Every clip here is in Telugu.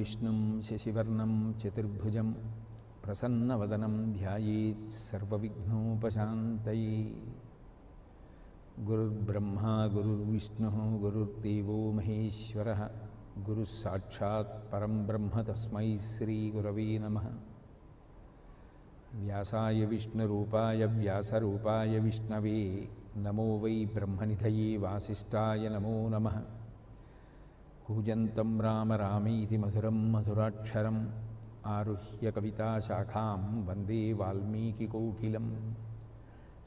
विष्णुं शशिवर्णं चतुर्भुजं प्रसन्नवदनं ध्यायेत् सर्वविघ्नोपशान्तये। गुरुर्ब्रह्मा गुरुर्विष्णुः गुरुर्देवो महेश्वरः गुरुः साक्षात् परं ब्रह्म तस्मै श्रीगुरवे नमः। व्यासाय विष्णुरूपाय व्यासरूपाय विष्णवे नमो वै ब्रह्मनिधये वासिष्ठाय नमो नमः। कूजन्तं राम रामीति मधुरं मधुराक्षरम् आरुह्य कविताशाखां वन्दे वाल्मीकिकोकिलं।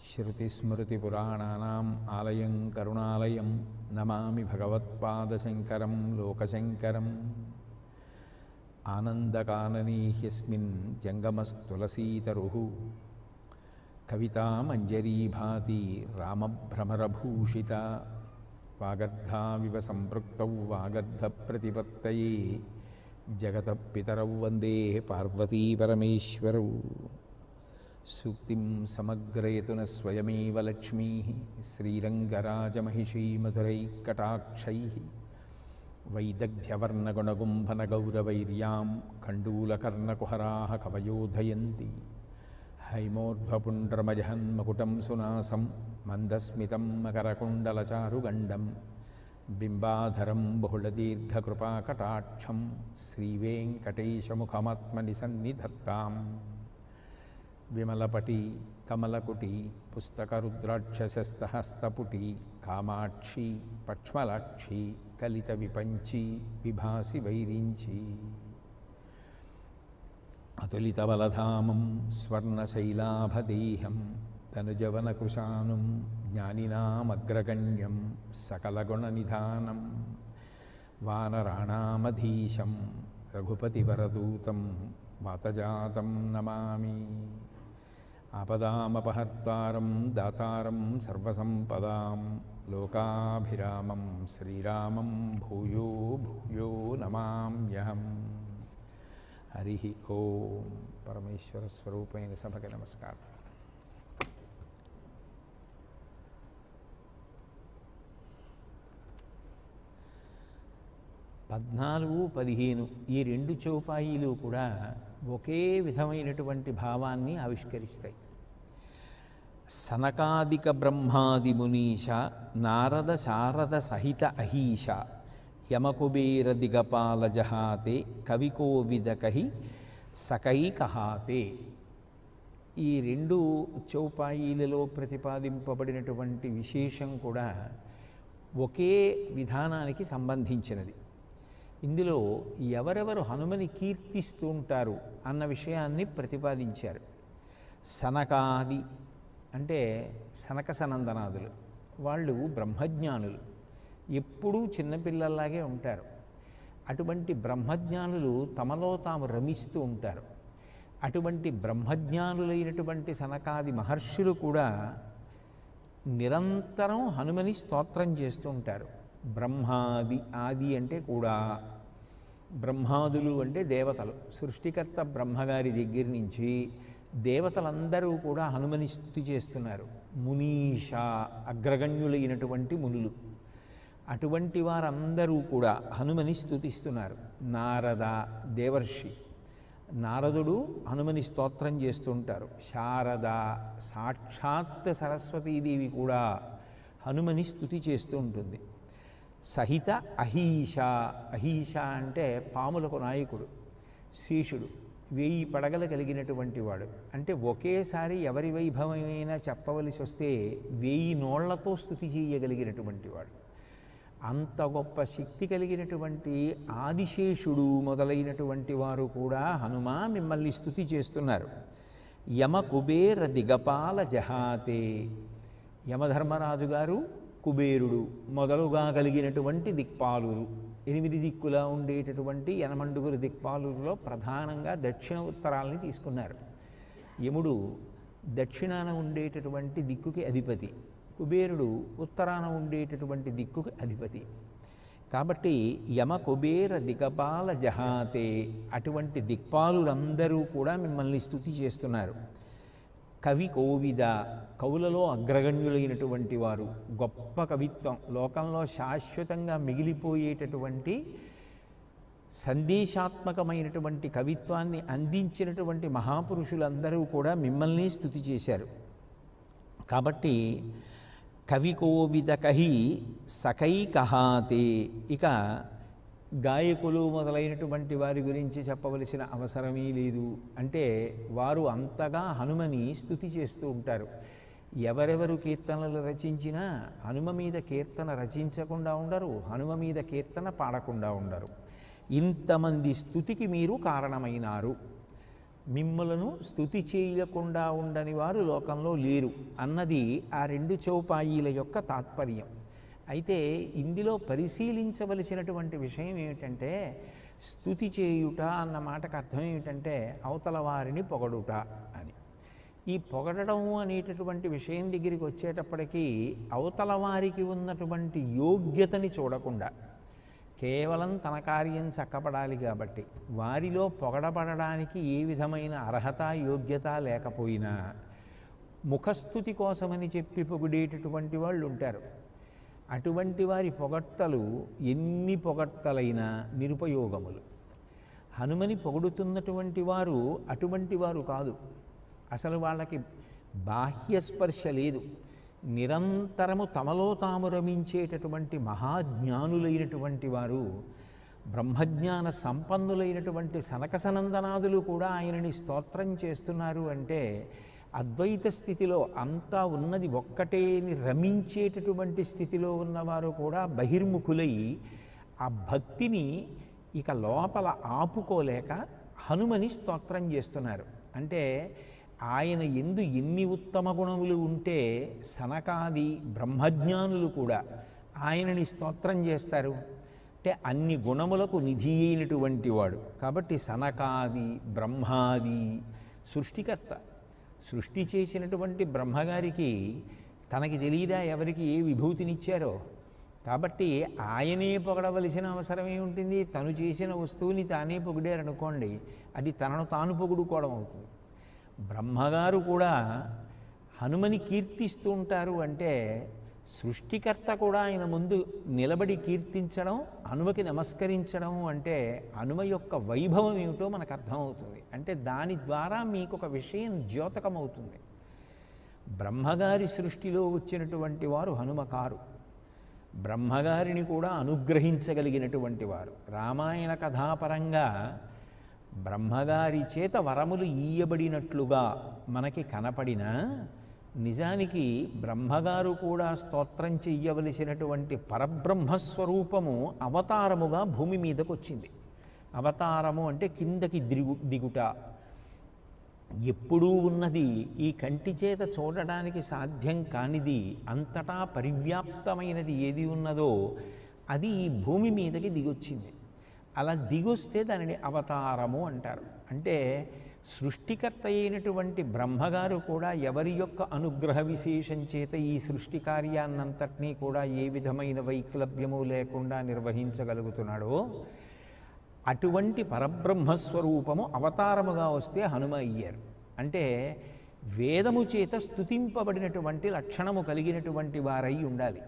श्रुतिस्मृतिपुराणानाम् आलयं करुणालयं नमामि भगवत्पादशङ्करं लोकशङ्करम्। आनन्दकानने ह्यस्मिन् जङ्गमस्तुलसीतरुः कवितामञ्जरी भाति रामभ्रमरभूषिता। वागर्धाविव सम्पृक्तौ वागर्धप्रतिपत्तये जगतः पितरौ वन्दे पार्वतीपरमेश्वरौ। सूक्तिं समग्रयतु न स्वयमेव लक्ष्मीः श्रीरङ्गराजमहिषी मधुरैकटाक्षैः। वैदग्ध्यवर्णगुणगुम्भनगौरवैर्यां कण्डूलकर्णकुहराः कवयोधयन्ति। हैमोर्ध्वपुण्ड्रमजहन्मकुटं सुनासं मन्दस्मितं मकरकुण्डलचारुगण्डं बिम्बाधरं बहुलदीर्घकृपाकटाक्षं श्रीवेङ्कटेशमुखमात्मनि सन्निधत्ताम्। विमलपटी कमलकुटी पुस्तकरुद्राक्षसस्तहस्तपुटी कामाक्षी पक्ष्मलाक्षी कलितविपञ्ची विभासि वैरिञ्ची। अतुलितबलधामं स्वर्णशैलाभदेहं तनुजवनकृशानुं ज्ञानिनामग्रगण्यं सकलगुणनिधानं वानराणामधीशं रघुपतिवरदूतं वातजातं नमामि। आपदामपहर्तारं दातारं सर्वसम्पदां लोकाभिरामं श्रीरामं भूयो भूयो नमाम्यहम्। हरि ओम। परमेश्वर स्वरूपैन सभके नमस्कार। పద్నాలుగు 15 ఈ రెండు చౌపాయిలు కూడా ఒకే విధమైనటువంటి భావాన్ని ఆవిష్కరిస్తాయి. సనకాదిక బ్రహ్మాది మునీష నారద శారద సహిత అహీష యమకుబేర దిగపాల జహాతే కవికోవిదకహి సకైకహాతే. ఈ రెండు చౌపాయిలలో ప్రతిపాదింపబడినటువంటి విశేషం కూడా ఒకే విధానానికి సంబంధించినది. ఇందులో ఎవరెవరు హనుమని కీర్తిస్తూ ఉంటారు అన్న విషయాన్ని ప్రతిపాదించారు. సనకాది అంటే సనక సనందనాదులు, వాళ్ళు బ్రహ్మజ్ఞానులు, ఎప్పుడూ చిన్నపిల్లల్లాగే ఉంటారు. అటువంటి బ్రహ్మజ్ఞానులు తమలో తాము రమిస్తూ ఉంటారు. అటువంటి బ్రహ్మజ్ఞానులైనటువంటి సనకాది మహర్షులు కూడా నిరంతరం హనుమని స్తోత్రం చేస్తూ ఉంటారు. బ్రహ్మాది, ఆది అంటే కూడా, బ్రహ్మాదులు అంటే దేవతలు. సృష్టికర్త బ్రహ్మగారి దగ్గర నుంచి దేవతలందరూ కూడా హనుమని స్తుతి చేస్తున్నారు. మునీష అగ్రగణ్యులైనటువంటి మునులు, అటువంటి వారందరూ కూడా హనుమని స్తుతిస్తున్నారు. నారద దేవర్షి, నారదుడు హనుమని స్తోత్రం చేస్తుంటారు. శారద సాక్షాత్ సరస్వతీదేవి కూడా హనుమని స్తుతి చేస్తూ ఉంటుంది. సహిత అహీష, అహీష అంటే పాములకు నాయకుడు, శేషుడు, 1000 పడగలు కలిగినటువంటి వాడు. అంటే ఒకేసారి ఎవరి వైభవమైనా చెప్పవలసి వస్తే 1000 నోళ్లతో స్తుతి చేయగలిగినటువంటి వాడు. అంత గొప్ప శక్తి కలిగినటువంటి ఆదిశేషుడు మొదలైనటువంటి వారు కూడా హనుమ మిమ్మల్ని స్తుతి చేస్తున్నారు. యమ కుబేర దిగపాల జహాతే, యమధర్మరాజు గారు, కుబేరుడు మొదలుగా కలిగినటువంటి దిక్పాలురు, 8 దిక్కులా ఉండేటటువంటి 8 దిక్పాలురులో ప్రధానంగా దక్షిణ ఉత్తరాలని తీసుకున్నారు. యముడు దక్షిణాన ఉండేటటువంటి దిక్కుకి అధిపతి, కుబేరుడు ఉత్తరాన ఉండేటటువంటి దిక్కుకి అధిపతి. కాబట్టి యమ కుబేర దిగపాల జహాతే, అటువంటి దిక్పాలులందరూ కూడా మిమ్మల్ని స్తుతి చేస్తున్నారు. కవి కోవిద, కవులలో అగ్రగణ్యులైనటువంటి వారు, గొప్ప కవిత్వం, లోకంలో శాశ్వతంగా మిగిలిపోయేటటువంటి సందేశాత్మకమైనటువంటి కవిత్వాన్ని అందించినటువంటి మహాపురుషులందరూ కూడా మిమ్మల్ని స్తుతి చేశారు. కాబట్టి కవికోవిదకహి సకై కహాతే, ఇక గాయకులు మొదలైనటువంటి వారి గురించి చెప్పవలసిన అవసరమీ లేదు. అంటే వారు అంతగా హనుమని స్తుతి చేస్తూ ఉంటారు. ఎవరెవరు కీర్తనలు రచించినా హనుమ మీద కీర్తన రచించకుండా ఉండరు, హనుమ మీద కీర్తన పాడకుండా ఉండరు. ఇంతమంది స్తుతికి మీరు కారణమైనారు. మిమ్మలను స్తుతి చేయకుండా ఉండని వారు లోకంలో లేరు అన్నది ఆ రెండు చౌపాయిల యొక్క తాత్పర్యం. అయితే ఇందులో పరిశీలించవలసినటువంటి విషయం ఏమిటంటే, స్తుతి చేయుట అన్న మాటకు అర్థం ఏమిటంటే అవతల వారిని పొగడుట అని. ఈ పొగడడం అనేటటువంటి విషయం దగ్గరికి వచ్చేటప్పటికీ అవతల వారికి ఉన్నటువంటి యోగ్యతని చూడకుండా, కేవలం తన కార్యం చక్కబడాలి కాబట్టి వారిలో పొగడబడడానికి ఏ విధమైన అర్హత యోగ్యత లేకపోయినా ముఖస్థుతి కోసమని చెప్పి పొగిడేటటువంటి వాళ్ళు ఉంటారు. అటువంటి వారి పొగట్టలు ఎన్ని పొగట్టలైనా నిరుపయోగములు. హనుమని పొగుడుతున్నటువంటి వారు అటువంటి వారు కాదు. అసలు వాళ్ళకి బాహ్యస్పర్శ లేదు. నిరంతరము తమలో తాము రమించేటటువంటి మహాజ్ఞానులైనటువంటి వారు, బ్రహ్మజ్ఞాన సంపన్నులైనటువంటి సనకసనందనాదులు కూడా ఆయనని స్తోత్రం చేస్తున్నారు అంటే అద్వైత స్థితిలో అంతా ఉన్నది ఒక్కటేని రమించేటటువంటి స్థితిలో ఉన్నవారు కూడా బహిర్ముఖులై ఆ భక్తిని ఇక లోపల ఆపుకోలేక హనుమని స్తోత్రం చేస్తున్నారు. అంటే ఆయన ఎందు ఎన్ని ఉత్తమ గుణములు ఉంటే సనకాది బ్రహ్మజ్ఞానులు కూడా ఆయనని స్తోత్రం చేస్తారు. అంటే అన్ని గుణములకు నిధి అయినటువంటి వాడు కాబట్టి సనకాది బ్రహ్మాది సృష్టికర్త, సృష్టి చేసినటువంటి బ్రహ్మగారికి తనకి తెలియదా ఎవరికి ఏ విభూతినిచ్చారో? కాబట్టి ఆయనే పొగడవలసిన అవసరమే ఉంటుంది. తను చేసిన వస్తువుని తానే పొగిడారనుకోండి, అది తనను తాను పొగుడుకోవడం అవుతుంది. బ్రహ్మగారు కూడా హనుమని కీర్తిస్తూ ఉంటారు అంటే సృష్టికర్త కూడా ఆయన ముందు నిలబడి కీర్తించడం, హనుమకి నమస్కరించడం అంటే హనుమ యొక్క వైభవం ఏమిటో మనకు అర్థమవుతుంది. అంటే దాని ద్వారా మీకు ఒక విషయం ద్యోతకమవుతుంది. బ్రహ్మగారి సృష్టిలో వచ్చినటువంటి వారు హనుమ కారు. బ్రహ్మగారిని కూడా అనుగ్రహించగలిగినటువంటి వారు. రామాయణ కథాపరంగా బ్రహ్మగారి చేత వరములు ఈయబడినట్లుగా మనకి కనపడిన, నిజానికి బ్రహ్మగారు కూడా స్తోత్రం చెయ్యవలసినటువంటి పరబ్రహ్మస్వరూపము అవతారముగా భూమి మీదకు వచ్చింది. అవతారము అంటే కిందకి దిగుట. ఎప్పుడూ ఉన్నది, ఈ కంటి చేత చూడడానికి సాధ్యం కానిది, అంతటా పరివ్యాప్తమైనది ఏది ఉన్నదో అది ఈ భూమి మీదకి దిగొచ్చింది. అలా దిగొస్తే దానిని అవతారము అంటారు. అంటే సృష్టికర్త అయినటువంటి బ్రహ్మగారు కూడా ఎవరి యొక్క అనుగ్రహ విశేషం చేత ఈ సృష్టి కార్యాన్నంతటినీ కూడా ఏ విధమైన వైక్లభ్యము లేకుండా నిర్వహించగలుగుతున్నాడో అటువంటి పరబ్రహ్మస్వరూపము అవతారముగా వస్తే హనుమ అయ్యారు. అంటే వేదము చేత స్తుతింపబడినటువంటి లక్షణము కలిగినటువంటి వారై ఉండాలి.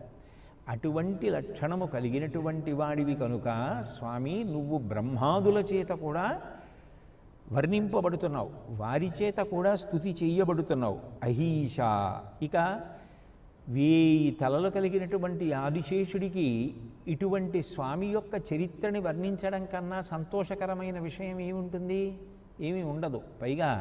అటువంటి లక్షణము కలిగినటువంటి వాడివి కనుక స్వామి నువ్వు బ్రహ్మాదుల చేత కూడా వర్ణింపబడుతున్నావు, వారి చేత కూడా స్తుతి చెయ్యబడుతున్నావు. అహీష, ఇక 1000 తలలు కలిగినటువంటి ఆదిశేషుడికి ఇటువంటి స్వామి యొక్క చరిత్రని వర్ణించడం కన్నా సంతోషకరమైన విషయం ఏముంటుంది? ఏమీ ఉండదు. పైగా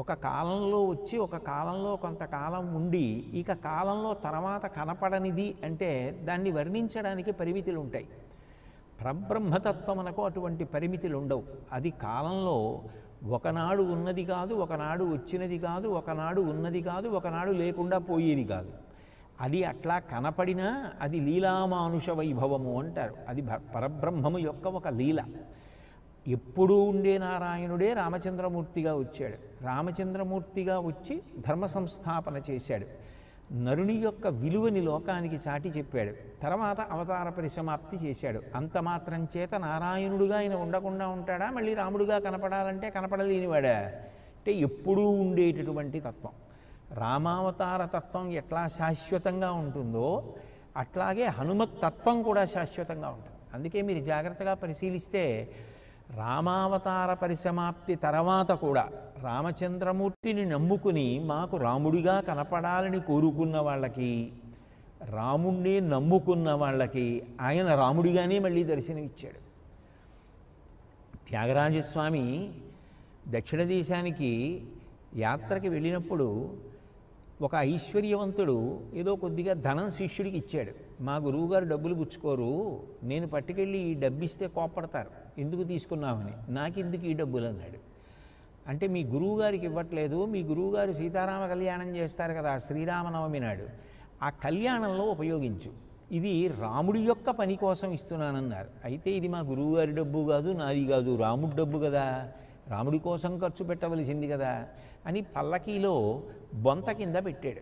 ఒక కాలంలో వచ్చి ఒక కాలంలో కొంతకాలం ఉండి ఇక కాలంలో తర్వాత కనపడనిది అంటే దాన్ని వర్ణించడానికి పరిమితులు ఉంటాయి. పరబ్రహ్మతత్వమునకు అటువంటి పరిమితులు ఉండవు. అది కాలంలో ఒకనాడు ఉన్నది కాదు, ఒకనాడు వచ్చినది కాదు, ఒకనాడు ఉన్నది కాదు, ఒకనాడు లేకుండా పోయేది కాదు. అది అట్లా కనపడినా అది లీలామానుష వైభవము అంటారు. అది పరబ్రహ్మము యొక్క ఒక లీల. ఎప్పుడూ ఉండే నారాయణుడే రామచంద్రమూర్తిగా వచ్చాడు. రామచంద్రమూర్తిగా వచ్చి ధర్మ సంస్థాపన చేశాడు. నరుని యొక్క విలువని లోకానికి చాటి చెప్పాడు. తర్వాత అవతార పరిసమాప్తి చేశాడు. అంత మాత్రం చేత నారాయణుడుగా ఆయన ఉండకుండా ఉంటాడా? మళ్ళీ రాముడుగా కనపడాలంటే కనపడలేనివాడా? అంటే ఎప్పుడూ ఉండేటటువంటి తత్వం. రామావతార తత్వం ఎట్లా శాశ్వతంగా ఉంటుందో అట్లాగే హనుమత్ తత్వం కూడా శాశ్వతంగా ఉంటుంది. అందుకే మీరు జాగ్రత్తగా పరిశీలిస్తే రామావతార పరిసమాప్తి తర్వాత కూడా రామచంద్రమూర్తిని నమ్ముకుని మాకు రాముడిగా కనపడాలని కోరుకున్న వాళ్ళకి, రాముణ్ణి నమ్ముకున్న వాళ్ళకి ఆయన రాముడిగానే మళ్ళీ దర్శనమిచ్చాడు. త్యాగరాజస్వామి దక్షిణ దేశానికి యాత్రకి వెళ్ళినప్పుడు ఒక ఐశ్వర్యవంతుడు ఏదో కొద్దిగా ధనం శిష్యుడికి ఇచ్చాడు. మా గురువుగారు డబ్బులు పుచ్చుకోరు, నేను పట్టుకెళ్ళి ఈ డబ్బు ఇస్తే కోప్పడతారు, ఎందుకు తీసుకున్నామని, నాకెందుకు ఈ డబ్బులు అన్నాడు. అంటే మీ గురువుగారికి ఇవ్వట్లేదు, మీ గురువుగారు సీతారామ కళ్యాణం చేస్తారు కదా శ్రీరామనవమి నాడు, ఆ కళ్యాణంలో ఉపయోగించు, ఇది రాముడి యొక్క పని కోసం ఇస్తున్నానన్నారు. అయితే ఇది మా గురువుగారి డబ్బు కాదు, నాది కాదు, రాముడి డబ్బు కదా, రాముడి కోసం ఖర్చు పెట్టవలసింది కదా అని పల్లకీలో బొంత కింద పెట్టాడు.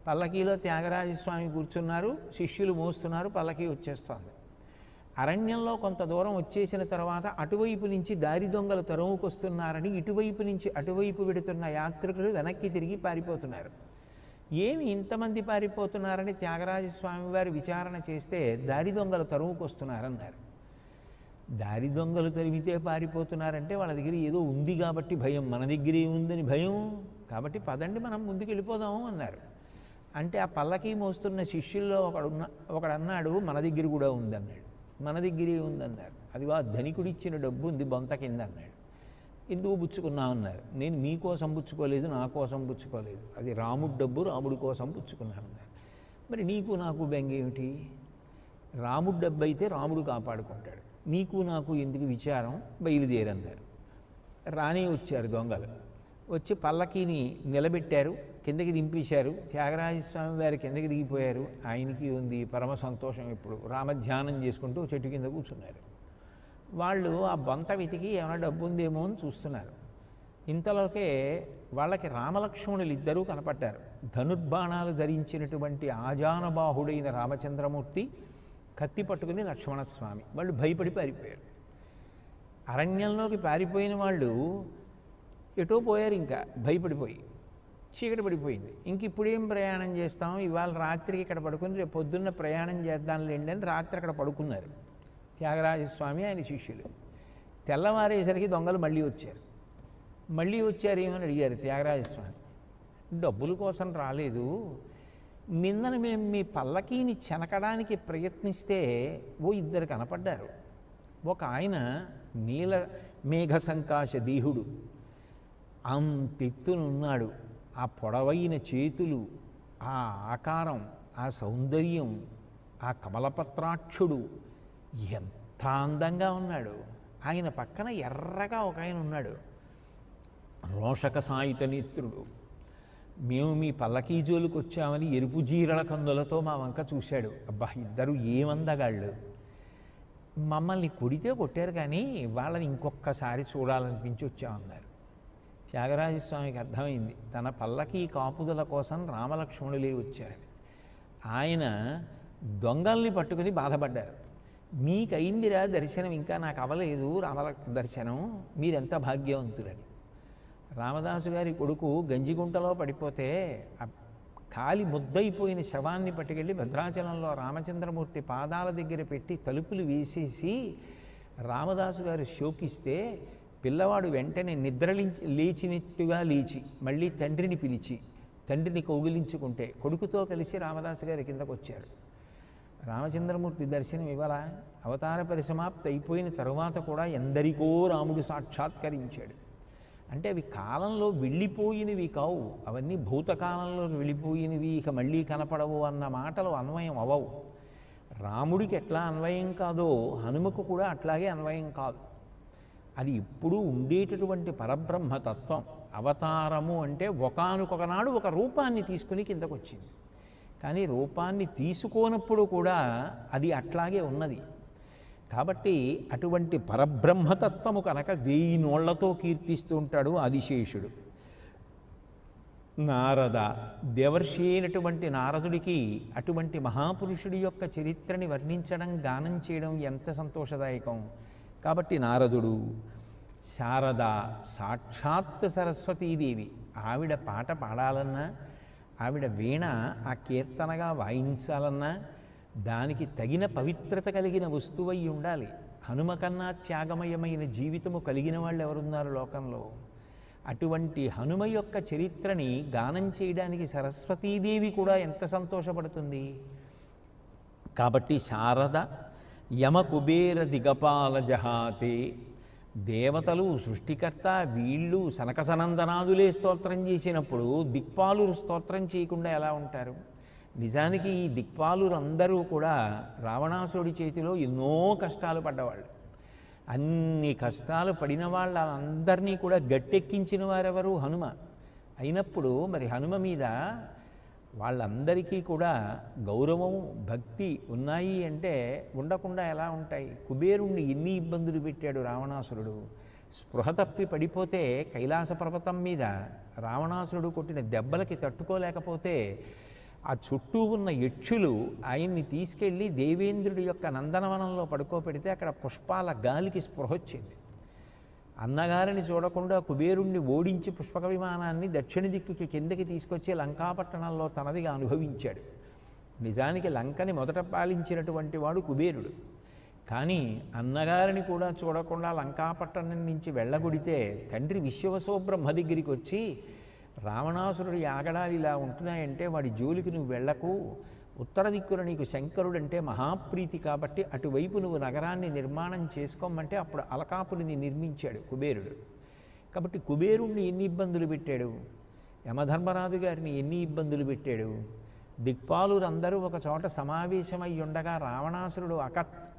పల్లకీలో త్యాగరాజస్వామి కూర్చున్నారు, శిష్యులు మోస్తున్నారు, పల్లకీ వచ్చేస్తోంది. అరణ్యంలో కొంత దూరం వచ్చేసిన తర్వాత అటువైపు నుంచి దారి దొంగలు తరుముకొస్తున్నారని ఇటువైపు నుంచి అటువైపు వెడుతున్న యాత్రికులు వెనక్కి తిరిగి పారిపోతున్నారు. ఏమి ఇంతమంది పారిపోతున్నారని త్యాగరాజస్వామి వారు విచారణ చేస్తే దారి దొంగలు తరుముకొస్తున్నారన్నారు. దారి దొంగలు తరిమితే పారిపోతున్నారంటే వాళ్ళ దగ్గర ఏదో ఉంది కాబట్టి భయం, మన దగ్గర ఏముందని భయం, కాబట్టి పదండి మనం ముందుకు వెళ్ళిపోదాము అన్నారు. అంటే ఆ పల్లకీ మోస్తున్న శిష్యుల్లో ఒకడన్నాడు మన దగ్గర కూడా ఉందన్నాడు. మన దగ్గరే ఉందన్నారు. అది ఆ ధనికుడిచ్చిన డబ్బు ఉంది బొంత కింద అన్నాడు. ఎందుకు పుచ్చుకున్నామన్నారు. నేను మీకోసం పుచ్చుకోలేదు, నా కోసం పుచ్చుకోలేదు, అది రాముడి డబ్బు, రాముడి కోసం పుచ్చుకున్నానన్నారు. మరి నీకు నాకు బెంగ ఏమిటి? రాముడి డబ్బు అయితే రాముడు కాపాడుకుంటాడు, నీకు నాకు ఎందుకు విచారం, బయలుదేరన్నారు. రానే వచ్చారు దొంగలు. వచ్చి పల్లకీని నిలబెట్టారు, కిందకి దింపేశారు. త్యాగరాజస్వామి వారి కిందకి దిగిపోయారు. ఆయనకి ఉంది పరమ సంతోషం. ఇప్పుడు రామధ్యానం చేసుకుంటూ చెట్టు కింద కూర్చున్నారు. వాళ్ళు ఆ బొంత వెతికి ఏమైనా డబ్బు ఉందేమో అని చూస్తున్నారు. ఇంతలోకే వాళ్ళకి రామలక్ష్మణులు ఇద్దరూ కనపడ్డారు. ధనుర్బాణాలు ధరించినటువంటి ఆజానబాహుడైన రామచంద్రమూర్తి, కత్తి పట్టుకుని లక్ష్మణస్వామి. వాళ్ళు భయపడి పారిపోయారు. అరణ్యంలోకి పారిపోయిన వాళ్ళు ఎటో పోయారు, ఇంకా భయపడిపోయి. చీకటి పడిపోయింది. ఇంక ఇప్పుడేం ప్రయాణం చేస్తాం, ఇవాళ రాత్రికి ఇక్కడ పడుకుని రేపు పొద్దున్న ప్రయాణం చేద్దాంలేండి అని రాత్రి అక్కడ పడుకున్నారు త్యాగరాజస్వామి ఆయన శిష్యులు. తెల్లవారేసరికి దొంగలు మళ్ళీ వచ్చారు. మళ్ళీ వచ్చారేమని అడిగారు త్యాగరాజస్వామి. డబ్బుల కోసం రాలేదు, నిన్నను మేము మీ పల్లకీని చెనకడానికి ప్రయత్నిస్తే ఓ ఇద్దరు కనపడ్డారు. ఒక ఆయన నీల మేఘ సంకాశ దేహుడు, అంతెత్తునున్నాడు. ఆ పొడవైన చేతులు, ఆ ఆకారం, ఆ సౌందర్యం, ఆ కమలపత్రాక్షుడు ఎంత అందంగా ఉన్నాడు. ఆయన పక్కన ఎర్రగా ఒక ఆయన ఉన్నాడు, రోషక సాయిత నేత్రుడు. మేము మీ పల్లకీ జోలికి వచ్చామని ఎరుపు జీరల కందులతో మా వంక చూశాడు. అబ్బా, ఇద్దరు ఏమందగాళ్ళు, మమ్మల్ని కొడితే కొట్టారు కానీ వాళ్ళని ఇంకొకసారి చూడాలనిపించి వచ్చామన్నారు. త్యాగరాజస్వామికి అర్థమైంది తన పల్లకీ కాపుదల కోసం రామలక్ష్మణులే వచ్చారని. ఆయన దొంగల్ని పట్టుకుని బాధపడ్డారు. మీకయిందిరా దర్శనం, ఇంకా నాకు అవ్వలేదు దర్శనం, మీరెంత భాగ్యవంతులని. రామదాసు గారి కొడుకు గంజిగుంటలో పడిపోతే ఆ కాలి ముద్దయిపోయిన శవాన్ని పట్టుకెళ్ళి భద్రాచలంలో రామచంద్రమూర్తి పాదాల దగ్గర పెట్టి తలుపులు వేసేసి రామదాసు గారు శోకిస్తే పిల్లవాడు వెంటనే లేచినట్టుగా లేచి మళ్ళీ తండ్రిని పిలిచి తండ్రిని కౌగిలించుకుంటే కొడుకుతో కలిసి రామదాసు గారి కిందకు వచ్చారు. రామచంద్రమూర్తి దర్శనం ఇవాళ అవతార పరిసమాప్తి అయిపోయిన తరువాత కూడా ఎందరికో రాముడు సాక్షాత్కరించాడు. అంటే అవి కాలంలో వెళ్ళిపోయినవి కావు, అవన్నీ భూతకాలంలోకి వెళ్ళిపోయినవి, ఇక మళ్ళీ కనపడవు అన్న మాటలు అన్వయం అవ్వవు. రాముడికి ఎట్లా అన్వయం కాదో హనుమకు కూడా అట్లాగే అన్వయం కాదు. అది ఎప్పుడూ ఉండేటటువంటి పరబ్రహ్మతత్వం. అవతారము అంటే ఒకానొకనాడు ఒక రూపాన్ని తీసుకుని కిందకు వచ్చింది, కానీ రూపాన్ని తీసుకోనప్పుడు కూడా అది అట్లాగే ఉన్నది. కాబట్టి అటువంటి పరబ్రహ్మతత్వము కనుక 1000 నోళ్లతో కీర్తిస్తూ ఉంటాడు ఆదిశేషుడు. నారద దేవర్షి అయినటువంటి నారదుడికి అటువంటి మహాపురుషుడి యొక్క చరిత్రని వర్ణించడం, గానం చేయడం ఎంత సంతోషదాయకం. కాబట్టి నారదుడు, శారద సాక్షాత్ సరస్వతీదేవి, ఆవిడ పాట పాడాలన్నా, ఆవిడ వీణ ఆ కీర్తనగా వాయించాలన్నా, దానికి తగిన పవిత్రత కలిగిన వస్తువై ఉండాలి. హనుమ కన్నా త్యాగమయమైన జీవితము కలిగిన వాళ్ళు ఎవరున్నారు లోకంలో? అటువంటి హనుమ యొక్క చరిత్రని గానం చేయడానికి సరస్వతీదేవి కూడా ఎంత సంతోషపడుతుంది. కాబట్టి శారద యమ కుబేర దిగపాల జహాతే, దేవతలు సృష్టికర్త వీళ్ళు సనకసనందనాదులే స్తోత్రం చేసినప్పుడు దిక్పాలురు స్తోత్రం చేయకుండా ఎలా ఉంటారు? నిజానికి ఈ దిక్పాలురు అందరూ కూడా రావణాసుడి చేతిలో ఎన్నో కష్టాలు పడ్డవాళ్ళు. అన్ని కష్టాలు పడిన వాళ్ళందరినీ కూడా గట్టెక్కించిన వారెవరు? హనుమ. అయినప్పుడు మరి హనుమ మీద వాళ్ళందరికీ కూడా గౌరవం భక్తి ఉన్నాయి అంటే ఉండకుండా ఎలా ఉంటాయి? కుబేరుణ్ణి ఎన్ని ఇబ్బందులు పెట్టాడు రావణాసురుడు. స్పృహ తప్పి పడిపోతే కైలాస పర్వతం మీద రావణాసురుడు కొట్టిన దెబ్బలకి తట్టుకోలేకపోతే ఆ చుట్టూ ఉన్న యక్షులు ఆయన్ని తీసుకెళ్ళి దేవేంద్రుడి యొక్క నందనవనంలో పడుకోబెడితే అక్కడ పుష్పాల గాలికి స్పృహ వచ్చింది. అన్నగారిని చూడకుండా కుబేరుణ్ణి ఓడించి పుష్పక విమానాన్ని దక్షిణ దిక్కుకి కిందకి తీసుకొచ్చి లంకాపట్టణంలో తనదిగా అనుభవించాడు. నిజానికి లంకని మొదట పాలించినటువంటి వాడు కుబేరుడు. కానీ అన్నగారిని కూడా చూడకుండా లంకాపట్టణం నుంచి వెళ్ళగొడితే తండ్రి విశ్వవసోబ్రహ్మ దగ్గరికి వచ్చి, రావణాసురుడి యాగడాలు ఇలా ఉంటున్నాయంటే వాడి జోలికి నువ్వు వెళ్ళకు, ఉత్తర దిక్కున నీకు శంకరుడంటే మహాప్రీతి కాబట్టి అటువైపు నువ్వు నగరాన్ని నిర్మాణం చేసుకోమంటే అప్పుడు అలకాపురిని నిర్మించాడు కుబేరుడు. కాబట్టి కుబేరుణ్ణి ఎన్ని ఇబ్బందులు పెట్టాడు, యమధర్మరాజు గారిని ఎన్ని ఇబ్బందులు పెట్టాడు. దిక్పాలురందరూ ఒక చోట సమావేశమై ఉండగా రావణాసురుడు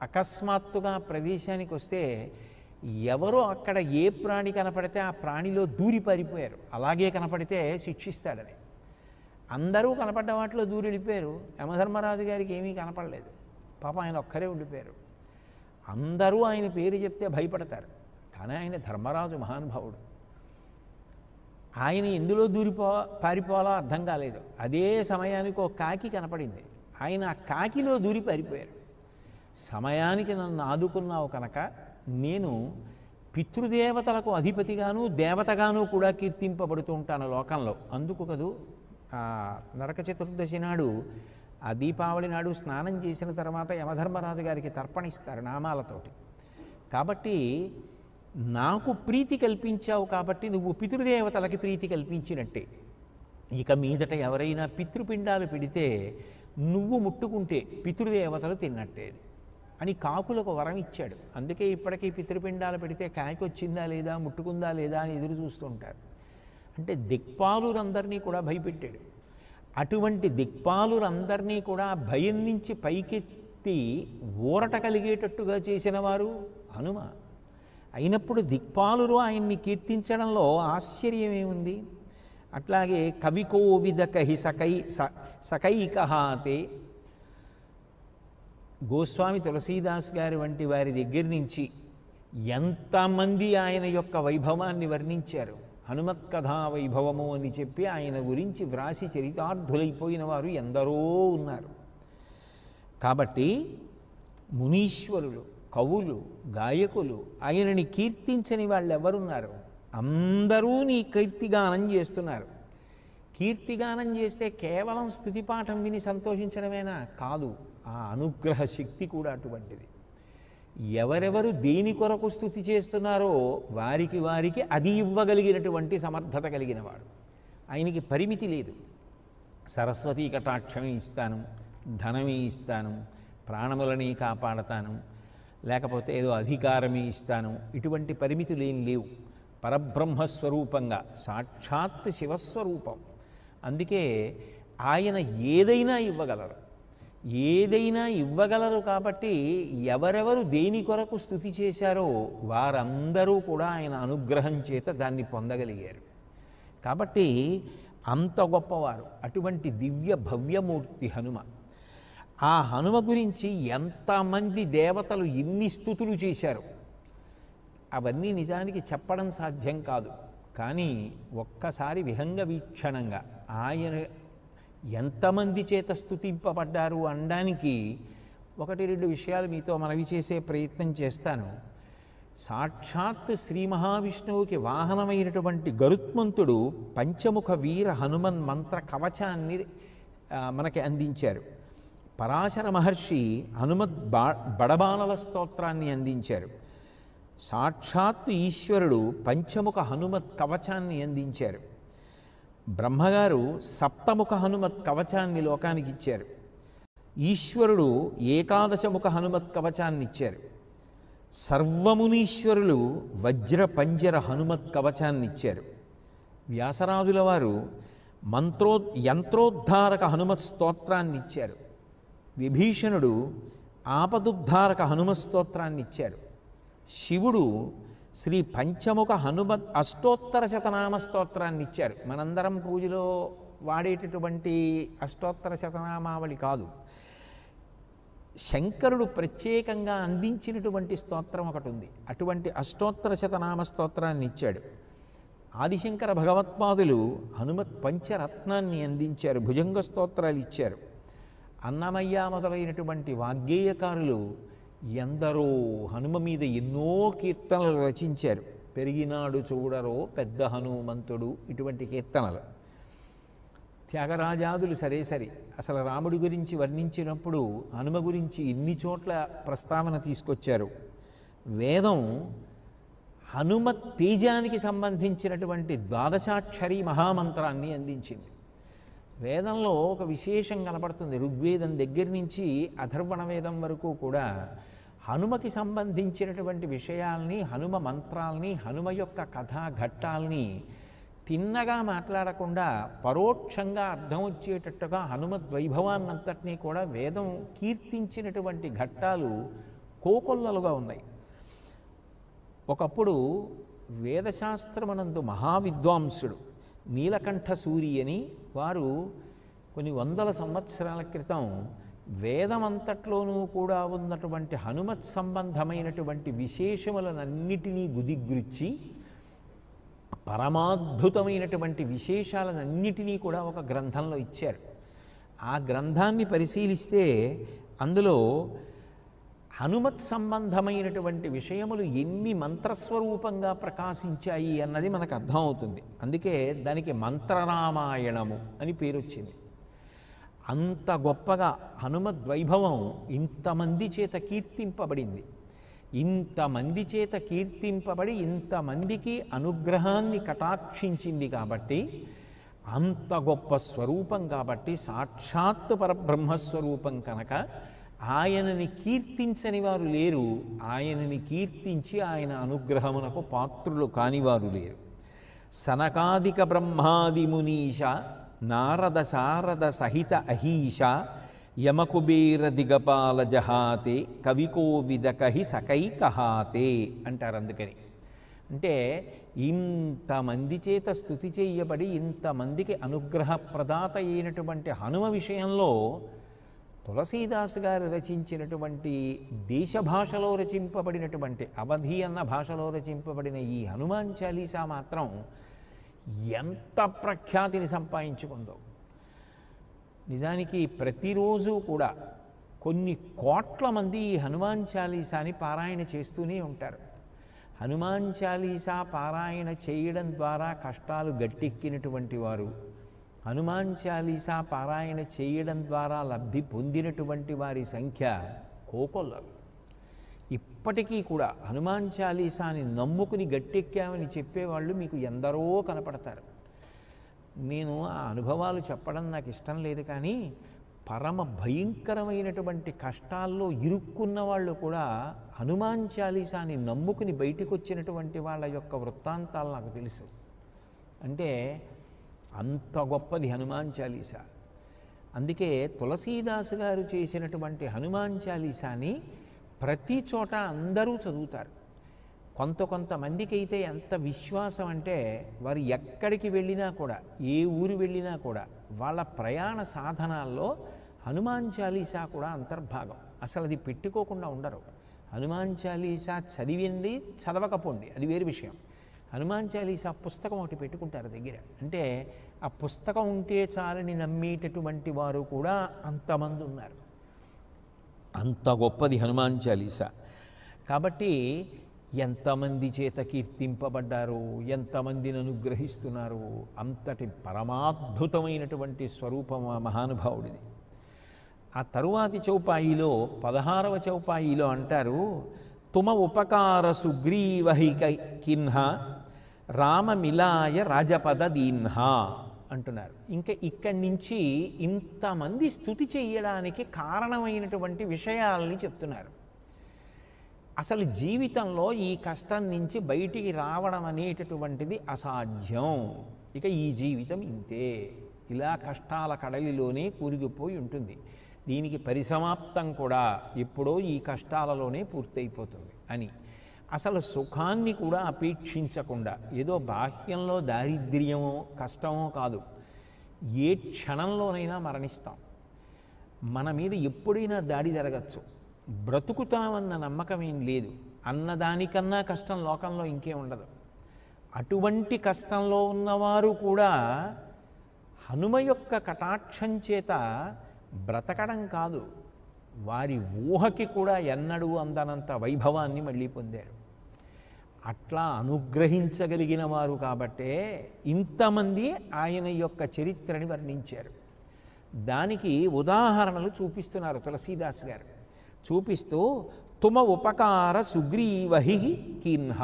అకస్మాత్తుగా ప్రదేశానికి వస్తే ఎవరో అక్కడ ఏ ప్రాణి కనపడితే ఆ ప్రాణిలో దూరి పారిపోయారు. అలాగే కనపడితే శిక్షిస్తాడని అందరూ కనపడ్డ వాటిలో దూరి వెళ్ళిపోయారు. యమధర్మరాజు గారికి ఏమీ కనపడలేదు. పాప ఆయన ఒక్కరే ఉండిపోయారు. అందరూ ఆయన పేరు చెప్తే భయపడతారు. కానీ ఆయన ధర్మరాజు మహానుభావుడు. ఆయన ఎందులో పారిపోవాలో అర్థం కాలేదు. అదే సమయానికి ఒక కాకి కనపడింది. ఆయన ఆ కాకిలో దూరి పారిపోయారు. సమయానికి నన్ను ఆదుకున్నావు కనుక నేను పితృదేవతలకు అధిపతిగాను దేవతగాను కూడా కీర్తింపబడుతూ ఉంటాను లోకంలో. అందుకు కదూ నరక చతుర్దశి నాడు ఆ దీపావళి నాడు స్నానం చేసిన తర్వాత యమధర్మరాజు గారికి తర్పణిస్తారు నామాలతోటి. కాబట్టి నాకు ప్రీతి కల్పించావు కాబట్టి నువ్వు పితృదేవతలకి ప్రీతి కల్పించినట్టే. ఇక మీదట ఎవరైనా పితృపిండాలు పెడితే నువ్వు ముట్టుకుంటే పితృదేవతలు తిన్నట్టేది అని కాకులకు వరం ఇచ్చాడు. అందుకే ఇప్పటికీ పితృపిండాలు పెడితే కాకి వచ్చిందా లేదా ముట్టుకుందా లేదా అని ఎదురు చూస్తుంటారు. అంటే దిక్పాలురందరినీ కూడా భయపెట్టాడు. అటువంటి దిక్పాలురందరినీ కూడా భయం నుంచి పైకెత్తి ఊరట కలిగేటట్టుగా చేసిన వారు హనుమ. అయినప్పుడు దిక్పాలురు ఆయన్ని కీర్తించడంలో ఆశ్చర్యమేముంది? అట్లాగే కవికోవిదకహి సకైకహాతే, గోస్వామి తులసీదాస్ గారి వంటి వారి దగ్గర నుంచి ఎంతమంది ఆయన యొక్క వైభవాన్ని వర్ణించారు. హనుమత్ కథా వైభవము అని చెప్పి ఆయన గురించి వ్రాసి చరితార్థులైపోయిన వారు ఎందరో ఉన్నారు. కాబట్టి మునీశ్వరులు, కవులు, గాయకులు ఆయనని కీర్తించని వాళ్ళు ఎవరున్నారు? అందరూ నీ కీర్తిగానం చేస్తున్నారు. కీర్తిగానం చేస్తే కేవలం స్తుతిపాఠం విని సంతోషించడమేనా? కాదు, ఆ అనుగ్రహ శక్తి కూడా అటువంటిది. ఎవరెవరు దేని కొరకు స్తుతి చేస్తున్నారో వారికి అది ఇవ్వగలిగినటువంటి సమర్థత కలిగిన వాడు. ఆయనకి పరిమితి లేదు. సరస్వతీ కటాక్షమే ఇస్తాను, ధనమే ఇస్తాను, ప్రాణములని కాపాడతాను, లేకపోతే ఏదో అధికారమే ఇస్తాను, ఇటువంటి పరిమితులు ఏం లేవు. పరబ్రహ్మస్వరూపంగా సాక్షాత్ శివస్వరూపం. అందుకే ఆయన ఏదైనా ఇవ్వగలరు, ఏదైనా ఇవ్వగలరు. కాబట్టి ఎవరెవరు దేని కొరకు స్తుతి చేశారో వారందరూ కూడా ఆయన అనుగ్రహం చేత దాన్ని పొందగలిగారు. కాబట్టి అంత గొప్పవారు. అటువంటి దివ్య భవ్యమూర్తి హనుమ. ఆ హనుమ గురించి ఎంతమంది దేవతలు ఎన్ని స్తుతులు చేశారు అవన్నీ నిజానికి చెప్పడం సాధ్యం కాదు. కానీ ఒక్కసారి విహంగ వీక్షణంగా ఆయన ఎంతమంది చేత స్తుతింపబడ్డారు అనడానికి ఒకటి రెండు విషయాలు మీతో మనవి చేసే ప్రయత్నం చేస్తాను. సాక్షాత్ శ్రీ మహావిష్ణువుకి వాహనమైనటువంటి గరుత్మంతుడు పంచముఖ వీర హనుమన్ మంత్ర కవచాన్ని మనకి అందించారు. పరాశర మహర్షి బడబానల స్తోత్రాన్ని అందించారు. సాక్షాత్తు ఈశ్వరుడు పంచముఖ హనుమత్ కవచాన్ని అందించారు. బ్రహ్మగారు సప్తముఖ హనుమత్ కవచాన్ని లోకానికి ఇచ్చారు. ఈశ్వరుడు ఏకాదశముఖ హనుమత్ కవచాన్ని ఇచ్చారు. సర్వమునీశ్వరులు వజ్ర పంజర హనుమత్ కవచాన్ని ఇచ్చారు. వ్యాసరాజుల వారు యంత్రోద్ధారక హనుమత్ స్తోత్రాన్ని ఇచ్చారు. విభీషణుడు ఆపదుద్ధారక హనుమత్ స్తోత్రాన్ని ఇచ్చారు. శివుడు శ్రీ పంచముఖ హనుమత్ అష్టోత్తర శతనామ స్తోత్రాన్ని ఇచ్చారు. మనందరం పూజలో వాడేటటువంటి అష్టోత్తర శతనామావళి కాదు, శంకరుడు ప్రత్యేకంగా అందించినటువంటి స్తోత్రం ఒకటి ఉంది. అటువంటి అష్టోత్తర శతనామ స్తోత్రాన్ని ఇచ్చాడు. ఆదిశంకర భగవత్పాదులు హనుమత్ పంచరత్నాన్ని అందించారు. భుజంగ స్తోత్రాలు ఇచ్చారు. అన్నమయ్య మొదలైనటువంటి వాగ్గేయకారులు ఎందరో హనుమ మీద ఎన్నో కీర్తనలు రచించారు. పెరిగినాడు చూడరో పెద్ద హనుమంతుడు, ఇటువంటి కీర్తనలు. త్యాగరాజాదులు సరే సరే, అసలు రాముడి గురించి వర్ణించినప్పుడు హనుమ గురించి ఇన్ని చోట్ల ప్రస్తావన తీసుకొచ్చారు. వేదం హనుమత్ తేజానికి సంబంధించినటువంటి ద్వాదశాక్షరి మహామంత్రాన్ని అందించింది. వేదంలో ఒక విశేషం కనపడుతుంది. ఋగ్వేదం దగ్గర నుంచి అథర్వణ వేదం వరకు కూడా హనుమకి సంబంధించినటువంటి విషయాల్ని, హనుమ మంత్రాల్ని, హనుమ యొక్క కథా ఘట్టాల్ని తిన్నగా మాట్లాడకుండా పరోక్షంగా అర్థం వచ్చేటట్టుగా హనుమద్ వైభవాన్నంతటినీ కూడా వేదం కీర్తించినటువంటి ఘట్టాలు కోకొల్లలుగా ఉన్నాయి. ఒకప్పుడు వేదశాస్త్రమునందు మహావిద్వాంసుడు నీలకంఠ సూరి అని వారు కొన్ని వందల సంవత్సరాల క్రితం వేదమంతట్లోనూ కూడా ఉన్నటువంటి హనుమత్ సంబంధమైనటువంటి విశేషములనన్నిటినీ గుదిగుచ్చి పరమాద్భుతమైనటువంటి విశేషాలన్నిటినీ కూడా ఒక గ్రంథంలో ఇచ్చారు. ఆ గ్రంథాన్ని పరిశీలిస్తే అందులో హనుమత్ సంబంధమైనటువంటి విషయములు ఎన్ని మంత్రస్వరూపంగా ప్రకాశించాయి అన్నది మనకు అర్థమవుతుంది. అందుకే దానికి మంత్రరామాయణము అని పేరు వచ్చింది. అంత గొప్పగా హనుమద్వైభవం ఇంతమంది చేత కీర్తింపబడింది. ఇంతమంది చేత కీర్తింపబడి ఇంతమందికి అనుగ్రహాన్ని కటాక్షించింది కాబట్టి, అంత గొప్ప స్వరూపం కాబట్టి, సాక్షాత్తు పరబ్రహ్మస్వరూపం కనుక ఆయనని కీర్తించని వారు లేరు, ఆయనని కీర్తించి ఆయన అనుగ్రహమునకు పాత్రులు కానివారు లేరు. సనకాదిక బ్రహ్మాది మునీష నారద శారద సహిత అహీష యమకుబేర దిగపాల జహాతే కవికోవిదకహి సకైకహాతే అంటారు. అందుకని అంటే ఇంతమంది చేత స్తుతి చేయబడి ఇంతమందికి అనుగ్రహప్రదాత అయినటువంటి హనుమ విషయంలో తులసీదాసు గారు రచించినటువంటి దేశ భాషలో రచింపబడినటువంటి అవధి అన్న భాషలో రచింపబడిన ఈ హనుమాన్ చాలీసా మాత్రం ఎంత ప్రఖ్యాతిని సంపాదించుకుందో. నిజానికి ప్రతిరోజు కూడా కొన్ని కోట్ల మంది ఈ హనుమాన్ చాలీసాని పారాయణ చేస్తూనే ఉంటారు. హనుమాన్ చాలీసా పారాయణ చేయడం ద్వారా కష్టాలు గట్టెక్కినటువంటి వారు, హనుమాన్ చాలీసా పారాయణ చేయడం ద్వారా లబ్ధి పొందినటువంటి వారి సంఖ్య కోకొల్లలు. ఇప్పటికీ కూడా హనుమాన్ చాలీసాని నమ్ముకుని గట్టెక్కామని చెప్పేవాళ్ళు మీకు ఎందరో కనపడతారు. నేను ఆ అనుభవాలు చెప్పడం నాకు ఇష్టం లేదు, కానీ పరమ భయంకరమైనటువంటి కష్టాల్లో ఇరుక్కున్న వాళ్ళు కూడా హనుమాన్ చాలీసాని నమ్ముకుని బయటికి వచ్చినటువంటి వాళ్ళ యొక్క వృత్తాంతాలు నాకు తెలుసు. అంటే అంత గొప్పది హనుమాన్ చాలీసా. అందుకే తులసీదాసు గారు చేసినటువంటి హనుమాన్ చాలీసాని ప్రతి చోట అందరూ చదువుతారు. కొంతమందికి అయితే ఎంత విశ్వాసం అంటే వారు ఎక్కడికి వెళ్ళినా కూడా, ఏ ఊరు వెళ్ళినా కూడా వాళ్ళ ప్రయాణ సాధనాల్లో హనుమాన్ చాలీసా కూడా అంతర్భాగం. అసలు అది పెట్టుకోకుండా ఉండరు. హనుమాన్ చాలీసా చదివింది చదవకపోండి అది వేరు విషయం. హనుమాన్ చాలీసా పుస్తకం ఒకటి పెట్టుకుంటారు దగ్గర. అంటే ఆ పుస్తకం ఉంటే చాలని నమ్మేటటువంటి వారు కూడా అంతమంది ఉన్నారు. అంత గొప్పది హనుమాన్ చాలీసా. కాబట్టి ఎంతమంది చేత కీర్తింపబడ్డారు, ఎంతమందిని అనుగ్రహిస్తున్నారు, అంతటి పరమాద్భుతమైనటువంటి స్వరూపం మహానుభావుడిది. ఆ తరువాతి చౌపాయిలో 16వ చౌపాయిలో అంటారు, తుమ ఉపకార సుగ్రీవహిక కిన్హ రామమిలాయ రాజపద దీన్హ అంటున్నారు. ఇంకా ఇక్కడి నుంచి ఇంతమంది స్తుతి చెయ్యడానికి కారణమైనటువంటి విషయాల్ని చెప్తున్నారు. అసలు జీవితంలో ఈ కష్టం నుంచి బయటికి రావడం అనేటటువంటిది అసాధ్యం. ఇక ఈ జీవితం ఇంతే, ఇలా కష్టాల కడలిలోనే కూరుకుపోయి ఉంటుంది. దీనికి పరిసమాప్తం కూడా ఎప్పుడో ఈ కష్టాలలోనే పూర్తయిపోతుంది అని, అసలు సుఖాన్ని కూడా అపేక్షించకుండా, ఏదో బాహ్యంలో దారిద్ర్యమో కష్టమో కాదు, ఏ క్షణంలోనైనా మరణిస్తాం. మన మీద ఎప్పుడైనా దాడి జరగచ్చు, బ్రతుకుతామన్న నమ్మకం ఏం లేదు. అన్నదానికన్నా కష్టం లోకంలో ఇంకే ఉండదు. అటువంటి కష్టంలో ఉన్నవారు కూడా హనుమ యొక్క కటాక్షం చేత బ్రతకడం కాదు, వారి ఊహకి కూడా ఎన్నడూ అందనంత వైభవాన్ని మళ్ళీ పొందారు. అట్లా అనుగ్రహించగలిగిన వారు కాబట్టే ఇంతమంది ఆయన యొక్క చరిత్రని వర్ణించారు. దానికి ఉదాహరణలు చూపిస్తున్నారు తులసీదాస్ గారు. చూపిస్తూ తుమ ఉపకార సుగ్రీవహి కిన్హ,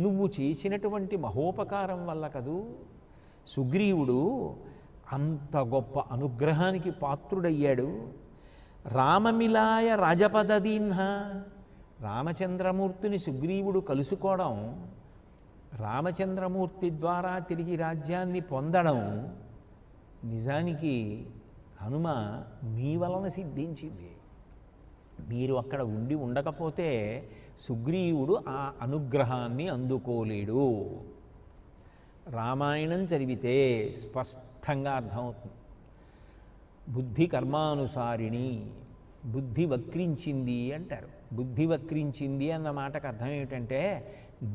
నువ్వు చేసినటువంటి మహోపకారం వల్ల కదూ సుగ్రీవుడు అంత గొప్ప అనుగ్రహానికి పాత్రుడయ్యాడు. రామమిలాయ రాజపదదీన్హ, రామచంద్రమూర్తిని సుగ్రీవుడు కలుసుకోవడం, రామచంద్రమూర్తి ద్వారా తిరిగి రాజ్యాన్ని పొందడం నిజానికి హనుమ మీ వలన సిద్ధించింది. మీరు అక్కడ ఉండి ఉండకపోతే సుగ్రీవుడు ఆ అనుగ్రహాన్ని అందుకోలేడు. రామాయణం చదివితే స్పష్టంగా అర్థమవుతుంది. బుద్ధి కర్మానుసారిణి, బుద్ధి వక్రించింది అంటారు. బుద్ధి వక్రించింది అన్న మాటకు అర్థం ఏమిటంటే,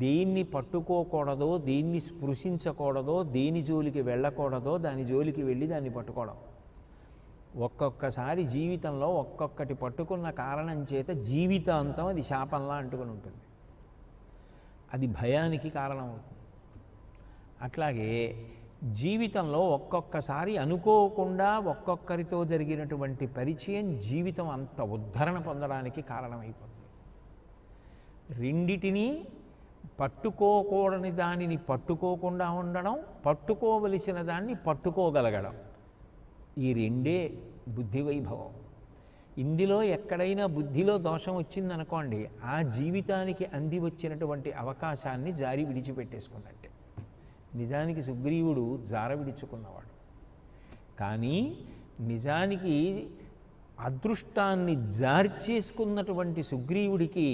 దేన్ని పట్టుకోకూడదో, దేన్ని స్పృశించకూడదో, దేని జోలికి వెళ్ళకూడదో దాని జోలికి వెళ్ళి దాన్ని పట్టుకోవడం. ఒక్కొక్కసారి జీవితంలో ఒక్కొక్కటి పట్టుకున్న కారణం చేత జీవితాంతం అది శాపంలా అంటుకుని ఉంటుంది, అది భయానికి కారణమవుతుంది. అట్లాగే జీవితంలో ఒక్కొక్కసారి అనుకోకుండా ఒక్కొక్కరితో జరిగినటువంటి పరిచయం జీవితం అంత ఉద్ధరణ పొందడానికి కారణమైపోతుంది. రెండిటినీ పట్టుకోకూడని దానిని పట్టుకోకుండా ఉండడం, పట్టుకోవలసిన దాన్ని పట్టుకోగలగడం, ఈ రెండే బుద్ధి వైభవం. ఇందులో ఎక్కడైనా బుద్ధిలో దోషం వచ్చిందనుకోండి, ఆ జీవితానికి అంది వచ్చినటువంటి అవకాశాన్ని జారి విడిచిపెట్టేసుకున్నట్టే. నిజానికి సుగ్రీవుడు జార విడుచుకున్నవాడు, కానీ నిజానికి అదృష్టాన్ని జార్చేసుకున్నటువంటి సుగ్రీవుడికి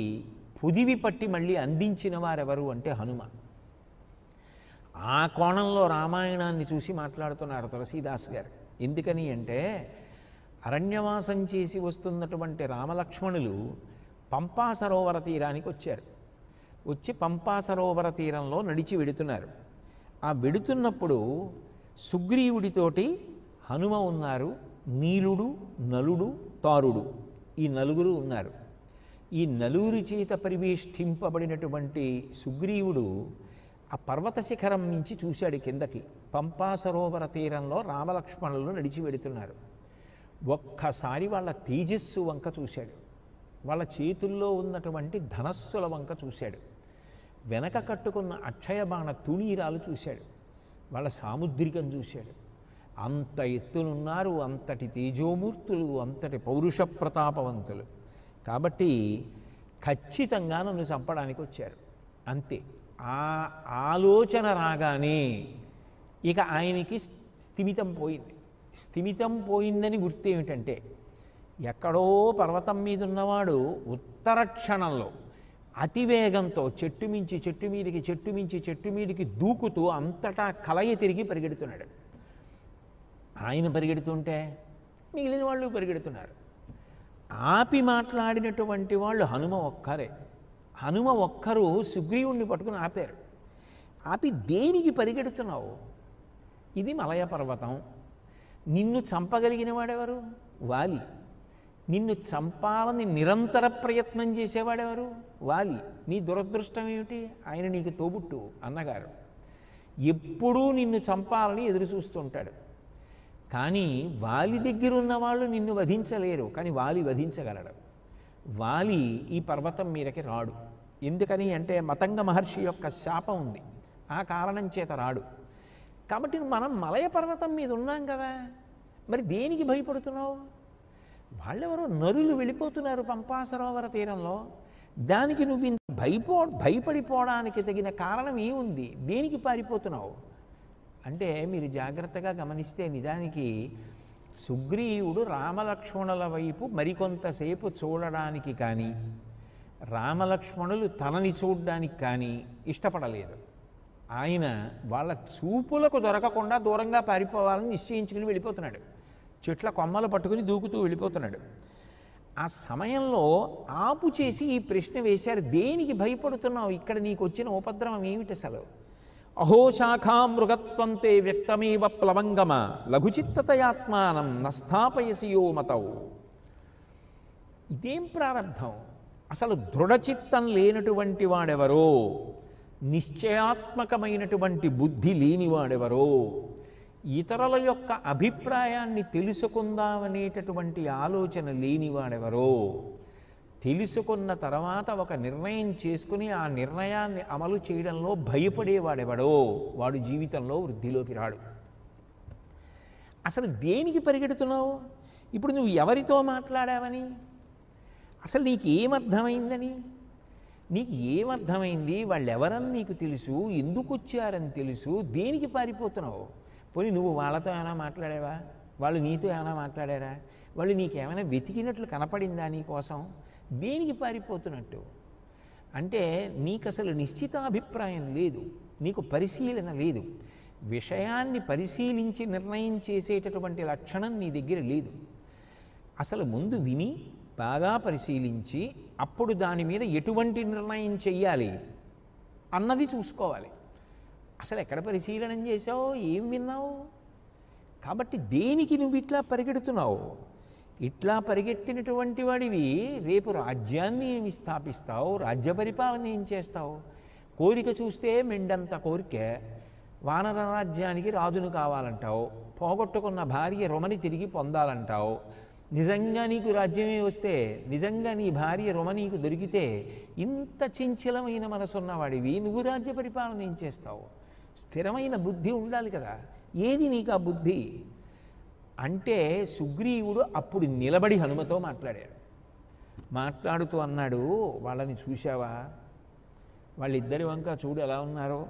పొదివి పట్టి మళ్ళీ అందించిన వారెవరు అంటే హనుమ. ఆ కోణంలో రామాయణాన్ని చూసి మాట్లాడుతున్నారు తులసీదాస్ గారు. ఎందుకని అంటే, అరణ్యవాసం చేసి వస్తున్నటువంటి రామలక్ష్మణులు పంపా సరోవర తీరానికి వచ్చారు. వచ్చి పంపా సరోవర తీరంలో నడిచి వెడుతున్నారు. ఆ వెడుతున్నప్పుడు సుగ్రీవుడితోటి హనుమ ఉన్నారు, నీలుడు, నలుడు, తారుడు, ఈ నలుగురు ఉన్నారు. ఈ నలుగురి చేత పరివేష్టింపబడినటువంటి సుగ్రీవుడు ఆ పర్వత శిఖరం నుంచి చూశాడు కిందకి. పంపా సరోవర తీరంలో రామలక్ష్మణులు నడిచి వెడుతున్నారు. ఒక్కసారి వాళ్ళ తేజస్సు వంక చూశాడు, వాళ్ళ చేతుల్లో ఉన్నటువంటి ధనస్సుల వంక చూశాడు, వెనక కట్టుకున్న అక్షయబాణ తుణీరాలు చూశాడు, వాళ్ళ సాముద్రికం చూశాడు. అంత ఎత్తునున్నారు, అంతటి తేజోమూర్తులు, అంతటి పౌరుష ప్రతాపవంతులు. కాబట్టి ఖచ్చితంగా నన్ను చంపడానికి వచ్చారు అంతే. ఆ ఆలోచన రాగానే ఇక ఆయనకి స్థిమితం పోయింది. స్థిమితం పోయిందని గుర్తు ఏమిటంటే, ఎక్కడో పర్వతం మీద ఉన్నవాడు ఉత్తర క్షణంలో అతివేగంతో చెట్టు మించి చెట్టు మీదికి, చెట్టు మించి చెట్టు మీదికి దూకుతూ అంతటా కలయి తిరిగి పరిగెడుతున్నాడు. ఆయన పరిగెడుతుంటే మిగిలిన వాళ్ళు పరిగెడుతున్నారు. ఆపి మాట్లాడినటువంటి వాళ్ళు హనుమ ఒక్కరే. హనుమ ఒక్కరు సుగ్రీవుణ్ణి పట్టుకుని ఆపారు. ఆపి దేనికి పరిగెడుతున్నావు? ఇది మలయ పర్వతం, నిన్ను చంపగలిగిన వాడెవరు? వాలి. నిన్ను చంపాలని నిరంతర ప్రయత్నం చేసేవాడెవరు? వాలి. నీ దురదృష్టం ఏమిటి? ఆయన నీకు తోబుట్టు అన్నగారు. ఎప్పుడూ నిన్ను చంపాలని ఎదురు చూస్తుంటాడు. కానీ వాలి దగ్గర ఉన్న వాళ్ళు నిన్ను వధించలేరు, కానీ వాలి వధించగలడు. వాలి ఈ పర్వతం మీదకి రాడు. ఎందుకని అంటే మతంగ మహర్షి యొక్క శాపం ఉంది, ఆ కారణం చేత రాడు. కాబట్టి మనం మలయ పర్వతం మీద ఉన్నాం కదా, మరి దేనికి భయపడుతున్నావు? వాళ్ళెవరో నరులు వెళ్ళిపోతున్నారు పంపా సరోవర తీరంలో, దానికి నువ్వు ఇంత భయపడిపోవడానికి తగిన కారణం ఏముంది? దేనికి పారిపోతున్నావు అంటే మీరు జాగ్రత్తగా గమనిస్తే నిజానికి సుగ్రీవుడు రామలక్ష్మణుల వైపు మరికొంతసేపు చూడడానికి కానీ, రామలక్ష్మణులు తనని చూడడానికి కానీ ఇష్టపడలేదు. ఆయన వాళ్ళ చూపులకు దొరకకుండా దూరంగా పారిపోవాలని నిశ్చయించుకుని వెళ్ళిపోతున్నాడు. చెట్ల కొమ్మలు పట్టుకుని దూకుతూ వెళ్ళిపోతున్నాడు. ఆ సమయంలో ఆపు చేసి ఈ ప్రశ్న వేశారు, దేనికి భయపడుతున్నావు? ఇక్కడ నీకు వచ్చిన ఉపద్రవం ఏమిటి అసలు? అహో శాఖా మృగత్వంతే వ్యక్తమేవ ప్లవంగమ లఘుచిత్తతయాత్మానం నస్థాపయసియో మతౌ. ఇదేం ప్రారంధం? అసలు దృఢచిత్తం లేనటువంటి వాడెవరో, నిశ్చయాత్మకమైనటువంటి బుద్ధి లేనివాడెవరో, ఇతరుల యొక్క అభిప్రాయాన్ని తెలుసుకుందామనేటటువంటి ఆలోచన లేనివాడెవరో, తెలుసుకున్న తర్వాత ఒక నిర్ణయం చేసుకుని ఆ నిర్ణయాన్ని అమలు చేయడంలో భయపడేవాడెవడో వాడు జీవితంలో వృద్ధిలోకి రాడు. అసలు దేనికి పరిగెడుతున్నావు? ఇప్పుడు నువ్వు ఎవరితో మాట్లాడావని? అసలు నీకు ఏమర్థమైందని? నీకు ఏమర్థమైంది? వాళ్ళెవరని నీకు తెలుసు, ఎందుకు వచ్చారని తెలుసు, దేనికి పారిపోతున్నావు? పోనీ నువ్వు వాళ్ళతో ఏమైనా మాట్లాడావా? వాళ్ళు నీతో ఏమైనా మాట్లాడారా? వాళ్ళు నీకేమైనా వెతికినట్లు కనపడిందా నీ కోసం? దేనికి పారిపోతున్నట్టు? అంటే నీకు అసలు నిశ్చితాభిప్రాయం లేదు, నీకు పరిశీలన లేదు, విషయాన్ని పరిశీలించి నిర్ణయం చేసేటటువంటి లక్షణం నీ దగ్గర లేదు. అసలు ముందు విని బాగా పరిశీలించి అప్పుడు దాని మీద ఎటువంటి నిర్ణయం చెయ్యాలి అన్నది చూసుకోవాలి. అసలు ఎక్కడ పరిశీలన చేసావు? ఏం విన్నావు? కాబట్టి దేనికి నువ్వు ఇట్లా పరిగెడుతున్నావు? ఇట్లా పరిగెట్టినటువంటి వాడివి రేపు రాజ్యాన్ని ఏమి స్థాపిస్తావు? రాజ్య పరిపాలన ఏం చేస్తావు? కోరిక చూస్తే మెండంత కోరికే, వానర రాజ్యానికి రాజును కావాలంటావు, పోగొట్టుకున్న భార్య రుమని తిరిగి పొందాలంటావు. నిజంగా నీకు రాజ్యమే వస్తే, నిజంగా నీ భార్య రుమ నీకు దొరికితే, ఇంత చంచలమైన మనసున్నవాడివి నువ్వు రాజ్య పరిపాలన ఏం చేస్తావు? స్థిరమైన బుద్ధి ఉండాలి కదా. ఏది నీకు ఆ బుద్ధి అంటే? సుగ్రీవుడు అప్పుడు నిలబడి హనుమతో మాట్లాడాడు. మాట్లాడుతూ అన్నాడు, వాళ్ళని చూశావా? వాళ్ళిద్దరి వంక చూడు ఎలా ఉన్నారో.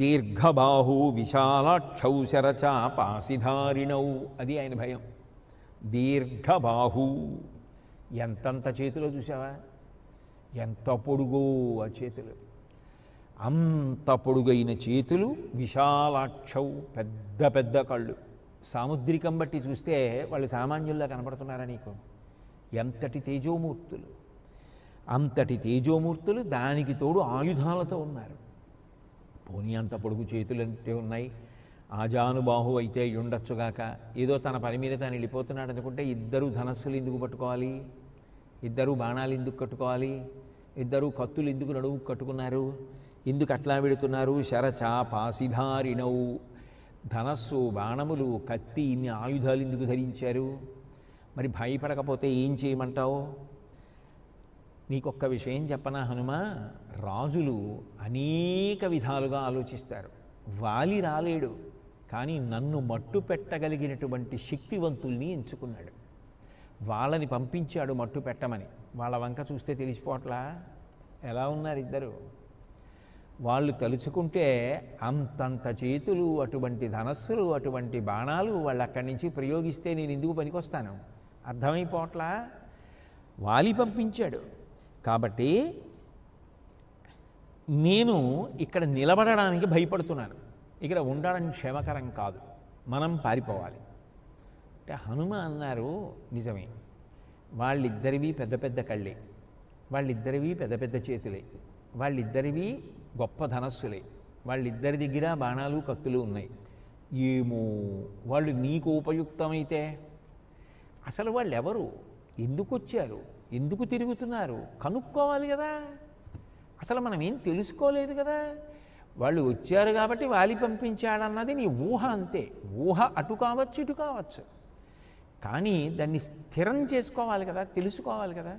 దీర్ఘబాహు విశాలాక్షౌ శరచాపాసిధారిణౌ, అది ఆయన భయం. దీర్ఘబాహు, ఎంతంత చేతిలో చూసావా? ఎంత పొడుగో ఆ చేతులు, అంత పొడుగైన చేతులు. విశాలాక్షౌ, పెద్ద పెద్ద కళ్ళు. సాముద్రికం బట్టి చూస్తే వాళ్ళు సామాన్యుల్లా కనపడుతున్నారా నీకు? ఎంతటి తేజోమూర్తులు, అంతటి తేజోమూర్తులు. దానికి తోడు ఆయుధాలతో ఉన్నారు. పోనీ అంత పొడుగు చేతులు అంటే ఉన్నాయి, ఆజానుబాహు అయితే ఉండొచ్చుగాక. ఏదో తన పని మీద తాను వెళ్ళిపోతున్నాడు అనుకుంటే ఇద్దరు ధనస్సులు ఎందుకు పట్టుకోవాలి? ఇద్దరు బాణాలు ఎందుకు కట్టుకోవాలి? ఇద్దరు కత్తులు ఎందుకు నడువు కట్టుకున్నారు? ఎందుకు అట్లా వెడుతున్నారు? శరచాపాసిధారిణౌ, ధనస్సు, బాణములు, కత్తి, ఇన్ని ఆయుధాలు ఎందుకు ధరించారు? మరి భయపడకపోతే ఏం చేయమంటావు? నీకొక్క విషయం చెప్పనా హనుమ, రాజులు అనేక విధాలుగా ఆలోచిస్తారు. వాలి రాలేడు, కానీ నన్ను మట్టు పెట్టగలిగినటువంటి శక్తివంతుల్ని ఎంచుకున్నాడు. వాళ్ళని పంపించాడు మట్టు పెట్టమని. వాళ్ళ వంక చూస్తే తెలిసిపోట్లా ఎలా ఉన్నారు ఇద్దరు. వాళ్ళు తలుచుకుంటే అంతంత చేతులు, అటువంటి ధనస్సులు, అటువంటి బాణాలు వాళ్ళు అక్కడి నుంచి ప్రయోగిస్తే నేను ఎందుకు పనికొస్తాను? అర్థమైపోట్లా? వాలి పంపించాడు. కాబట్టి నేను ఇక్కడ నిలబడడానికి భయపడుతున్నాను, ఇక్కడ ఉండడం క్షేమకరం కాదు, మనం పారిపోవాలి అంటే హనుమ అన్నారు. నిజమే, వాళ్ళిద్దరివి పెద్ద పెద్ద కళ్ళే, వాళ్ళిద్దరివి పెద్ద పెద్ద చేతులే, వాళ్ళిద్దరివి గొప్ప ధనస్సులే, వాళ్ళిద్దరి దగ్గర బాణాలు కత్తులు ఉన్నాయి. ఏమో వాళ్ళు నీకు ఉపయుక్తమైతే? అసలు వాళ్ళు ఎవరు, ఎందుకు వచ్చారు, ఎందుకు తిరుగుతున్నారు కనుక్కోవాలి కదా. అసలు మనం ఏం తెలుసుకోలేదు కదా. వాళ్ళు వచ్చారు కాబట్టి వాలి పంపించాడన్నది నీ ఊహ అంతే. ఊహ అటు కావచ్చు ఇటు కావచ్చు, కానీ దాన్ని స్థిరం చేసుకోవాలి కదా, తెలుసుకోవాలి కదా.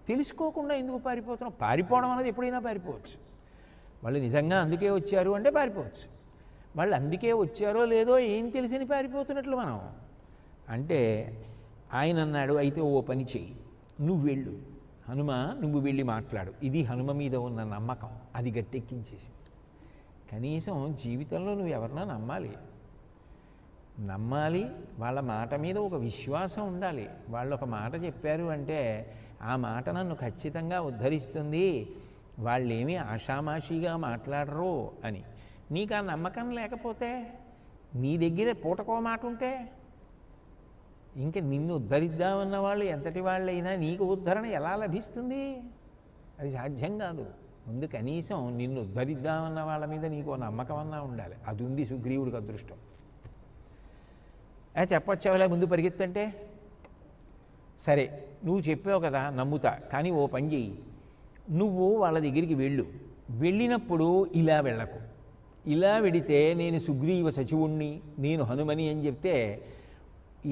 తెలుసుకోకుండా ఎందుకు పారిపోతున్నావు? పారిపోవడం అనేది ఎప్పుడైనా పారిపోవచ్చు. వాళ్ళు నిజంగా అందుకే వచ్చారు అంటే పారిపోవచ్చు. వాళ్ళు అందుకే వచ్చారో లేదో ఏం తెలిసిని పారిపోతున్నట్లు మనం అంటే, ఆయన అన్నాడు, అయితే ఓ పని చెయ్యి, నువ్వు వెళ్ళు హనుమ, నువ్వు వెళ్ళి మాట్లాడు. ఇది హనుమ మీద ఉన్న నమ్మకం, అది గట్టెక్కించేసింది. కనీసం జీవితంలో నువ్వు ఎవరన్నా నమ్మాలి, వాళ్ళ మాట మీద ఒక విశ్వాసం ఉండాలి. వాళ్ళు ఒక మాట చెప్పారు అంటే ఆ మాట నన్ను ఖచ్చితంగా ఉద్ధరిస్తుంది, వాళ్ళేమీ ఆషామాషిగా మాట్లాడరు అని. నీకు ఆ నమ్మకం లేకపోతే, నీ దగ్గర పూటకో మాట ఉంటే, ఇంకా నిన్ను ఉద్ధరిద్దామన్న వాళ్ళు ఎంతటి వాళ్ళైనా నీకు ఉద్ధరణ ఎలా లభిస్తుంది? అది సాధ్యం కాదు. ముందు కనీసం నిన్ను ఉద్ధరిద్దామన్న వాళ్ళ మీద నీకు నమ్మకం అన్నా ఉండాలి. అది ఉంది సుగ్రీవుడికి అదృష్టం. చెప్పొచ్చావులే ముందు పరిగెత్తంటే, సరే నువ్వు చెప్పావు కదా నమ్ముతా, కానీ ఓ పని చెయ్యి, నువ్వు వాళ్ళ దగ్గరికి వెళ్ళినప్పుడు ఇలా వెళ్ళకు. ఇలా వెడితే నేను సుగ్రీవ సచివుణ్ణి, నేను హనుమని అని చెప్తే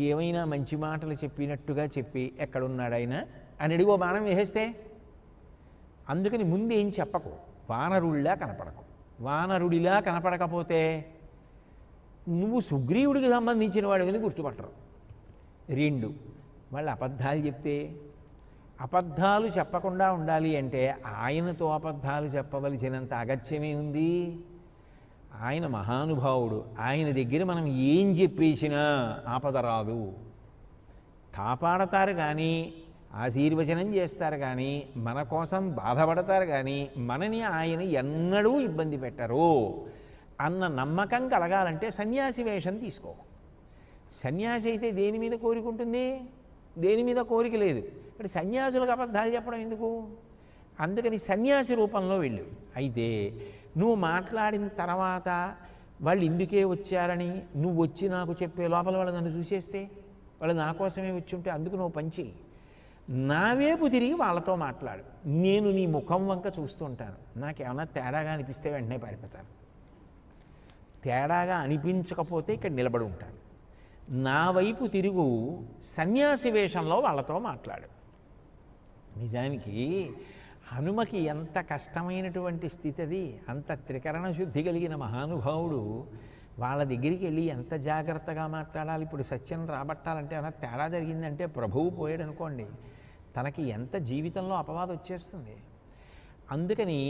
ఏమైనా మంచి మాటలు చెప్పినట్టుగా చెప్పి ఎక్కడున్నాడైనా అని అడిగో బాణం వేసేస్తే, అందుకని ముందేం చెప్పకు, వానరుడిలా కనపడకు. వానరుడిలా కనపడకపోతే నువ్వు సుగ్రీవుడికి సంబంధించిన వాడిని గుర్తుపట్టరు. 2, వాళ్ళు అబద్ధాలు చెప్తే, అబద్ధాలు చెప్పకుండా ఉండాలి అంటే ఆయనతో అబద్ధాలు చెప్పవలసినంత అగత్యమే ఉంది. ఆయన మహానుభావుడు, ఆయన దగ్గర మనం ఏం చెప్పేసినా ఆపద రాదు. కాపాడతారు కానీ, ఆశీర్వచనం చేస్తారు కానీ, మన కోసం బాధపడతారు కానీ, మనని ఆయన ఎన్నడూ ఇబ్బంది పెట్టరు అన్న నమ్మకం కలగాలంటే సన్యాసి వేషం తీసుకో. సన్యాసి అయితే దేని మీద కోరిక ఉంటుంది? దేని మీద కోరిక లేదు. ఇక్కడ సన్యాసులకు అబద్ధాలు చెప్పడం ఎందుకు? అందుకని సన్యాసి రూపంలో వెళ్ళు. అయితే నువ్వు మాట్లాడిన తర్వాత వాళ్ళు ఇందుకే వచ్చారని నువ్వు వచ్చి నాకు చెప్పే లోపల వాళ్ళు నన్ను చూసేస్తే, వాళ్ళు నా కోసమే వచ్చి ఉంటే, అందుకు నువ్వు పంచి నా వైపు తిరిగి వాళ్ళతో మాట్లాడు. నేను నీ ముఖం వంక చూస్తూ ఉంటాను. నాకేమన్నా తేడాగా అనిపిస్తే వెంటనే పారిపోతాను. తేడాగా అనిపించకపోతే ఇక్కడ నిలబడి ఉంటాను. నా వైపు తిరుగు, సన్యాసి వేషంలో వాళ్ళతో మాట్లాడు. నిజానికి హనుమకి ఎంత కష్టమైనటువంటి స్థితి అది. అంత త్రికరణ శుద్ధి కలిగిన మహానుభావుడు వాళ్ళ దగ్గరికి వెళ్ళి ఎంత జాగ్రత్తగా మాట్లాడాలి. ఇప్పుడు సత్యం రాబట్టాలంటే అలా తేడా జరిగిందంటే ప్రభువు పోయాడు అనుకోండి, తనకి ఎంత జీవితంలో అపవాదం వచ్చేస్తుంది. అందుకని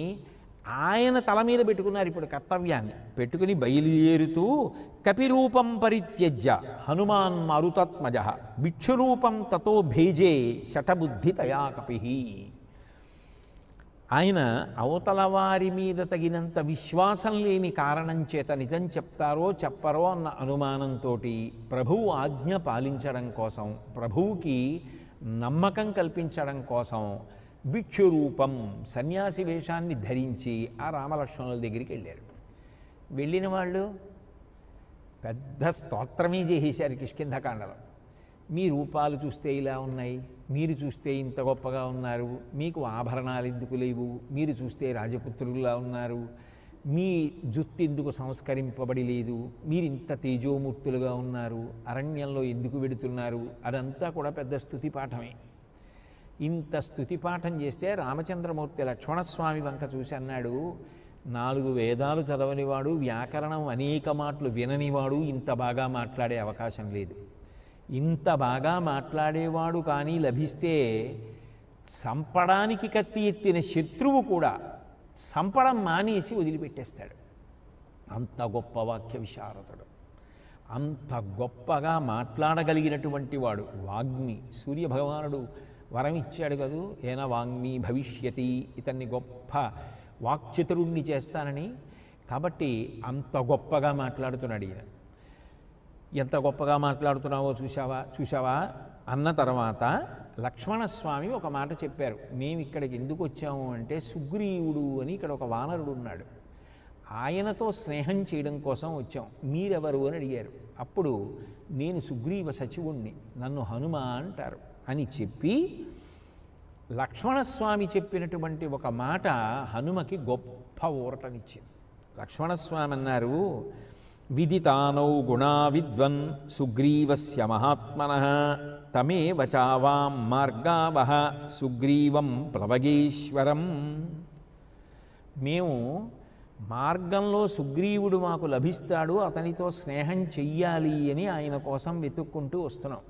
ఆయన తల మీద పెట్టుకున్నారు ఇప్పుడు కర్తవ్యాన్ని. పెట్టుకుని బయలుదేరుతూ కపిరూపం పరిత్యజ్య హనుమాన్ మారుతాత్మజ భిక్షురూపం తతో భేజే శటబుద్ధి తయా కపి. ఆయన అవతల వారి మీద తగినంత విశ్వాసం లేని కారణం చేత నిజం చెప్తారో చెప్పరో అన్న అనుమానంతో ప్రభువు ఆజ్ఞ పాలించడం కోసం, ప్రభువుకి నమ్మకం కల్పించడం కోసం భిక్షురూపం సన్యాసి వేషాన్ని ధరించి ఆ రామలక్ష్మణుల దగ్గరికి వెళ్ళారు. వెళ్ళిన వాళ్ళు పెద్ద స్తోత్రమే చేసేశారు కిష్కింధకాండలో. మీ రూపాలు చూస్తే ఇలా ఉన్నాయి, మీరు చూస్తే ఇంత గొప్పగా ఉన్నారు, మీకు ఆభరణాలు ఎందుకు లేవు, మీరు చూస్తే రాజపుత్రుల్లా ఉన్నారు, మీ జుట్టు ఎందుకు సంస్కరింపబడి లేదు, మీరు ఇంత తేజోమూర్తులుగా ఉన్నారు, అరణ్యంలో ఎందుకు వెడుతున్నారు, అదంతా కూడా పెద్ద స్తుతి పాఠమే. ఇంత స్తుతి పాఠం చేస్తే రామచంద్రమూర్తి లక్ష్మణస్వామి వంక చూసి అన్నాడు, 4 వేదాలు చదవనివాడు, వ్యాకరణం అనేక మాటలు విననివాడు ఇంత బాగా మాట్లాడే అవకాశం లేదు. ఇంత బాగా మాట్లాడేవాడు కానీ లభిస్తే సంపడానికి కత్తి ఎత్తిన శత్రువు కూడా సంపడం మానేసి వదిలిపెట్టేస్తాడు. అంత గొప్ప వాక్య విశారదుడు, అంత గొప్పగా మాట్లాడగలిగినటువంటి వాడు. వాగ్మి, సూర్యభగవానుడు వరం ఇచ్చాడు కదూ, ఏనా వాగ్మి భవిష్యతి, ఇతన్ని గొప్ప వాక్చతురుణ్ణి చేస్తానని. కాబట్టి అంత గొప్పగా మాట్లాడుతున్నాడు ఈయన. ఎంత గొప్పగా మాట్లాడుతున్నావో చూసావా అన్న తర్వాత లక్ష్మణస్వామి ఒక మాట చెప్పారు. మేము ఇక్కడికి ఎందుకు వచ్చాము అంటే, సుగ్రీవుడు అని ఇక్కడ ఒక వానరుడు ఉన్నాడు, ఆయనతో స్నేహం చేయడం కోసం వచ్చాం, మీరెవరు అని అడిగారు. అప్పుడు నేను సుగ్రీవ సచివుణ్ణి, నన్ను హనుమ అంటారు అని చెప్పి లక్ష్మణస్వామి చెప్పినటువంటి ఒక మాట హనుమకి గొప్ప ఊరటనిచ్చింది. లక్ష్మణస్వామి అన్నారు, విదితానౌ గుణా విద్వన్ సుగ్రీవస్య మహాత్మనః తమేవ చావాం మార్గావః సుగ్రీవం ప్లవగేశ్వరం. మేము మార్గంలో సుగ్రీవుడు మాకు లభిస్తాడు, అతనితో స్నేహం చెయ్యాలి అని ఆయన కోసం వెతుక్కుంటూ వస్తున్నాం.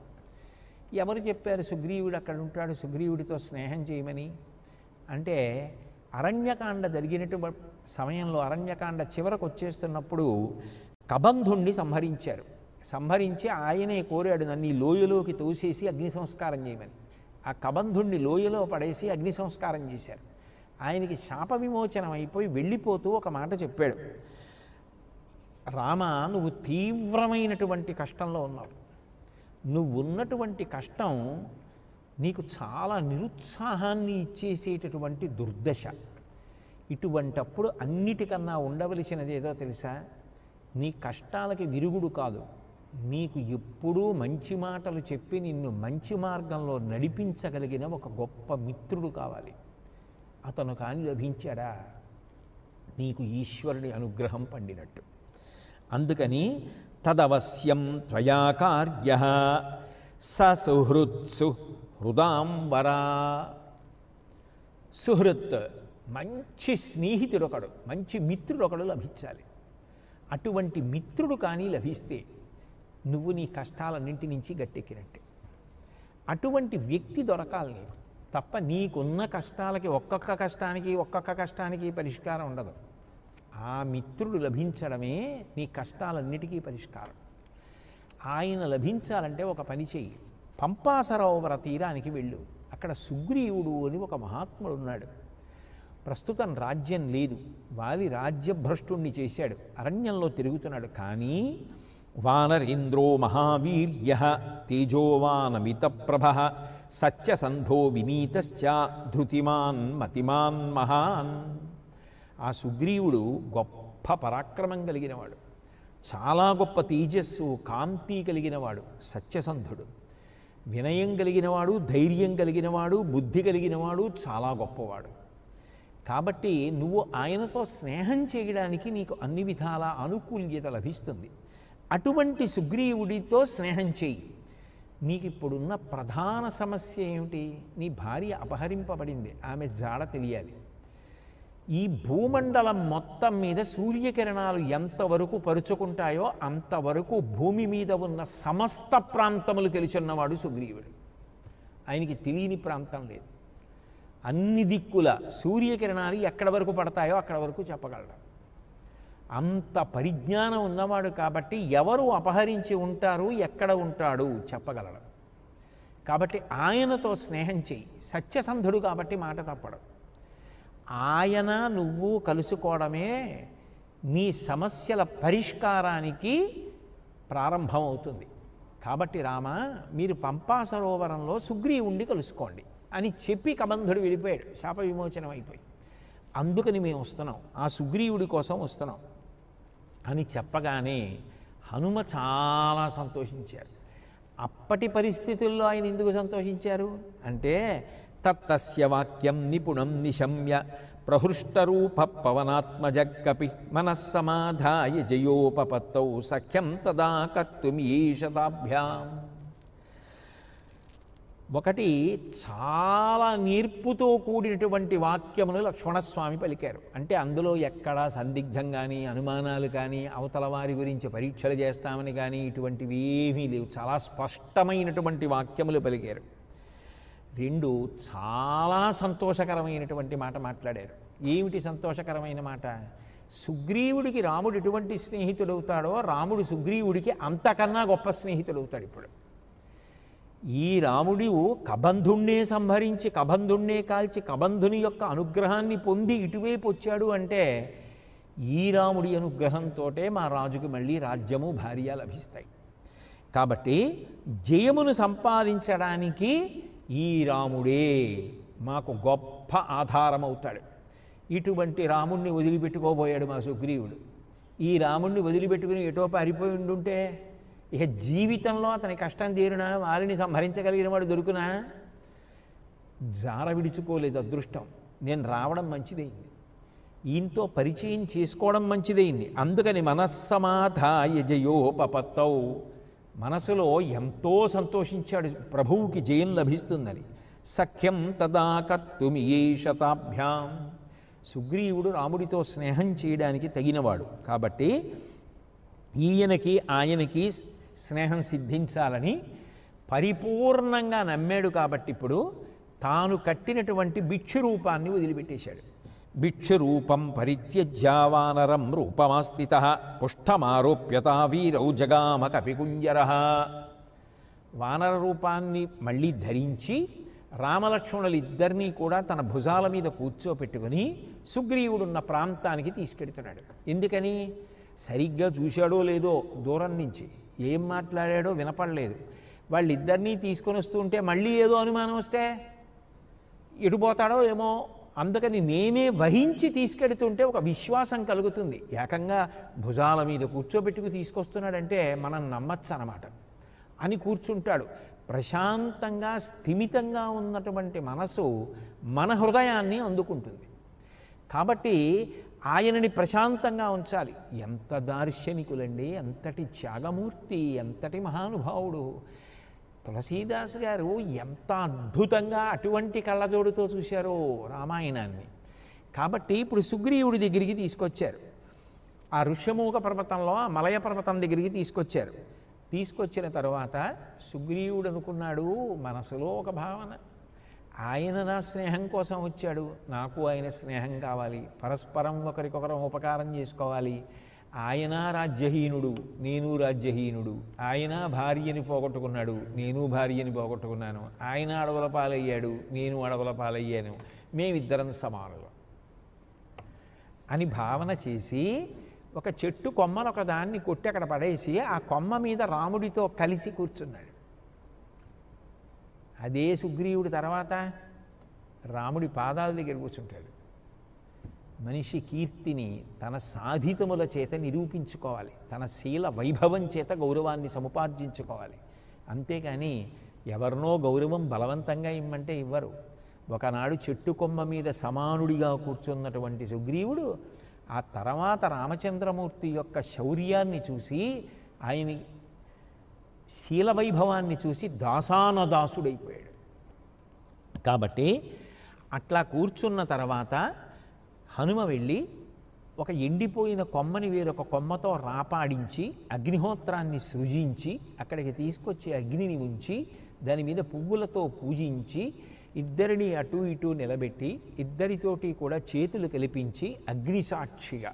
ఎవరు చెప్పారు సుగ్రీవుడు అక్కడ ఉంటాడు, సుగ్రీవుడితో స్నేహం చేయమని? అంటే అరణ్యకాండ జరిగినటువంటి సమయంలో, అరణ్యకాండ చివరకు వచ్చేస్తున్నప్పుడు కబంధుణ్ణి సంహరించారు. సంహరించి ఆయనే కోరాడు, నన్ను ఈ లోయలోకి తోసేసి అగ్ని సంస్కారం చేయమని. ఆ కబంధుణ్ణి లోయలో పడేసి అగ్ని సంస్కారం చేశారు. ఆయనకి శాప విమోచనం అయిపోయి వెళ్ళిపోతూ ఒక మాట చెప్పాడు, రామ, నువ్వు తీవ్రమైనటువంటి కష్టంలో ఉన్నావు. నువ్వు ఉన్నటువంటి కష్టం నీకు చాలా నిరుత్సాహాన్ని ఇచ్చేసేటటువంటి దుర్దశ. ఇటువంటప్పుడు అన్నిటికన్నా ఉండవలసినది ఏదో తెలుసా? నీ కష్టాలకి విరుగుడు కాదు, నీకు ఎప్పుడూ మంచి మాటలు చెప్పి నిన్ను మంచి మార్గంలో నడిపించగలిగిన ఒక గొప్ప మిత్రుడు కావాలి. అతను కాని లభించాడా, నీకు ఈశ్వరుడి అనుగ్రహం పండినట్టు. అందుకని తదవశ్యం త్వయా కార్యః స సుహృత్సు హృదాంబరా. సుహృత్ మంచి స్నేహితుడు ఒకడు, మంచి మిత్రుడు ఒకడు లభించాలి. అటువంటి మిత్రుడు కానీ లభిస్తే నువ్వు నీ కష్టాలన్నింటి నుంచి గట్టెక్కినట్టే. అటువంటి వ్యక్తి దొరకాలి నీకు తప్ప, నీకున్న కష్టాలకి ఒక్కొక్క కష్టానికి పరిష్కారం ఉండదు. ఆ మిత్రుడు లభించడమే నీ కష్టాలన్నిటికీ పరిష్కారం. ఆయన లభించాలంటే ఒక పని చెయ్యి, పంపా సరోవర తీరానికి వెళ్ళు. అక్కడ సుగ్రీవుడు అని ఒక మహాత్ముడు ఉన్నాడు. ప్రస్తుతం రాజ్యం లేదు, వాలి రాజ్యభ్రష్టుణ్ణి చేశాడు, అరణ్యంలో తిరుగుతున్నాడు. కానీ వానరేంద్రో మహావీర్యః తేజోవానమిత ప్రభః సత్యసంధో వినీతశ్చ ధృతిమాన్ మతిమాన్ మహాన్. ఆ సుగ్రీవుడు గొప్ప పరాక్రమం కలిగినవాడు, చాలా గొప్ప తేజస్సు కాంతి కలిగినవాడు, సత్యసంధుడు, వినయం కలిగినవాడు, ధైర్యం కలిగినవాడు, బుద్ధి కలిగినవాడు, చాలా గొప్పవాడు. కాబట్టి నువ్వు ఆయనతో స్నేహం చేయడానికి నీకు అన్ని విధాల అనుకూల్యత లభిస్తుంది. అటువంటి సుగ్రీవుడితో స్నేహం చేయి. నీకు ఇప్పుడున్న ప్రధాన సమస్య ఏమిటి? నీ భార్య అపహరింపబడింది, ఆమె జాడ తెలియాలి. ఈ భూమండలం మొత్తం మీద సూర్యకిరణాలు ఎంతవరకు పరుచుకుంటాయో అంతవరకు భూమి మీద ఉన్న సమస్త ప్రాంతములు తెలిసిన్నవాడు సుగ్రీవుడు. ఆయనకి తెలియని ప్రాంతం లేదు. అన్ని దిక్కుల సూర్యకిరణాలు ఎక్కడ వరకు పడతాయో అక్కడ వరకు చెప్పగలడు. అంత పరిజ్ఞానం ఉన్నవాడు కాబట్టి ఎవరు అపహరించి ఉంటారు, ఎక్కడ ఉంటాడు చెప్పగలడు. కాబట్టి ఆయనతో స్నేహం చెయ్యి. సత్యసంధుడు కాబట్టి మాట తప్పడు. ఆయన నువ్వు కలుసుకోవడమే నీ సమస్యల పరిష్కారానికి ప్రారంభం అవుతుంది. కాబట్టి రామ, మీరు పంపా సరోవరంలో సుగ్రీవుణ్ణి కలుసుకోండి అని చెప్పి కబంధుడు వెళ్ళిపోయాడు, శాప విమోచనం అయిపోయి. అందుకని మేము వస్తున్నాం, ఆ సుగ్రీవుడి కోసం వస్తున్నాం అని చెప్పగానే హనుమ చాలా సంతోషించారు. అప్పటి పరిస్థితుల్లో ఆయన ఎందుకు సంతోషించారు అంటే, తత్తస్య వాక్యం నిపుణం నిశమ్య ప్రహృష్టరూప పవనాత్మజక్కపి మనస్సమాధాయ జయోపపత్తౌ సఖ్యం తదా కర్తుమీషతాభ్యాం. ఒకటి చాలా నేర్పుతో కూడినటువంటి వాక్యమును లక్ష్మణస్వామి పలికారు. అంటే అందులో ఎక్కడా సందిగ్ధం కానీ, అనుమానాలు కానీ, అవతల వారి గురించి పరీక్షలు చేస్తామని కానీ ఇటువంటివి ఏమీ లేవు. చాలా స్పష్టమైనటువంటి వాక్యములు పలికారు. రెండు, చాలా సంతోషకరమైనటువంటి మాట మాట్లాడారు. ఏమిటి సంతోషకరమైన మాట? సుగ్రీవుడికి రాముడు ఎటువంటి స్నేహితుడవుతాడో రాముడు సుగ్రీవుడికి అంతకన్నా గొప్ప స్నేహితుడవుతాడు. ఇప్పుడు ఈ రాముడు కబంధుణ్ణే సంహరించి, కబంధుణ్ణే కాల్చి, కబంధుని యొక్క అనుగ్రహాన్ని పొంది ఇటువైపు వచ్చాడు అంటే ఈ రాముడి అనుగ్రహంతో మా రాజుకి మళ్ళీ రాజ్యము భార్య లభిస్తాయి. కాబట్టి జయమును సంపాదించడానికి ఈ రాముడే మాకు గొప్ప ఆధారం అవుతాడు. ఇటువంటి రాముణ్ణి వదిలిపెట్టుకోబోయాడు మా సుగ్రీవుడు. ఈ రాముణ్ణి వదిలిపెట్టుకుని ఎటో పారిపోయి ఉండుంటే ఇక జీవితంలో అతని కష్టం తీరునా, వారిని సంహరించగలిగిన వాడు దొరుకునా? జార విడుచుకోలేదు అదృష్టం. నేను రావడం మంచిదైంది. ఈయనతో పరిచయం చేసుకోవడం మంచిదైంది. అందుకని మనస్సమాధాయ జయోపపత్తౌ, మనసులో ఎంతో సంతోషించాడు ప్రభువుకి జయం లభిస్తుందని. సఖ్యం తదా కర్తుమియే శతాభ్యాం, సుగ్రీవుడు రాముడితో స్నేహం చేయడానికి తగినవాడు కాబట్టి ఈయనకి ఆయనకి స్నేహం సిద్ధించాలని పరిపూర్ణంగా నమ్మాడు. కాబట్టి ఇప్పుడు తాను కట్టినటువంటి భిక్షురూపాన్ని వదిలిపెట్టేశాడు. భిక్షురూపం పరిత్యజ్యావానరం రూపమాస్థితః పుష్టమారోప్యతా వీరౌ జగామ కపికుంజరః. వానర రూపాన్ని మళ్ళీ ధరించి రామలక్ష్మణులిద్దరినీ కూడా తన భుజాల మీద కూర్చోపెట్టుకుని సుగ్రీవుడున్న ప్రాంతానికి తీసుకెడుతున్నాడు. ఎందుకని? సరిగ్గా చూశాడో లేదో దూరం నుంచి ఏం మాట్లాడాడో వినపడలేదు. వాళ్ళిద్దరినీ తీసుకొని వస్తుంటే మళ్ళీ ఏదో అనుమానం వస్తే ఎటుపోతాడో ఏమో, అందుకని నేనే వహించి తీసుకెడుతుంటే ఒక విశ్వాసం కలుగుతుంది. ఏకంగా భుజాల మీద కూర్చోబెట్టుకు తీసుకొస్తున్నాడంటే మనం నమ్మచ్చు అన్నమాట అని కూర్చుంటాడు. ప్రశాంతంగా స్థిమితంగా ఉన్నటువంటి మనసు మన హృదయాన్ని అందుకుంటుంది. కాబట్టి ఆయనని ప్రశాంతంగా ఉంచాలి. ఎంత దార్శనికులండి, ఎంతటి త్యాగమూర్తి, ఎంతటి మహానుభావుడు. తులసీదాస్ గారు ఎంత అద్భుతంగా అటువంటి కళ్ళజోడుతో చూశారో రామాయణాన్ని. కాబట్టి ఇప్పుడు సుగ్రీవుడి దగ్గరికి తీసుకొచ్చారు. ఆ ఋష్యమూక పర్వతంలో ఆ మలయ పర్వతం దగ్గరికి తీసుకొచ్చారు. తీసుకొచ్చిన తర్వాత సుగ్రీవుడు అనుకున్నాడు మనసులో ఒక భావన, ఆయన నా స్నేహం కోసం వచ్చాడు, నాకు ఆయన స్నేహం కావాలి, పరస్పరం ఒకరికొకరం ఉపకారం చేసుకోవాలి. ఆయన రాజ్యహీనుడు, నేను రాజ్యహీనుడు. ఆయన భార్యని పోగొట్టుకున్నాడు, నేను భార్యని పోగొట్టుకున్నాను. ఆయన అడవుల పాలయ్యాడు, నేను అడవుల పాలయ్యాను. మేమిద్దరం సమానులు అని భావన చేసి ఒక చెట్టు కొమ్మను ఒక దాన్ని కొట్టి అక్కడ పడేసి ఆ కొమ్మ మీద రాముడితో కలిసి కూర్చున్నాడు. అదే సుగ్రీవుడి తర్వాత రాముడి పాదాల దగ్గర కూర్చుంటాడు. మనిషి కీర్తిని తన సాధితముల చేత నిరూపించుకోవాలి, తన శీల వైభవం చేత గౌరవాన్ని సముపార్జించుకోవాలి. అంతేకాని ఎవరినో గౌరవం బలవంతంగా ఇమ్మంటే ఇవ్వరు. ఒకనాడు చెట్టు కొమ్మ మీద సమానుడిగా కూర్చున్నటువంటి సుగ్రీవుడు ఆ తర్వాత రామచంద్రమూర్తి యొక్క శౌర్యాన్ని చూసి, ఆయన శీల వైభవాన్ని చూసి దాసానదాసుడైపోయాడు. కాబట్టి అట్లా కూర్చున్న తర్వాత హనుమ వెళ్ళి ఒక ఎండిపోయిన కొమ్మని వేరొక కొమ్మతో రాపాడించి అగ్నిహోత్రాన్ని సృజించి అక్కడికి తీసుకొచ్చి అగ్నిని ఉంచి దాని మీద పువ్వులతో పూజించి ఇద్దరిని అటు ఇటు నిలబెట్టి ఇద్దరితోటి కూడా చేతులు కలిపించి అగ్నిసాక్షిగా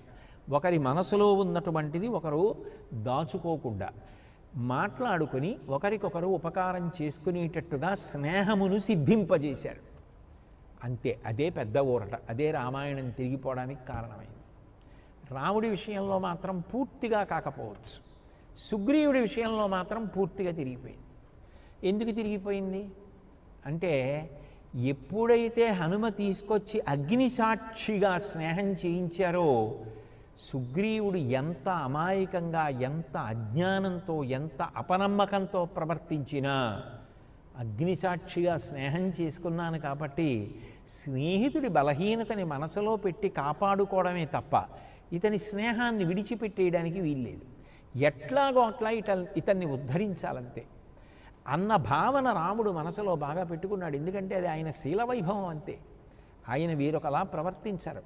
ఒకరి మనసులో ఉన్నటువంటిది ఒకరు దాచుకోకుండా మాట్లాడుకొని ఒకరికొకరు ఉపకారం చేసుకునేటట్టుగా స్నేహమును సిద్ధింపజేశారు. అంతే, అదే పెద్ద ఊరట. అదే రామాయణం తిరిగిపోవడానికి కారణమైంది. రాముడి విషయంలో మాత్రం పూర్తిగా కాకపోవచ్చు, సుగ్రీవుడి విషయంలో మాత్రం పూర్తిగా తిరిగిపోయింది. ఎందుకు తిరిగిపోయింది అంటే, ఎప్పుడైతే హనుమ తీసుకొచ్చి అగ్నిసాక్షిగా స్నేహం చేయించారో సుగ్రీవుడు ఎంత అమాయకంగా, ఎంత అజ్ఞానంతో, ఎంత అపనమ్మకంతో ప్రవర్తించినా అగ్నిసాక్షిగా స్నేహం చేసుకున్నాను కాబట్టి స్నేహితుడి బలహీనతని మనసులో పెట్టి కాపాడుకోవడమే తప్ప ఇతని స్నేహాన్ని విడిచిపెట్టేయడానికి వీల్లేదు. ఎట్లాగో అట్లా ఇతన్ని ఉద్ధరించాలంతే అన్న భావన రాముడు మనసులో బాగా పెట్టుకున్నాడు. ఎందుకంటే అది ఆయన శీల వైభవం అంతే, ఆయన వేరొకలా ప్రవర్తించరు.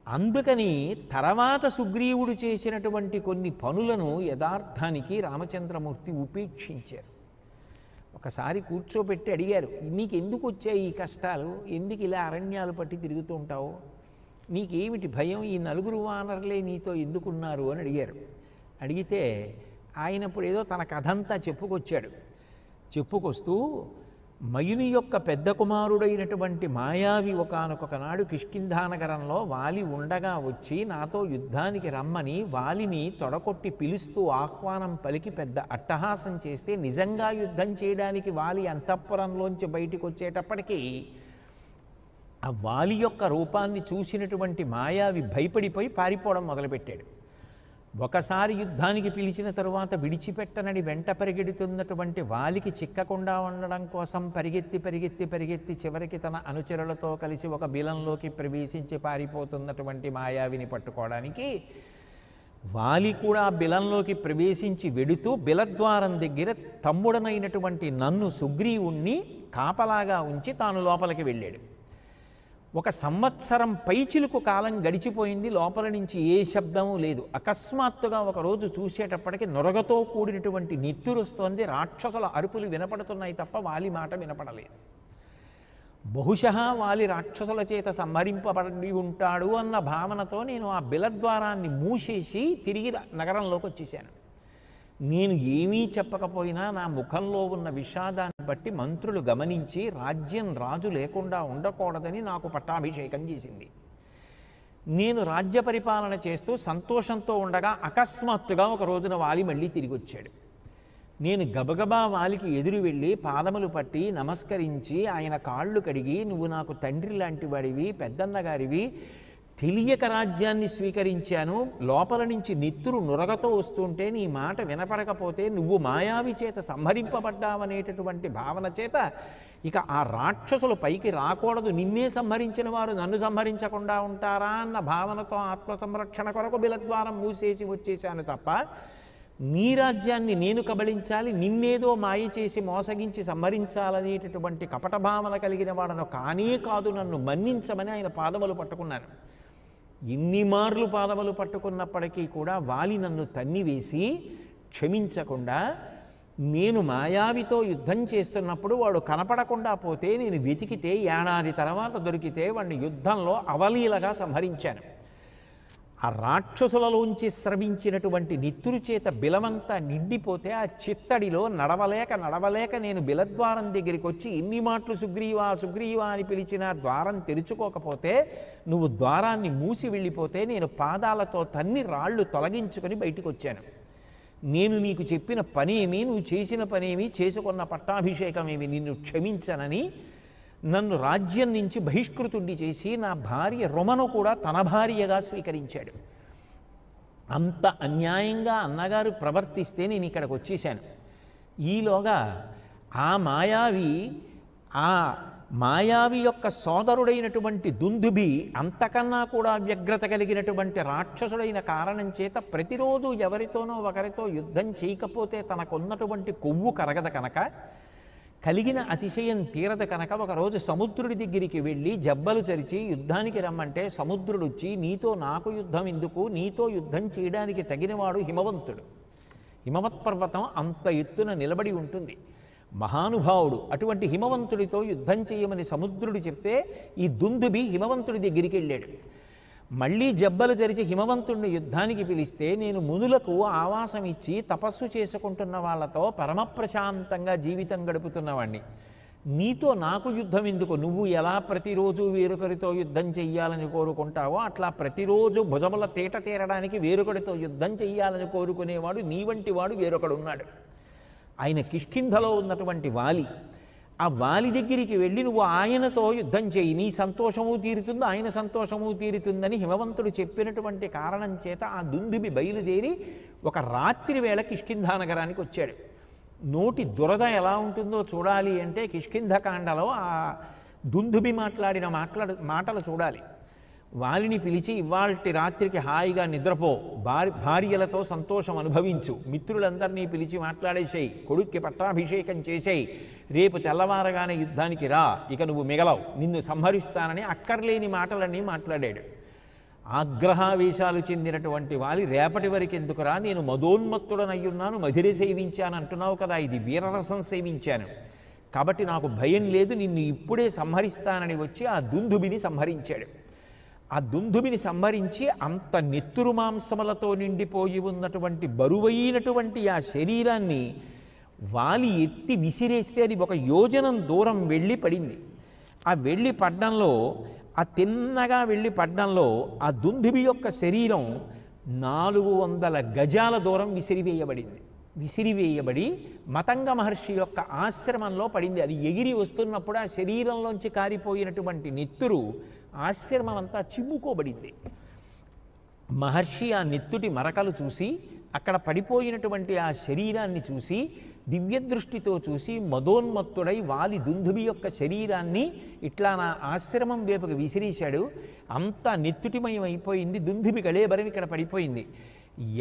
అందుకని తర్వాత సుగ్రీవుడు చేసినటువంటి కొన్ని పనులను యథార్థానికి రామచంద్రమూర్తి ఉపేక్షించారు. ఒకసారి కూర్చోబెట్టి అడిగారు, నీకెందుకు వచ్చాయి ఈ కష్టాలు, ఎందుకు ఇలా అరణ్యాలు పట్టి తిరుగుతూ ఉంటావు, నీకేమిటి భయం, ఈ నలుగురు వానరులే నీతో ఎందుకున్నారు అని అడిగారు. అడిగితే ఆయన ఇప్పుడు ఏదో తన కథంతా చెప్పుకొస్తూ మయుని యొక్క పెద్ద కుమారుడైనటువంటి మాయావి ఒకానొకనాడు కిష్కింధానగరంలో వాలి ఉండగా వచ్చి నాతో యుద్ధానికి రమ్మని వాలిని తొడకొట్టి పిలుస్తూ ఆహ్వానం పలికి పెద్ద అట్టహాసం చేస్తే నిజంగా యుద్ధం చేయడానికి వాలి అంతఃపురంలోంచి బయటికి వచ్చేటప్పటికీ ఆ వాలి యొక్క రూపాన్ని చూసినటువంటి మాయావి భయపడిపోయి పారిపోవడం మొదలుపెట్టాడు. ఒకసారి యుద్ధానికి పిలిచిన తరువాత విడిచిపెట్టనని వెంట పరిగెడుతున్నటువంటి వాలికి చిక్కకుండా ఉండడం కోసం పరిగెత్తి చివరికి తన అనుచరులతో కలిసి ఒక బిలంలోకి ప్రవేశించి పారిపోతున్నటువంటి మాయావిని పట్టుకోవడానికి వాలి కూడా బిలంలోకి ప్రవేశించి వెడుతూ బిలద్వారం దగ్గర తమ్ముడనైనటువంటి నన్ను సుగ్రీవుణ్ణి కాపలాగా ఉంచి తాను లోపలికి వెళ్ళాడు. 1 సంవత్సరం పైచిలుకు కాలం గడిచిపోయింది. లోపల నుంచి ఏ శబ్దము లేదు. అకస్మాత్తుగా ఒకరోజు చూసేటప్పటికి నొరగతో కూడినటువంటి నెత్తురు వస్తోంది. రాక్షసుల అరుపులు వినపడుతున్నాయి తప్ప వాలి మాట వినపడలేదు. బహుశः వాలి రాక్షసుల చేత సంహరింపబడి ఉంటాడు అన్న భావనతో నేను ఆ బిలద్వారాన్ని మూసేసి తిరిగి నగరంలోకి వచ్చేసాను. నేను ఏమీ చెప్పకపోయినా నా ముఖంలో ఉన్న విషాదాన్ని బట్టి మంత్రులు గమనించి రాజ్యం రాజు లేకుండా ఉండకూడదని నాకు పట్టాభిషేకం చేసింది. నేను రాజ్య పరిపాలన చేస్తూ సంతోషంతో ఉండగా అకస్మాత్తుగా ఒక రోజున వాలి మళ్ళీ తిరిగి వచ్చాడు. నేను గబగబా వాలికి ఎదురు వెళ్ళి పాదములు పట్టి నమస్కరించి ఆయన కాళ్ళు కడిగి, నువ్వు నాకు తండ్రి లాంటి వాడివి, పెద్దన్నగారివి, తెలియక రాజ్యాన్ని స్వీకరించాను, లోపల నుంచి నెత్తురు నురగతో వస్తుంటే నీ మాట వినపడకపోతే నువ్వు మాయావి చేత సంహరింపబడ్డావనేటటువంటి భావన చేత ఇక ఆ రాక్షసులు పైకి రాకూడదు, నిన్నే సంహరించిన వారు నన్ను సంహరించకుండా ఉంటారా అన్న భావనతో ఆత్మసంరక్షణ కొరకు బిలద్వారం మూసేసి వచ్చేశాను తప్ప నీ రాజ్యాన్ని నేను కబళించాలి, నిన్నేదో మాయ చేసి మోసగించి సంహరించాలనేటటువంటి కపట భావన కలిగిన వాడను కానే కాదు, నన్ను మన్నించమని ఆయన పాదములు పట్టుకున్నాను. ఎన్ని మార్లు పాదములు పట్టుకున్నప్పటికీ కూడా వాలి నన్ను తన్నివేసి క్షమించకుండా, నేను మాయావితో యుద్ధం చేస్తున్నప్పుడు వాడు కనపడకుండా పోతే నేను వెతికితే ఏడాది తర్వాత దొరికితే వాడిని యుద్ధంలో అవలీలగా సంహరించాను. ఆ రాక్షసులలోంచి స్రవించినటువంటి నెత్తురు చేత బిలమంతా నిండిపోతే ఆ చిత్తడిలో నడవలేక నేను బిలద్వారం దగ్గరికి వచ్చి ఇన్ని మాటలు సుగ్రీవా అని పిలిచిన ద్వారం తెరుచుకోకపోతే, నువ్వు ద్వారాన్ని మూసి వెళ్ళిపోతే నేను పాదాలతో తన్ని రాళ్ళు తొలగించుకొని బయటికి వచ్చాను. నేను నీకు చెప్పిన పనేమి, నువ్వు చేసిన పనేమి, చేసుకున్న పట్టాభిషేకమేమి నిన్ను క్షమించనని నన్ను రాజ్యం నుంచి బహిష్కృతుణ్ణి చేసి నా భార్య రుమను కూడా తన భార్యగా స్వీకరించాడు. అంత అన్యాయంగా అన్నగారు ప్రవర్తిస్తే నేను ఇక్కడికి వచ్చేసాను. ఈలోగా ఆ మాయావి యొక్క సోదరుడైనటువంటి దుందుబి అంతకన్నా కూడా వ్యగ్రత కలిగినటువంటి రాక్షసుడైన కారణం చేత ప్రతిరోజు ఎవరితోనో ఒకరితో యుద్ధం చేయకపోతే తనకున్నటువంటి కొవ్వు కరగదు కనుక, కలిగిన అతిశయం తీరదు కనుక ఒకరోజు సముద్రుడి దగ్గరికి వెళ్ళి జబ్బలు చరిచి యుద్ధానికి రమ్మంటే సముద్రుడు వచ్చి, నీతో నాకు యుద్ధం ఎందుకు, నీతో యుద్ధం చేయడానికి తగినవాడు హిమవంతుడు. హిమవత్ పర్వతం అంత ఎత్తున నిలబడి ఉంటుంది, మహానుభావుడు. అటువంటి హిమవంతుడితో యుద్ధం చేయమని సముద్రుడు చెప్తే ఈ దుందుబి హిమవంతుడి దగ్గరికి వెళ్ళాడు. మళ్ళీ జబ్బలు తెరిచి హిమవంతుడిని యుద్ధానికి పిలిస్తే, నేను మునులకు ఆవాసం ఇచ్చి తపస్సు చేసుకుంటున్న వాళ్లతో పరమప్రశాంతంగా జీవితం గడుపుతున్నవాణ్ణి, నీతో నాకు యుద్ధం ఎందుకు, నువ్వు ఎలా ప్రతిరోజు వేరొకరితో యుద్ధం చెయ్యాలని కోరుకుంటావో అట్లా ప్రతిరోజు భుజముల తేట తీరడానికి వేరొకరితో యుద్ధం చెయ్యాలని కోరుకునేవాడు నీ వంటి వాడు వేరొకడున్నాడు. ఆయన కిష్కింధలో ఉన్నటువంటి వాలి. ఆ వాలి దగ్గరికి వెళ్ళి నువ్వు ఆయనతో యుద్ధం చేయి, నీ సంతోషము తీరుతుంది, ఆయన సంతోషము తీరుతుందని హిమవంతుడు చెప్పినటువంటి కారణం చేత ఆ దుందుబి బయలుదేరి ఒక రాత్రి వేళ కిష్కింధా నగరానికి వచ్చాడు. నోటి దురద ఎలా ఉంటుందో చూడాలి అంటే కిష్కింధకాండలో ఆ దుందుబి మాట్లాడిన మాటలు చూడాలి. వాలిని పిలిచి, ఇవాల్టి రాత్రికి హాయిగా నిద్రపో, భార్యలతో సంతోషం అనుభవించు, మిత్రులందరినీ పిలిచి మాట్లాడేసేయి, కొడుక్కి పట్టాభిషేకం చేసేయి, రేపు తెల్లవారగానే యుద్ధానికి రా, ఇక నువ్వు మిగలవు, నిన్ను సంహరిస్తానని అక్కర్లేని మాటలన్నీ మాట్లాడాడు. ఆగ్రహావేశాలు చెందినటువంటి వాలి, రేపటి వరకు ఎందుకురా, నేను మదోన్మత్తుడనయ్యున్నాను, మధిర సేవించాను అంటున్నావు కదా, ఇది వీరరసం సేవించాను కాబట్టి నాకు భయం లేదు, నిన్ను ఇప్పుడే సంహరిస్తానని వచ్చి ఆ దుందుబిని సంహరించాడు. ఆ దుందుబిని సంహరించి అంత నెత్తురు మాంసములతో నిండిపోయి ఉన్నటువంటి బరువైనటువంటి ఆ శరీరాన్ని వాలి ఎత్తి విసిరేస్తే అది 1 యోజనం దూరం వెళ్ళి పడింది. ఆ వెళ్ళి పడ్డంలో, ఆ తిన్నగా వెళ్ళి పడ్డంలో ఆ దుందుబి యొక్క శరీరం 400 గజాల దూరం విసిరివేయబడి మతంగ మహర్షి యొక్క ఆశ్రమంలో పడింది. అది ఎగిరి వస్తున్నప్పుడు ఆ శరీరంలోంచి కారిపోయినటువంటి నెత్తురు ఆశ్రమం అంతా చిమ్ముకోబడింది. మహర్షి ఆ నెత్తుటి మరకలు చూసి, అక్కడ పడిపోయినటువంటి ఆ శరీరాన్ని చూసి, దివ్యదృష్టితో చూసి మదోన్మత్తుడై వాలి దుందుబి యొక్క శరీరాన్ని ఇట్లా నా ఆశ్రమం వైపుకి విసిరేశాడు. అంతా నెత్తుటిమయం అయిపోయింది. దుందుబి కళేబరం ఇక్కడ పడిపోయింది.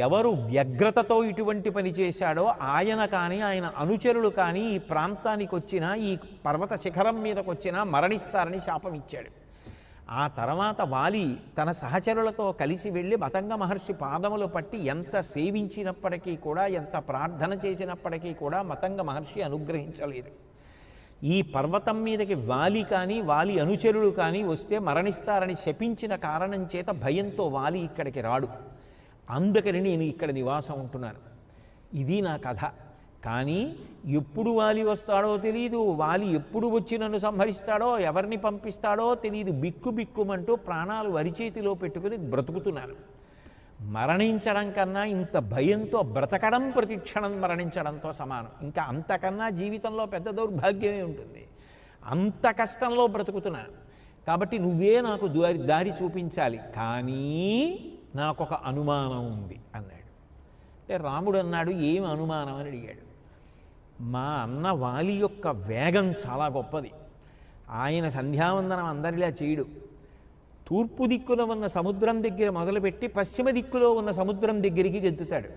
ఎవరు వ్యగ్రతతో ఇటువంటి పని చేశాడో ఆయన కానీ ఆయన అనుచరులు కానీ ఈ ప్రాంతానికి వచ్చినా, ఈ పర్వత శిఖరం మీదకి వచ్చినా మరణిస్తారని శాపం ఇచ్చాడు. ఆ తర్వాత వాలి తన సహచరులతో కలిసి వెళ్ళి మతంగ మహర్షి పాదములు పట్టి ఎంత సేవించినప్పటికీ కూడా, ఎంత ప్రార్థన చేసినప్పటికీ కూడా మతంగ మహర్షి అనుగ్రహించలేదు. ఈ పర్వతం మీదకి వాలి కానీ వాలి అనుచరులు కానీ వస్తే మరణిస్తారని శపించిన కారణం చేత భయంతో వాలి ఇక్కడికి రాడు. అందుకని నేను ఇక్కడ నివాసం ఉంటున్నాను. ఇది నా కథ. కానీ ఎప్పుడు వాలి వస్తాడో తెలియదు, వాలి ఎప్పుడు వచ్చి నన్ను సంహరిస్తాడో, ఎవరిని పంపిస్తాడో తెలియదు. బిక్కు బిక్కుమంటూ ప్రాణాలు వరిచేతిలో పెట్టుకుని బ్రతుకుతున్నాను. మరణించడం కన్నా ఇంత భయంతో బ్రతకడం ప్రతిక్షణం మరణించడంతో సమానం. ఇంకా అంతకన్నా జీవితంలో పెద్ద దౌర్భాగ్యమే ఉంటుంది. అంత కష్టంలో బ్రతుకుతున్నాను. కాబట్టి నువ్వే నాకు దారి చూపించాలి. కానీ నాకొక అనుమానం ఉంది అన్నాడు. అంటే రాముడు అన్నాడు, ఏం అనుమానం అని అడిగాడు. మా అన్న వాలి యొక్క వేగం చాలా గొప్పది. ఆయన సంధ్యావందనం అందరిలా చేయడు. తూర్పు దిక్కున ఉన్న సముద్రం దగ్గర మొదలుపెట్టి పశ్చిమ దిక్కులో ఉన్న సముద్రం దగ్గరికి గెంతుతాడు.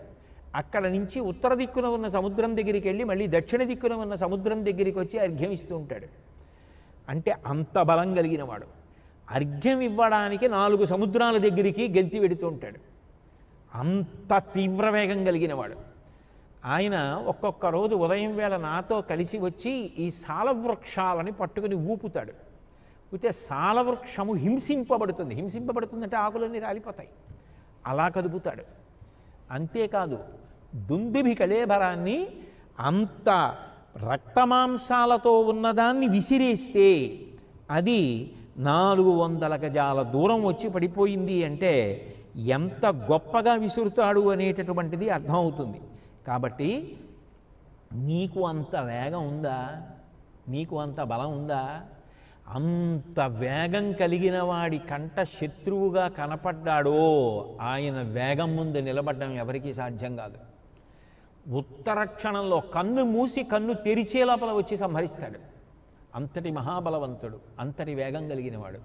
అక్కడ నుంచి ఉత్తర దిక్కున ఉన్న సముద్రం దగ్గరికి వెళ్ళి మళ్ళీ దక్షిణ దిక్కున ఉన్న సముద్రం దగ్గరికి వచ్చి అర్ఘ్యం ఇస్తూ ఉంటాడు. అంటే అంత బలం కలిగిన వాడు. అర్ఘ్యం ఇవ్వడానికి 4 సముద్రాల దగ్గరికి గెంతి వెడుతూ ఉంటాడు. అంత తీవ్ర వేగం కలిగిన వాడు. ఆయన ఒక్కొక్క రోజు ఉదయం వేళ నాతో కలిసి వచ్చి ఈ సాలవృక్షాలని పట్టుకుని ఊపుతాడు. అయితే సాలవృక్షము హింసింపబడుతుంది. హింసింపబడుతుందంటే ఆకులన్నీ రాలిపోతాయి. అలా కదుపుతాడు. అంతేకాదు దుందుభి కళేబరాన్ని అంత రక్తమాంసాలతో ఉన్నదాన్ని విసిరేస్తే అది 400 గజాల దూరం వచ్చి పడిపోయింది అంటే ఎంత గొప్పగా విసురుతాడు అనేటటువంటిది అర్థమవుతుంది. కాబట్టి నీకు అంత వేగం ఉందా? నీకు అంత బలం ఉందా? అంత వేగం కలిగిన వాడి కంట శత్రువుగా కనపడ్డాడో ఆయన వేగం ముందు నిలబడడం ఎవరికీ సాధ్యం కాదు. ఉత్తర క్షణంలో కన్ను మూసి కన్ను తెరిచే లోపల వచ్చి సంహరిస్తాడు. అంతటి మహాబలవంతుడు, అంతటి వేగం కలిగినవాడు.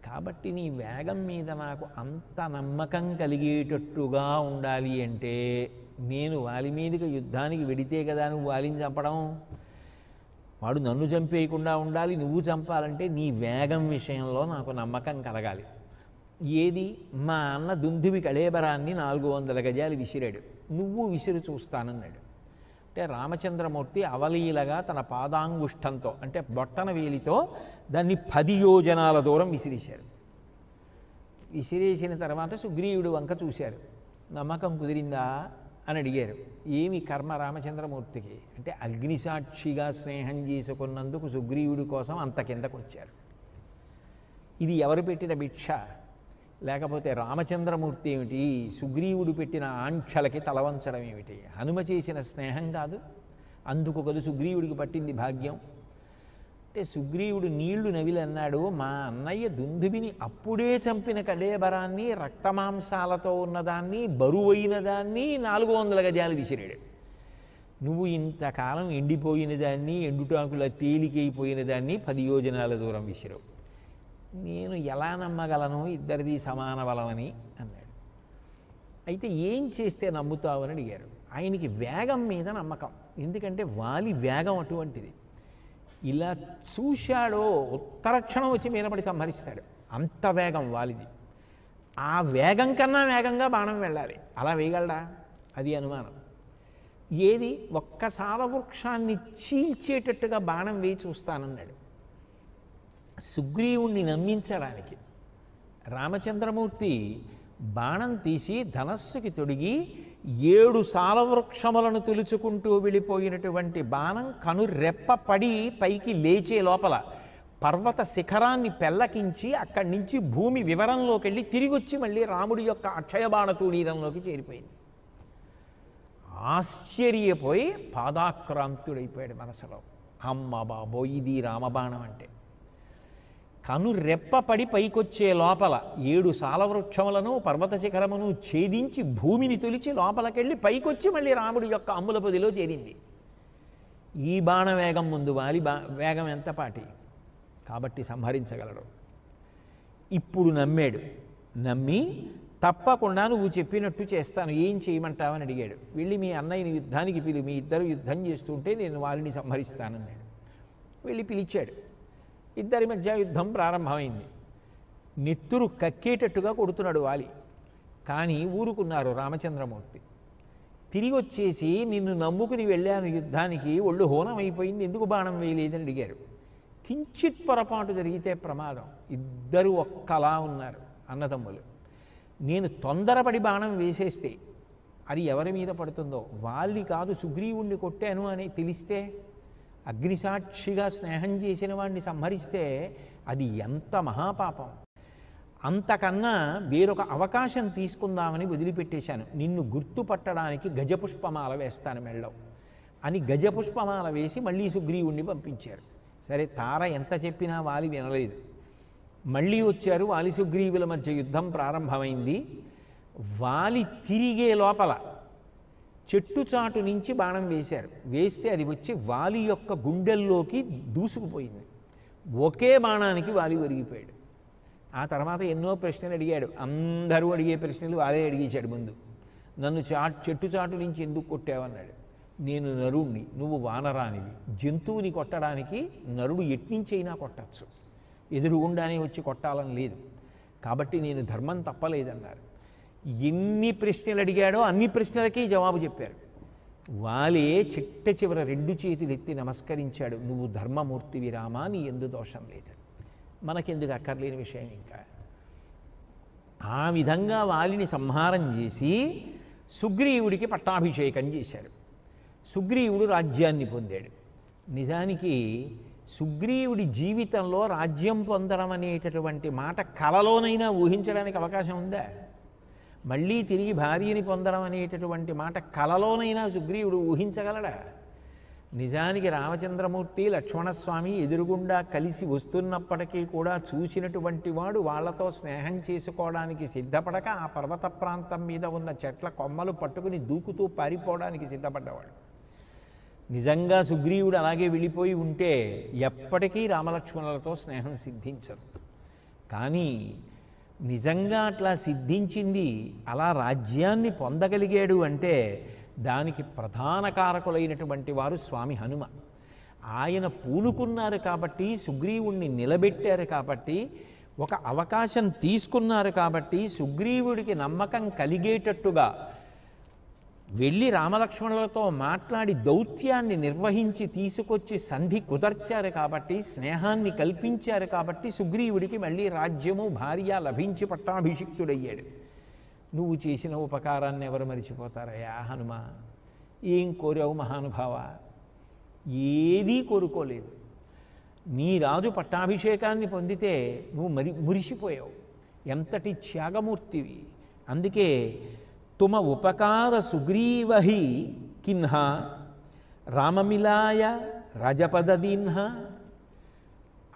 కాబట్టి నీ వేగం మీద నాకు అంత నమ్మకం కలిగేటట్టుగా ఉండాలి అంటే నేను వాలి మీదకి యుద్ధానికి వెడితే కదా నువ్వు వాలిని చంపడం. వాడు నన్ను చంపేయకుండా ఉండాలి, నువ్వు చంపాలంటే నీ వేగం విషయంలో నాకు నమ్మకం కలగాలి. ఏది? మా అన్న దుందుబి కళేబరాన్ని 400 గజాలు విసిరాడు, నువ్వు విసిరి చూస్తానన్నాడు. అంటే రామచంద్రమూర్తి అవలీలగా తన పాదాంగుష్టంతో అంటే బొట్టన వేలితో దాన్ని 10 యోజనాల దూరం విసిరేశారు. విసిరేసిన తర్వాత సుగ్రీవుడు వంక చూశారు. నమ్మకం కుదిరిందా అని అడిగారు. ఏమి కర్మ రామచంద్రమూర్తికి అంటే అగ్నిసాక్షిగా స్నేహం చేసుకున్నందుకు సుగ్రీవుడి కోసం అంత కిందకు వచ్చారు. ఇది ఎవరు పెట్టిన భిక్ష? లేకపోతే రామచంద్రమూర్తి ఏమిటి సుగ్రీవుడు పెట్టిన ఆంక్షలకి తలవంచడం ఏమిటి? హనుమ చేసిన స్నేహం కాదు. అందుకు కదా సుగ్రీవుడికి పట్టింది భాగ్యం. అంటే సుగ్రీవుడు నీళ్లు నవిలి అన్నాడు, మా అన్నయ్య దుందుబిని అప్పుడే చంపిన కళేబరాన్ని, రక్తమాంసాలతో ఉన్నదాన్ని, బరువైన దాన్ని 400 గజాలు విసిరాడు. నువ్వు ఇంతకాలం ఎండిపోయిన దాన్ని, ఎండుటాకుల తేలికైపోయిన దాన్ని 10 యోజనాల దూరం విసిరావు. నేను ఎలా నమ్మగలను ఇద్దరిది సమాన బలమని అన్నాడు. అయితే ఏం చేస్తే నమ్ముతావని అడిగారు. ఆయనకి వేగం మీద నమ్మకం. ఎందుకంటే వాలి వేగం అటువంటిది. ఇలా చూశాడో ఉత్తర క్షణం వచ్చి మీదపడి సంహరిస్తాడు. అంత వేగం వాలిది. ఆ వేగం కన్నా వేగంగా బాణం వెళ్ళాలి. అలా వేయగలడా? అది అనుమానం. ఏది? ఒక్క సాలవృక్షాన్ని చీల్చేటట్టుగా బాణం వేయి చూస్తానన్నాడు. సుగ్రీవుణ్ణి నమ్మించడానికి రామచంద్రమూర్తి బాణం తీసి ధనస్సుకి తొడిగి 7 సాలవృక్షములను తులుచుకుంటూ వెళ్ళిపోయినటువంటి బాణం కనురెప్ప పడి పైకి లేచే లోపల పర్వత శిఖరాన్ని పెల్లకించి అక్కడి నుంచి భూమి వివరంలోకి వెళ్ళి తిరిగి వచ్చి మళ్ళీ రాముడి యొక్క అక్షయబాణ తూణీరంలోకి చేరిపోయింది. ఆశ్చర్యపోయి పాదాక్రాంతుడైపోయాడు మనసులో. అమ్మ బాబో, ఇది రామబాణం అంటే. కనురెప్పపడి పైకొచ్చే లోపల 7 సాలవృక్షములను పర్వత శిఖరమును ఛేదించి భూమిని తొలిచి లోపలికెళ్ళి పైకొచ్చి మళ్ళీ రాముడి యొక్క అమ్ముల పొదిలో చేరింది. ఈ బాణవేగం ముందు వాలి వేగం ఎంత పాటి? కాబట్టి సంహరించగలడు. ఇప్పుడు నమ్మాడు. నమ్మి తప్పకుండా నువ్వు చెప్పినట్టు చేస్తాను, ఏం చేయమంటావని అడిగాడు. వెళ్ళి మీ అన్నయ్యని యుద్ధానికి పిలు, మీ ఇద్దరు యుద్ధం చేస్తుంటే నేను వారిని సంహరిస్తానన్నాడు. వెళ్ళి పిలిచాడు. ఇద్దరి మధ్య యుద్ధం ప్రారంభమైంది. నెత్తురు కక్కేటట్టుగా కొడుతున్నాడు వాలి. కానీ ఊరుకున్నారు రామచంద్రమూర్తి. తిరిగి వచ్చేసి నిన్ను నమ్ముకుని వెళ్ళాను యుద్ధానికి, ఒళ్ళు హోనం అయిపోయింది, ఎందుకు బాణం వేయలేదని అడిగారు. కించిత్ పొరపాటు జరిగితే ప్రమాదం. ఇద్దరు ఒక్కలా ఉన్నారు అన్నదమ్ములు. నేను తొందరపడి బాణం వేసేస్తే అది ఎవరి మీద పడుతుందో, వాళ్ళని కాదు సుగ్రీవుణ్ణి కొట్టాను అని తెలిస్తే, అగ్నిసాక్షిగా స్నేహం చేసిన వాడిని సంహరిస్తే అది ఎంత మహాపాపం. అంతకన్నా వేరొక అవకాశం తీసుకుందామని వదిలిపెట్టేశాను. నిన్ను గుర్తుపట్టడానికి గజపుష్పమాల వేస్తాను మెళ్ళో అని గజపుష్పమాల వేసి మళ్ళీ సుగ్రీవుణ్ణి పంపించారు. సరే, తార ఎంత చెప్పినా వాలి వినలేదు. మళ్ళీ వచ్చారు. వాలి సుగ్రీవుల మధ్య యుద్ధం ప్రారంభమైంది. వాలి తిరిగే లోపల చెట్టు చాటు నుంచి బాణం వేశారు. వేస్తే అది వచ్చి వాలి యొక్క గుండెల్లోకి దూసుకుపోయింది. ఒకే బాణానికి వాలి ఒరిగిపోయాడు. ఆ తర్వాత ఎన్నో ప్రశ్నలు అడిగాడు. అందరూ అడిగే ప్రశ్నలు వాలే అడిగేశాడు ముందు. నన్ను చెట్టు చాటు నుంచి ఎందుకు కొట్టావన్నాడు. నేను నరుణ్ణి, నువ్వు వానరానివి. జంతువుని కొట్టడానికి నరుడు ఎట్నుంచైనా కొట్టచ్చు, ఎదురుగుండానే వచ్చి కొట్టాలని లేదు. కాబట్టి నేను ధర్మం తప్పలేదన్నారు. ఎన్ని ప్రశ్నలు అడిగాడో అన్ని ప్రశ్నలకి జవాబు చెప్పారు. వాలే చిట్ట చివర 2 చేతులు ఎత్తి నమస్కరించాడు. నువ్వు ధర్మమూర్తివి రామా, నీ ఎందు దోషం లేదు. మనకెందుకు అక్కర్లేని విషయం ఇంకా. ఆ విధంగా వాలిని సంహారం చేసి సుగ్రీవుడికి పట్టాభిషేకం చేశారు. సుగ్రీవుడు రాజ్యాన్ని పొందాడు. నిజానికి సుగ్రీవుడి జీవితంలో రాజ్యం పొందడం అనేటటువంటి మాట కలలోనైనా ఊహించడానికి అవకాశం ఉందా? మళ్ళీ తిరిగి భార్యని పొందడం అనేటటువంటి మాట కలలోనైనా సుగ్రీవుడు ఊహించగలడా? నిజానికి రామచంద్రమూర్తి లక్ష్మణస్వామి ఎదురుగుండా కలిసి వస్తున్నప్పటికీ కూడా చూసినటువంటి వాడు వాళ్లతో స్నేహం చేసుకోవడానికి సిద్ధపడక ఆ పర్వత ప్రాంతం మీద ఉన్న చెట్ల కొమ్మలు పట్టుకుని దూకుతూ పారిపోవడానికి సిద్ధపడ్డవాడు. నిజంగా సుగ్రీవుడు అలాగే వెళ్ళిపోయి ఉంటే ఎప్పటికీ రామలక్ష్మణులతో స్నేహం సిద్ధించదు. కానీ నిజంగా అట్లా సిద్ధించింది, అలా రాజ్యాన్ని పొందగలిగాడు అంటే దానికి ప్రధాన కారకులైనటువంటి వారు స్వామి హనుమ. ఆయన పూనుకున్నారు కాబట్టి, సుగ్రీవుణ్ణి నిలబెట్టారు కాబట్టి, ఒక అవకాశం తీసుకున్నారు కాబట్టి, సుగ్రీవుడికి నమ్మకం కలిగేటట్టుగా వెళ్ళి రామలక్ష్మణులతో మాట్లాడి దౌత్యాన్ని నిర్వహించి తీసుకొచ్చి సంధి కుదర్చారు కాబట్టి, స్నేహాన్ని కల్పించారు కాబట్టి సుగ్రీవుడికి మళ్ళీ రాజ్యము భార్య లభించి పట్టాభిషిక్తుడయ్యాడు. నువ్వు చేసిన ఉపకారాన్ని ఎవరు మరిచిపోతారయ్యా హనుమ? ఏం కోరావు మహానుభావ? ఏదీ కోరుకోలేదు. నీ రాజు పట్టాభిషేకాన్ని పొందితే నువ్వు మురిసిపోయావు. ఎంతటి త్యాగమూర్తివి. అందుకే తుమ ఉపకార సుగ్రీవహి కిన్హ రామమిలాయ రజపదదీన్హ.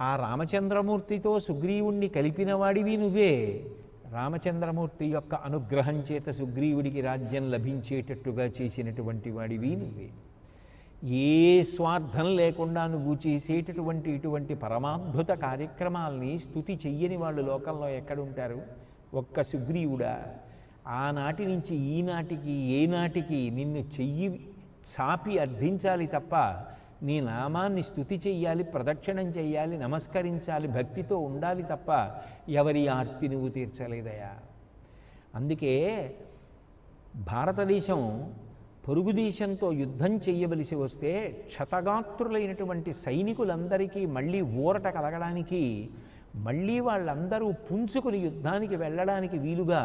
ఆ రామచంద్రమూర్తితో సుగ్రీవుణ్ణి కలిపినవాడివి నువ్వే. రామచంద్రమూర్తి యొక్క అనుగ్రహం చేత సుగ్రీవుడికి రాజ్యం లభించేటట్టుగా చేసినటువంటి వాడివి నువ్వే. ఏ స్వార్థం లేకుండా నువ్వు చేసేటటువంటి ఇటువంటి పరమాద్భుత కార్యక్రమాల్ని స్తుతి చెయ్యని వాళ్ళు లోకంలో ఎక్కడుంటారు? ఒక్క సుగ్రీవుడా? ఆనాటి నుంచి ఈనాటికి ఏనాటికి నిన్ను చెయ్యి చాపి అర్థించాలి తప్ప, నీ నామాన్ని స్తుతి చెయ్యాలి, ప్రదక్షిణం చెయ్యాలి, నమస్కరించాలి, భక్తితో ఉండాలి తప్ప ఎవరి ఆర్తి నువ్వు తీర్చలేదయా. అందుకే భారతదేశం పొరుగు దేశంతో యుద్ధం చెయ్యవలసి వస్తే క్షతగాత్రులైనటువంటి సైనికులందరికీ మళ్ళీ ఊరట కలగడానికి, మళ్ళీ వాళ్ళందరూ పుంజుకుని యుద్ధానికి వెళ్ళడానికి వీలుగా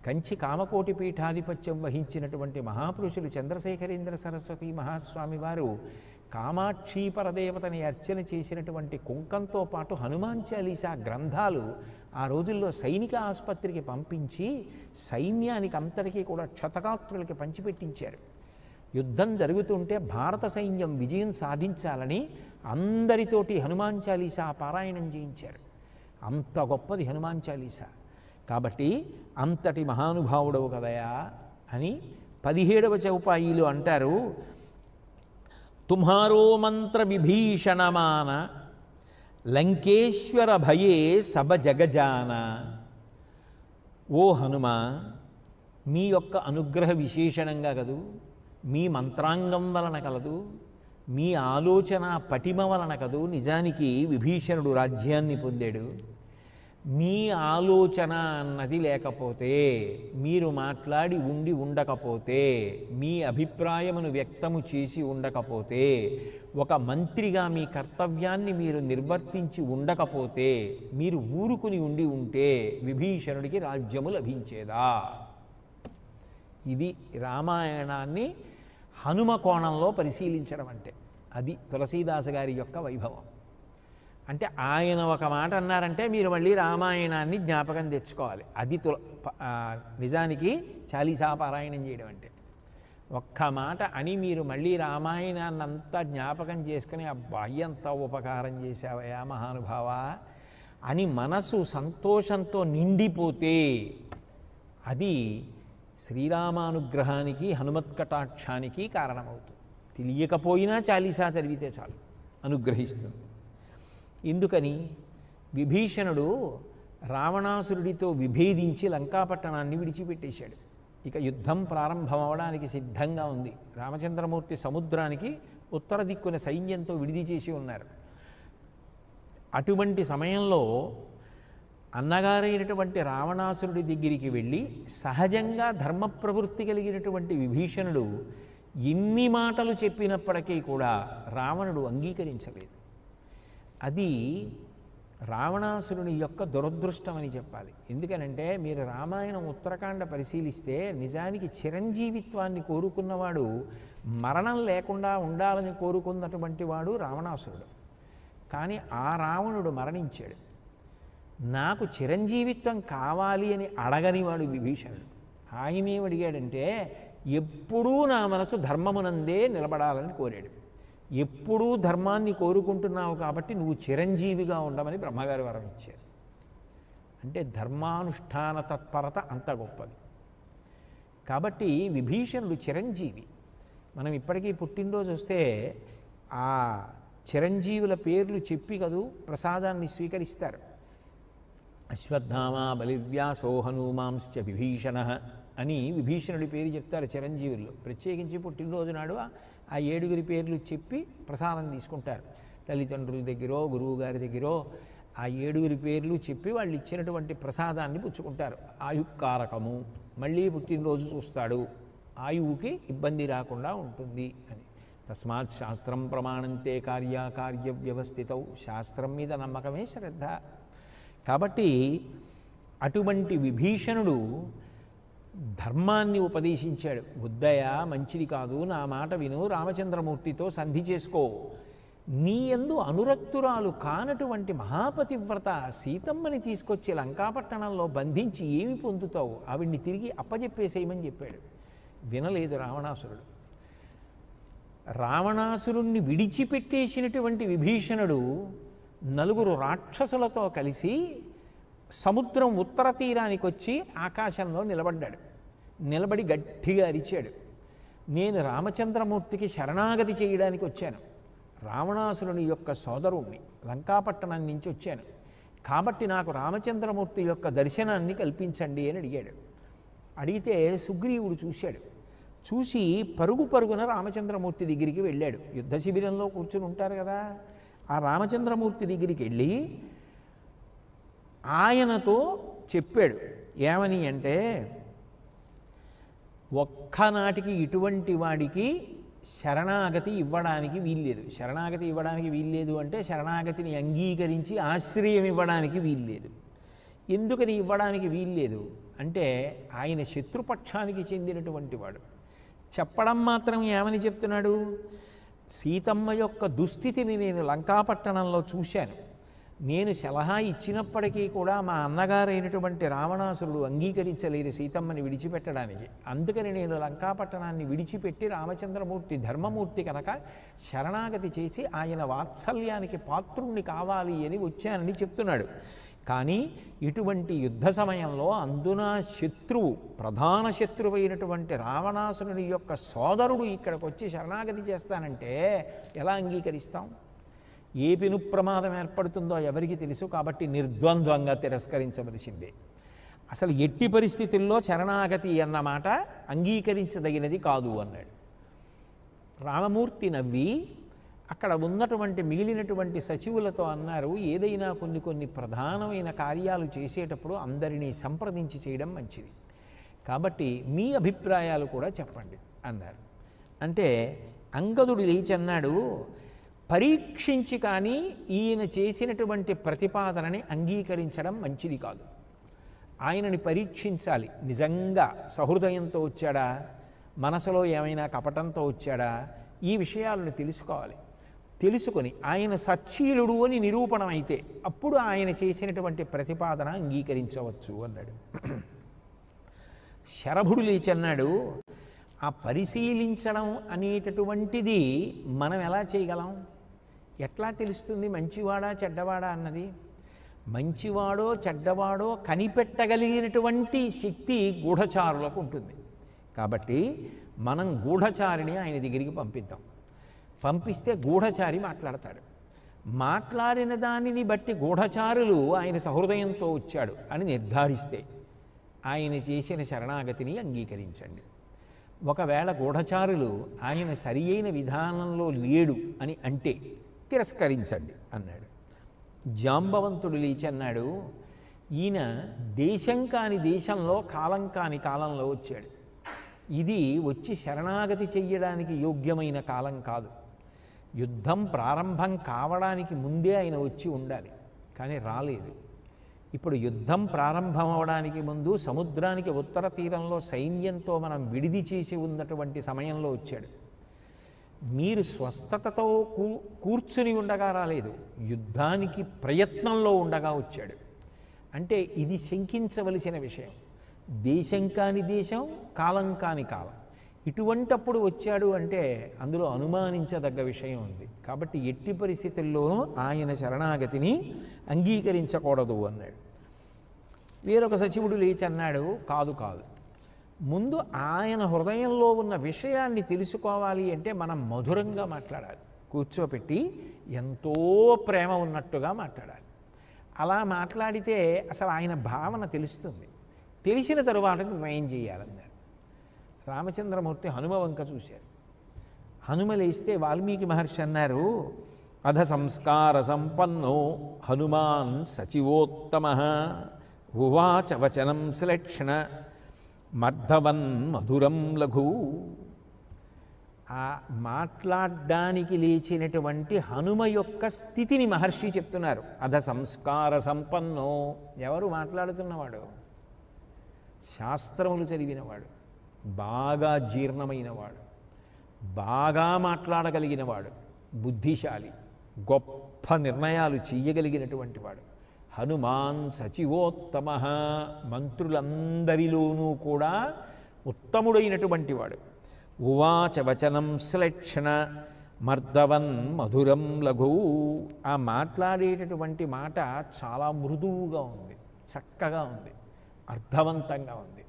కంచి కామకోటి పీఠాధిపత్యం వహించినటువంటి మహాపురుషులు చంద్రశేఖరేంద్ర సరస్వతి మహాస్వామి వారు కామాక్షి పరదేవతని అర్చన చేసినటువంటి కుంకంతో పాటు హనుమాన్ చాలీసా గ్రంథాలు ఆ రోజుల్లో సైనిక ఆసుపత్రికి పంపించి సైన్యానికి అంతటికీ కూడా క్షతగాత్రులకి పంచిపెట్టించారు. యుద్ధం జరుగుతుంటే భారత సైన్యం విజయం సాధించాలని అందరితోటి హనుమాన్ చాలీసా పారాయణం చేయించారు. అంత గొప్పది హనుమాన్ చాలీసా. కాబట్టి అంతటి మహానుభావుడవు కదయా అని 17వ చౌపాయిలో అంటారు. తుమ్హారో మంత్ర విభీషణమాన లంకేశ్వర భయే సబ జగజాన. ఓ హనుమ, మీ యొక్క అనుగ్రహ విశేషణంగా కదూ, మీ మంత్రాంగం వలన కలదు, మీ ఆలోచన పటిమ వలన కదూ నిజానికి విభీషణుడు రాజ్యాన్ని పొందాడు. మీ ఆలోచన అన్నది లేకపోతే, మీరు మాట్లాడి ఉండి ఉండకపోతే, మీ అభిప్రాయమును వ్యక్తము చేసి ఉండకపోతే, ఒక మంత్రిగా మీ కర్తవ్యాన్ని మీరు నిర్వర్తించి ఉండకపోతే, మీరు ఊరుకుని ఉండి ఉంటే విభీషణుడికి రాజ్యము లభించేదా? ఇది రామాయణాన్ని హనుమ కోణంలో పరిశీలించడం అంటే. అది తులసీదాసు గారి యొక్క వైభవం. అంటే ఆయన ఒక మాట అన్నారంటే మీరు మళ్ళీ రామాయణాన్ని జ్ఞాపకం తెచ్చుకోవాలి. అది నిజానికి చాలీసా పారాయణం చేయడం అంటే. ఒక్క మాట అని మీరు మళ్ళీ రామాయణాన్ని అంతా జ్ఞాపకం చేసుకుని అబ్బా ఎంత ఉపకారం చేశావయా మహానుభావా అని మనసు సంతోషంతో నిండిపోతే అది శ్రీరామానుగ్రహానికి హనుమత్కటాక్షానికి కారణమవుతుంది. తెలియకపోయినా చాలీసా చదివితే చాలు, అనుగ్రహిస్తుంది. ఎందుకని? విభీషణుడు రావణాసురుడితో విభేదించి లంకాపట్టణాన్ని విడిచిపెట్టేశాడు. ఇక యుద్ధం ప్రారంభమవడానికి సిద్ధంగా ఉంది. రామచంద్రమూర్తి సముద్రానికి ఉత్తర దిక్కున సైన్యంతో విడిది చేసి ఉన్నారు. అటువంటి సమయంలో అన్నగారైనటువంటి రావణాసురుడి దగ్గరికి వెళ్ళి సహజంగా ధర్మ ప్రవృత్తి కలిగినటువంటి విభీషణుడు ఎన్ని మాటలు చెప్పినప్పటికీ కూడా రావణుడు అంగీకరించలేదు. అది రావణాసురుని యొక్క దురదృష్టం అని చెప్పాలి. ఎందుకనంటే మీరు రామాయణం ఉత్తరకాండ పరిశీలిస్తే నిజానికి చిరంజీవిత్వాన్ని కోరుకున్నవాడు, మరణం లేకుండా ఉండాలని కోరుకున్నటువంటి వాడు రావణాసురుడు. కానీ ఆ రావణుడు మరణించాడు. నాకు చిరంజీవిత్వం కావాలి అని అడగనివాడు విభీషణుడు. ఆయనేమడిగాడంటే ఎప్పుడూ నా మనసు ధర్మమునందే నిలబడాలని కోరాడు. ఎప్పుడూ ధర్మాన్ని కోరుకుంటున్నావు కాబట్టి నువ్వు చిరంజీవిగా ఉండమని బ్రహ్మగారు వరం ఇచ్చారు. అంటే ధర్మానుష్ఠాన తత్పరత అంత గొప్పది. కాబట్టి విభీషణుడు చిరంజీవి. మనం ఇప్పటికీ పుట్టినరోజు వస్తే ఆ చిరంజీవుల పేర్లు చెప్పి కదూ ప్రసాదాన్ని స్వీకరిస్తారు. అశ్వత్థామ బలివ్యాసో హనుమాంశ్చ విభీషణ అని విభీషణుడి పేరు చెప్తారు చిరంజీవుల్లో. ప్రత్యేకించి పుట్టినరోజు నాడు ఆ 7 పేర్లు చెప్పి ప్రసాదం తీసుకుంటారు. తల్లిదండ్రుల దగ్గరో గురువు గారి దగ్గరో ఆ 7 పేర్లు చెప్పి వాళ్ళు ఇచ్చినటువంటి ప్రసాదాన్ని పుచ్చుకుంటారు. ఆయుక్కారకము, మళ్ళీ పుట్టినరోజు చూస్తాడు, ఆయువుకి ఇబ్బంది రాకుండా ఉంటుంది అని. తస్మాత్ శాస్త్రం ప్రమాణంతే కార్యాకార్య వ్యవస్థితౌ. శాస్త్రం మీద నమ్మకమే శ్రద్ధ. కాబట్టి అటువంటి విభీషణుడు ధర్మాన్ని ఉపదేశించాడు. బుద్ధయ్య మంచిది కాదు, నా మాట విను, రామచంద్రమూర్తితో సంధి చేసుకో. నీ యందు అనురక్తురాలు కానటువంటి మహాపతివ్రత సీతమ్మని తీసుకొచ్చి లంకాపట్టణంలో బంధించి ఏమి పొందుతావు? ఆవిడ్ని తిరిగి అప్పజెప్పేసేయమని చెప్పాడు. వినలేదు రావణాసురుడు. రావణాసురుణ్ణి విడిచిపెట్టేసినటువంటి విభీషణుడు 4 రాక్షసులతో కలిసి సముద్రం ఉత్తర తీరానికి వచ్చి ఆకాశంలో నిలబడ్డాడు. నిలబడి గట్టిగా అరిచాడు, నేను రామచంద్రమూర్తికి శరణాగతి చేయడానికి వచ్చాను. రావణాసురుని యొక్క సోదరుణ్ణి, లంకాపట్టణం నుంచి వచ్చాను. కాబట్టి నాకు రామచంద్రమూర్తి యొక్క దర్శనాన్ని కల్పించండి అని అడిగాడు. అడిగితే సుగ్రీవుడు చూశాడు. చూసి పరుగు పరుగున రామచంద్రమూర్తి దగ్గరికి వెళ్ళాడు. యుద్ధ శిబిరంలో కూర్చుని ఉంటారు కదా, ఆ రామచంద్రమూర్తి దగ్గరికి వెళ్ళి ఆయనతో చెప్పాడు. ఏమని అంటే, ఒక్కనాటికి ఇటువంటి వాడికి శరణాగతి ఇవ్వడానికి వీల్లేదు. శరణాగతి ఇవ్వడానికి వీల్లేదు అంటే శరణాగతిని అంగీకరించి ఆశ్రయం ఇవ్వడానికి వీల్లేదు. ఎందుకని ఇవ్వడానికి వీల్లేదు అంటే ఆయన శత్రుపక్షానికి చెందినటువంటి వాడు. చెప్పడం మాత్రం ఏమని చెప్తున్నాడు? సీతమ్మ యొక్క దుస్థితిని నేను లంకాపట్టణంలో చూశాను. నేను సలహా ఇచ్చినప్పటికీ కూడా మా అన్నగారైనటువంటి రావణాసురుడు అంగీకరించలేదు సీతమ్మని విడిచిపెట్టడానికి. అందుకని నేను లంకాపట్టణాన్ని విడిచిపెట్టి రామచంద్రమూర్తి ధర్మమూర్తి కనుక శరణాగతి చేసి ఆయన వాత్సల్యానికి పాత్రుణ్ణి కావాలి అని వచ్చానని చెప్తున్నాడు. కానీ ఇటువంటి యుద్ధ సమయంలో అందున శత్రువు, ప్రధాన శత్రువు అయినటువంటి రావణాసురుడి యొక్క సోదరుడు ఇక్కడికి వచ్చి శరణాగతి చేస్తానంటే ఎలా అంగీకరిస్తాం? ఏ పెను ప్రమాదం ఏర్పడుతుందో ఎవరికి తెలుసు. కాబట్టి నిర్ద్వంద్వంగా తిరస్కరించవలసిందే. అసలు ఎట్టి పరిస్థితుల్లో శరణాగతి అన్న మాట అంగీకరించదగినది కాదు అన్నాడు. రామమూర్తి నవ్వి అక్కడ ఉన్నటువంటి మిగిలినటువంటి సచివులతో అన్నారు, ఏదైనా కొన్ని ప్రధానమైన కార్యాలు చేసేటప్పుడు అందరినీ సంప్రదించి చేయడం మంచిది. కాబట్టి మీ అభిప్రాయాలు కూడా చెప్పండి అన్నారు. అంటే అంగదుడు లేచన్నాడు, పరీక్షించి కానీ ఈయన చేసినటువంటి ప్రతిపాదనని అంగీకరించడం మంచిది కాదు. ఆయనని పరీక్షించాలి. నిజంగా సహృదయంతో వచ్చాడా, మనసులో ఏమైనా కపటంతో వచ్చాడా, ఈ విషయాలను తెలుసుకోవాలి. తెలుసుకొని ఆయన సచ్చీలుడు అని నిరూపణం అయితే అప్పుడు ఆయన చేసినటువంటి ప్రతిపాదన అంగీకరించవచ్చు అన్నాడు. శరభుడు లేచన్నాడు, ఆ పరిశీలించడం అనేటటువంటిది మనం ఎలా చేయగలం? ఎట్లా తెలుస్తుంది మంచివాడా చెడ్డవాడా అన్నది? మంచివాడో చెడ్డవాడో కనిపెట్టగలిగినటువంటి శక్తి గూఢచారులకు ఉంటుంది. కాబట్టి మనం గూఢచారిని ఆయన దగ్గరికి పంపిద్దాం. పంపిస్తే గూఢచారి మాట్లాడతాడు. మాట్లాడిన దానిని బట్టి గూఢచారులు ఆయన సహృదయంతో వచ్చాడు అని నిర్ధారిస్తే ఆయన చేసిన శరణాగతిని అంగీకరించండి. ఒకవేళ గూఢచారులు ఆయన సరి అయిన విధానంలో లేడు అని అంటే తిరస్కరించండి అన్నాడు. జాంబవంతుడు లేచన్నాడు, ఈయన దేశం కాని దేశంలో, కాలం కాని కాలంలో వచ్చాడు. ఇది వచ్చి శరణాగతి చెయ్యడానికి యోగ్యమైన కాలం కాదు. యుద్ధం ప్రారంభం కావడానికి ముందే ఆయన వచ్చి ఉండాలి, కానీ రాలేదు. ఇప్పుడు యుద్ధం ప్రారంభం అవడానికి ముందు సముద్రానికి ఉత్తర తీరంలో సైన్యంతో మనం విడిది చేసి ఉన్నటువంటి సమయంలో వచ్చాడు. మీరు స్వస్థతతో కూర్చుని ఉండగా రాలేదు, యుద్ధానికి ప్రయత్నంలో ఉండగా వచ్చాడు. అంటే ఇది శంకించవలసిన విషయం. దేశం కాని దేశం, కాలం కాని కాలం, ఇటువంటప్పుడు వచ్చాడు అంటే అందులో అనుమానించదగ్గ విషయం ఉంది. కాబట్టి ఎట్టి పరిస్థితుల్లోనూ ఆయన శరణాగతిని అంగీకరించకూడదు అన్నాడు. వేరొక సచివుడు లేచి అన్నాడు, కాదు కాదు, ముందు ఆయన హృదయంలో ఉన్న విషయాన్ని తెలుసుకోవాలి అంటే మనం మధురంగా మాట్లాడాలి. కూర్చోపెట్టి ఎంతో ప్రేమ ఉన్నట్టుగా మాట్లాడాలి. అలా మాట్లాడితే అసలు ఆయన భావన తెలుస్తుంది. తెలిసిన తరువాత నిర్ణయం చేయాలన్నారు. రామచంద్రమూర్తి హనుమ వంక చూశారు. హనుమ లేస్తే వాల్మీకి మహర్షి అన్నారు, అధ సంస్కార సంపన్నో హనుమాన్ సచివోత్తమ ఉవాచ వచనం శ్లేక్షణ మర్ధవన్ మధురం లఘు. ఆ మాట్లాడడానికి లేచినటువంటి హనుమ యొక్క స్థితిని మహర్షి చెప్తున్నారు. అధ సంస్కార సంపన్నో, ఎవరు మాట్లాడుతున్నవాడు? శాస్త్రములు చదివినవాడు, బాగా జీర్ణమైనవాడు, బాగా మాట్లాడగలిగినవాడు, బుద్ధిశాలి, గొప్ప నిర్ణయాలు చెయ్యగలిగినటువంటి వాడు. హనుమాన్ సచివోత్తమ, మంత్రులందరిలోనూ కూడా ఉత్తముడైనటువంటి వాడు. ఉవాచ వచనం శ్లేక్షణ మర్దవన్ మధురం లఘు. ఆ మాట్లాడేటటువంటి మాట చాలా మృదువుగా ఉంది, చక్కగా ఉంది, అర్థవంతంగా ఉంది.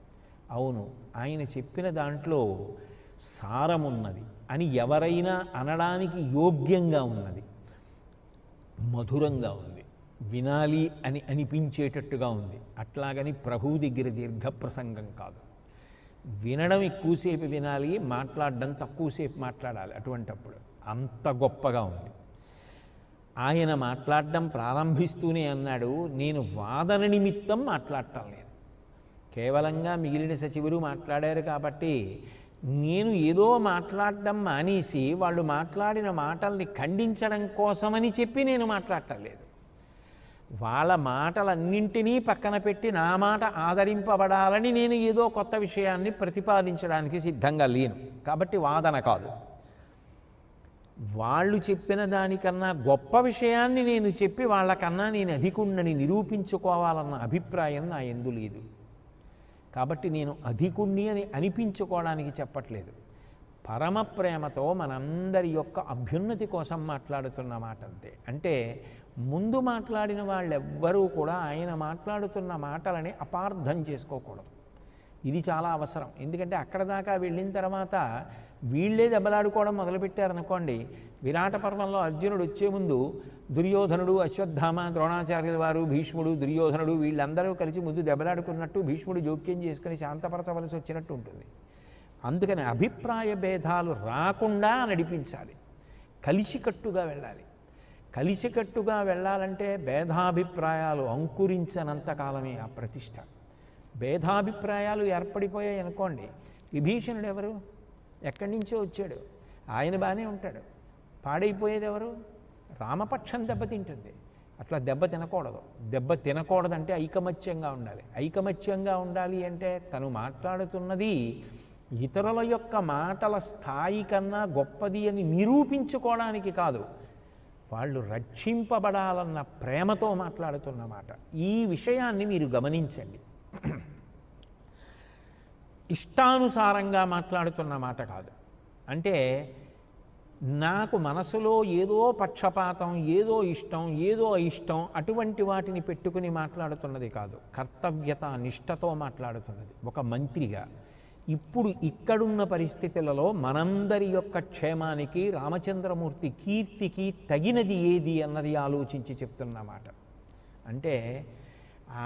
అవును, ఆయన చెప్పిన దాంట్లో సారమున్నది అని ఎవరైనా అనడానికి యోగ్యంగా ఉన్నది, మధురంగా ఉంది, వినాలి అని అనిపించేటట్టుగా ఉంది. అట్లాగని ప్రభువు దగ్గర దీర్ఘ ప్రసంగం కాదు. వినడం ఎక్కువసేపు వినాలి, మాట్లాడడం తక్కువసేపు మాట్లాడాలి. అటువంటప్పుడు అంత గొప్పగా ఉంది. ఆయన మాట్లాడడం ప్రారంభిస్తూనే అన్నాడు, నేను వాదన నిమిత్తం మాట్లాడటం లేదు. కేవలంగా మిగిలిన సచివులు మాట్లాడారు కాబట్టి నేను ఏదో మాట్లాడడం మానేసి వాళ్ళు మాట్లాడిన మాటల్ని ఖండించడం కోసమని చెప్పి నేను మాట్లాడటం లేదు. వాళ్ళ మాటలన్నింటినీ పక్కన పెట్టి నా మాట ఆదరింపబడాలని నేను ఏదో కొత్త విషయాన్ని ప్రతిపాదించడానికి సిద్ధంగా లేను. కాబట్టి వాదన కాదు. వాళ్ళు చెప్పిన దానికన్నా గొప్ప విషయాన్ని నేను చెప్పి వాళ్ళకన్నా నేను అధికుణ్ణని నిరూపించుకోవాలన్న అభిప్రాయం నా యందు లేదు. కాబట్టి నేను అధికుణ్ణి అని అనిపించుకోవడానికి చెప్పట్లేదు. పరమ ప్రేమతో మనందరి యొక్క అభ్యున్నతి కోసం మాట్లాడుతున్న మాట అంతే. అంటే ముందు మాట్లాడిన వాళ్ళెవ్వరూ కూడా ఆయన మాట్లాడుతున్న మాటలని అపార్థం చేసుకోకూడదు. ఇది చాలా అవసరం. ఎందుకంటే అక్కడ దాకా వెళ్ళిన తర్వాత వీళ్ళే దెబ్బలాడుకోవడం మొదలుపెట్టారనుకోండి. విరాట పర్వంలో అర్జునుడు వచ్చే ముందు దుర్యోధనుడు, అశ్వత్థామ, ద్రోణాచార్యుల వారు, భీష్ముడు, దుర్యోధనుడు వీళ్ళందరూ కలిసి ముందు దెబ్బలాడుకున్నట్టు భీష్ముడు జోక్యం చేసుకుని శాంతపరచవలసి వచ్చినట్టు ఉంటుంది. అందుకని అభిప్రాయ భేదాలు రాకుండా నడిపించాలి, కలిసికట్టుగా వెళ్ళాలి. కలిసికట్టుగా వెళ్ళాలంటే భేదాభిప్రాయాలు అంకురించనంత కాలమే ఆ ప్రతిష్ట. భేదాభిప్రాయాలు ఏర్పడిపోయాయి అనుకోండి. విభీషణుడు ఎవరు? ఎక్కడి నుంచో వచ్చాడు, ఆయన బాగానే ఉంటాడు. పాడైపోయేది ఎవరు? రామపక్షం దెబ్బతింటుంది. అట్లా దెబ్బ తినకూడదు. దెబ్బ తినకూడదంటే ఐకమత్యంగా ఉండాలి. ఐకమత్యంగా ఉండాలి అంటే తను మాట్లాడుతున్నది ఇతరుల యొక్క మాటల స్థాయి కన్నా గొప్పది అని నిరూపించుకోవడానికి కాదు, వాళ్ళు రక్షింపబడాలన్న ప్రేమతో మాట్లాడుతున్న మాట. ఈ విషయాన్ని మీరు గమనించండి. ఇష్టానుసారంగా మాట్లాడుతున్న మాట కాదు. అంటే నాకు మనసులో ఏదో పక్షపాతం, ఏదో ఇష్టం, ఏదో అయిష్టం అటువంటి వాటిని పెట్టుకుని మాట్లాడుతున్నది కాదు. కర్తవ్యత, నిష్టతో మాట్లాడుతున్నది. ఒక మంత్రిగా ఇప్పుడు ఇక్కడున్న పరిస్థితులలో మనందరి యొక్క క్షేమానికి, రామచంద్రమూర్తి కీర్తికి తగినది ఏది అన్నది ఆలోచించి చెప్తున్నమాట. అంటే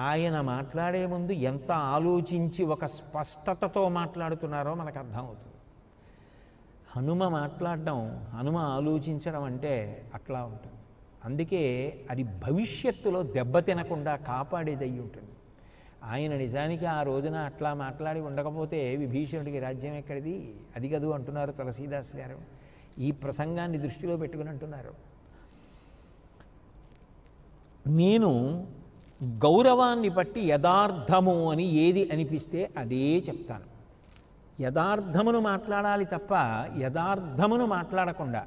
ఆయన మాట్లాడే ముందు ఎంత ఆలోచించి ఒక స్పష్టతతో మాట్లాడుతున్నారో మనకు అర్థమవుతుంది. హనుమ మాట్లాడడం, హనుమ ఆలోచించడం అంటే అట్లా ఉంటుంది. అందుకే అది భవిష్యత్తులో దెబ్బతినకుండా కాపాడేది అయి ఉంటుంది. ఆయన నిజానికి ఆ రోజున అట్లా మాట్లాడి ఉండకపోతే విభీషణుడికి రాజ్యం ఎక్కడిది? అది కదూ అంటున్నారు తులసీదాస్ గారు. ఈ ప్రసంగాన్ని దృష్టిలో పెట్టుకుని అంటున్నారు. నేను గౌరవాన్ని బట్టి యథార్థము అని ఏది అనిపిస్తే అదే చెప్తాను. యథార్థమును మాట్లాడాలి తప్ప యథార్థమును మాట్లాడకుండా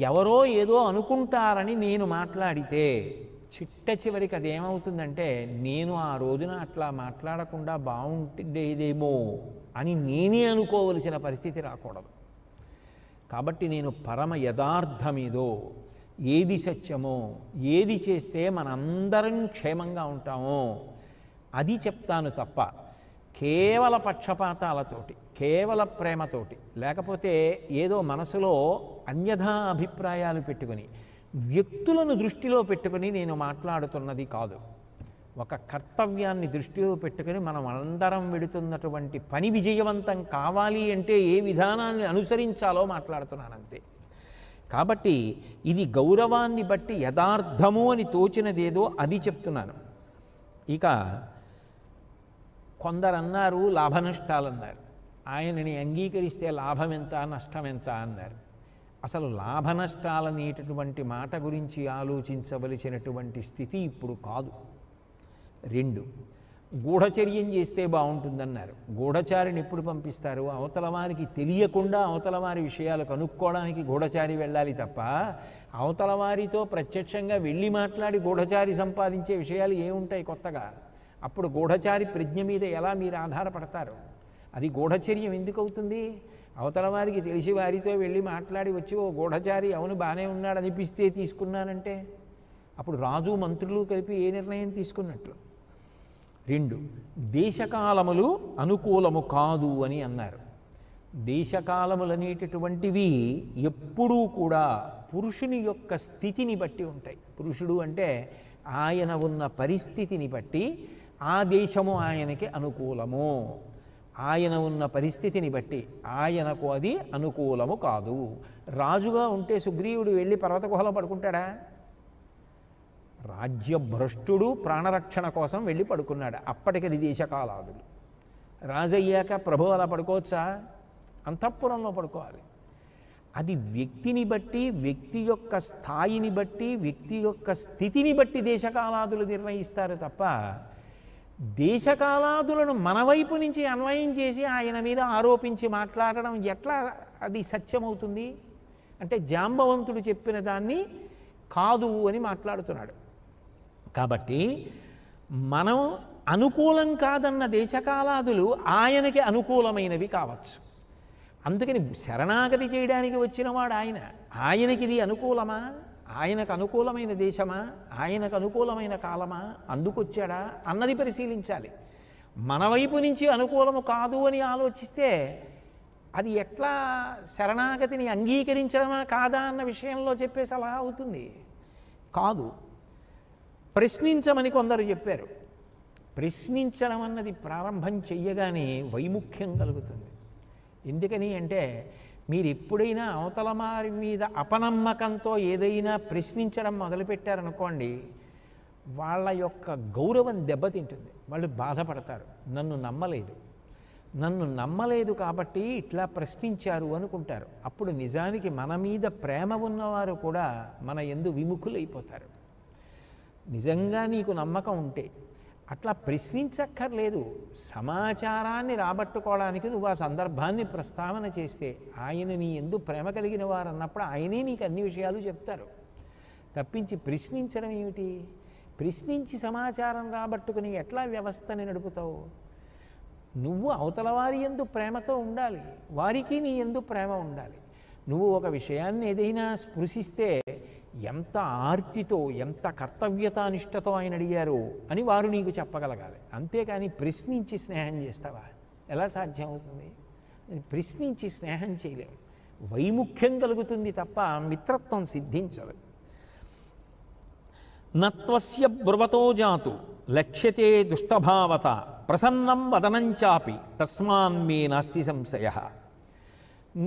ఎవరో ఏదో అనుకుంటారని నేను మాట్లాడితే చిట్ట చివరికి అదేమవుతుందంటే నేను ఆ రోజున అట్లా మాట్లాడకుండా బాగుండేదేమో అని నేనే అనుకోవలసిన పరిస్థితి రాకూడదు. కాబట్టి నేను పరమ యథార్థమేదో, ఏది సత్యమో, ఏది చేస్తే మనందరం క్షేమంగా ఉంటామో అది చెప్తాను తప్ప కేవల పక్షపాతాలతోటి, కేవల ప్రేమతోటి, లేకపోతే ఏదో మనసులో అన్యథా అభిప్రాయాలు పెట్టుకుని వ్యక్తులను దృష్టిలో పెట్టుకుని నేను మాట్లాడుతున్నది కాదు. ఒక కర్తవ్యాన్ని దృష్టిలో పెట్టుకుని మనం అందరం వెడుతున్నటువంటి పని విజయవంతం కావాలి అంటే ఏ విధానాన్ని అనుసరించాలో మాట్లాడుతున్నానంతే. కాబట్టి ఇది గౌరవాన్ని బట్టి యథార్థము అని తోచినదేదో అది చెప్తున్నాను. ఇక కొందరన్నారు లాభనష్టాలన్నారు. ఆయనని అంగీకరిస్తే లాభం ఎంత, నష్టం ఎంత అన్నారు. అసలు లాభనష్టాలనేటటువంటి మాట గురించి ఆలోచించవలసినటువంటి స్థితి ఇప్పుడు కాదు. 2, గూఢచర్యం చేస్తే బాగుంటుందన్నారు. గూఢచారిని ఎప్పుడు పంపిస్తారు? అవతల వారికి తెలియకుండా అవతల వారి విషయాలు కనుక్కోవడానికి గూఢచారి వెళ్ళాలి తప్ప అవతల వారితో ప్రత్యక్షంగా వెళ్ళి మాట్లాడి గూఢచారి సంపాదించే విషయాలు ఏముంటాయి కొత్తగా? అప్పుడు గూఢచారి ప్రజ్ఞ మీద ఎలా మీరు ఆధారపడతారు? అది గూఢచర్యం ఎందుకు అవుతుంది? అవతల వారికి తెలిసి వారితో వెళ్ళి మాట్లాడి వచ్చి ఓ గూఢచారి అవును బాగానే ఉన్నాడు అనిపిస్తే తీసుకున్నానంటే అప్పుడు రాజు మంత్రులు కలిపి ఏ నిర్ణయం తీసుకున్నట్లు. 2, దేశకాలములు అనుకూలము కాదు అని అన్నారు. దేశకాలములు అనేటటువంటివి ఎప్పుడూ కూడా పురుషుని యొక్క స్థితిని బట్టి ఉంటాయి. పురుషుడు అంటే ఆయన ఉన్న పరిస్థితిని బట్టి ఆ దేశము ఆయనకి అనుకూలము, ఆయన ఉన్న పరిస్థితిని బట్టి ఆయనకు అది అనుకూలము కాదు. రాజుగా ఉంటే సుగ్రీవుడు వెళ్ళి పర్వత గుహలో పడుకుంటాడా? రాజ్యభ్రష్టుడు ప్రాణరక్షణ కోసం వెళ్ళి పడుకున్నాడు. అప్పటికది దేశకాలాదులు. రాజయ్యాక ప్రభు అలా పడుకోవచ్చా? అంతఃపురంలో పడుకోవాలి. అది వ్యక్తిని బట్టి, వ్యక్తి యొక్క స్థాయిని బట్టి, వ్యక్తి యొక్క స్థితిని బట్టి దేశకాలాదులు నిర్ణయిస్తారు తప్ప దేశకాలాదులను మన వైపు నుంచి అన్వయం చేసి ఆయన మీద ఆరోపించి మాట్లాడడం ఎట్లా అది సత్యమవుతుంది? అంటే జాంబవంతుడు చెప్పిన దాన్ని కాదు అని మాట్లాడుతున్నాడు. కాబట్టి మనం అనుకూలం కాదన్న దేశకాలాదులు ఆయనకి అనుకూలమైనవి కావచ్చు. అందుకని శరణాగతి చేయడానికి వచ్చినవాడు ఆయనకి ఇది అనుకూలమా, ఆయనకు అనుకూలమైన దేశమా, ఆయనకు అనుకూలమైన కాలమా, అందుకొచ్చాడా అన్నది పరిశీలించాలి. మన వైపు నుంచి అనుకూలము కాదు అని ఆలోచిస్తే అది ఎట్లా శరణాగతిని అంగీకరించడమా కాదా అన్న విషయంలో చెప్పే సలహా అవుతుంది కాదు. ప్రశ్నించమని కొందరు చెప్పారు. ప్రశ్నించడం అన్నది ప్రారంభం చెయ్యగానే వైముఖ్యం కలుగుతుంది. ఎందుకని అంటే మీరు ఎప్పుడైనా అవతల వారి మీద అపనమ్మకంతో ఏదైనా ప్రశ్నించడం మొదలుపెట్టారనుకోండి, వాళ్ళ యొక్క గౌరవం దెబ్బతింటుంది. వాళ్ళు బాధపడతారు, నన్ను నమ్మలేదు కాబట్టి ఇట్లా ప్రశ్నించారు అనుకుంటారు. అప్పుడు నిజానికి మన మీద ప్రేమ ఉన్నవారు కూడా మన యందు విముఖులైపోతారు. నిజంగా నీకు నమ్మకం ఉంటే అట్లా ప్రశ్నించక్కర్లేదు. సమాచారాన్ని రాబట్టుకోవడానికి నువ్వు ఆ సందర్భాన్ని ప్రస్తావన చేస్తే ఆయన నీ యందు ప్రేమ కలిగిన వారు అన్నప్పుడు ఆయనే నీకు అన్ని విషయాలు చెప్తారు. తప్పించి ప్రశ్నించడం ఏమిటి? ప్రశ్నించి సమాచారం రాబట్టుకుని ఎట్లా వ్యవస్థని నడుపుతావు? నువ్వు అవతల వారి యందు ప్రేమతో ఉండాలి, వారికి నీ యందు ప్రేమ ఉండాలి. నువ్వు ఒక విషయాన్ని ఏదైనా స్పృశిస్తే ఎంత ఆర్తితో, ఎంత కర్తవ్యతానిష్టతో ఆయన అడిగారు అని వారు నీకు చెప్పగలగాలి. అంతేకాని ప్రశ్నించి స్నేహం చేస్తావా? ఎలా సాధ్యం అవుతుంది? ప్రశ్నించి స్నేహం చేయలేము. వైముఖ్యం కలుగుతుంది తప్ప మిత్రత్వం సిద్ధించదు. నత్వస్య బ్రువతో జాతు లక్ష్యతే దుష్టభావత ప్రసన్నం వదనంచాపి తస్మాన్మే నాస్తి సంశయ.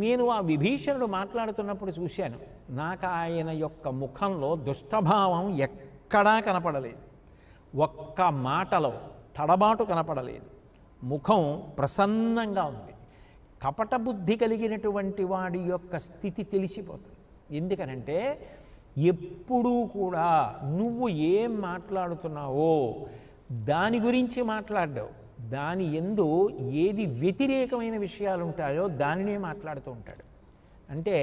నేను ఆ విభీషణుడు మాట్లాడుతున్నప్పుడు చూశాను. నాకు ఆయన యొక్క ముఖంలో దుష్టభావం ఎక్కడా కనపడలేదు. ఒక్క మాటలో తడబాటు కనపడలేదు. ముఖం ప్రసన్నంగా ఉంది. కపట బుద్ధి కలిగినటువంటి వాడి యొక్క స్థితి తెలిసిపోతుంది. ఎందుకనంటే ఎప్పుడూ కూడా నువ్వు ఏం మాట్లాడుతున్నావో దాని గురించి మాట్లాడ్డావు. దాని యందు ఏది వ్యతిరేకమైన విషయాలు ఉంటాయో దానినే మాట్లాడుతూ ఉంటాడు. అంటే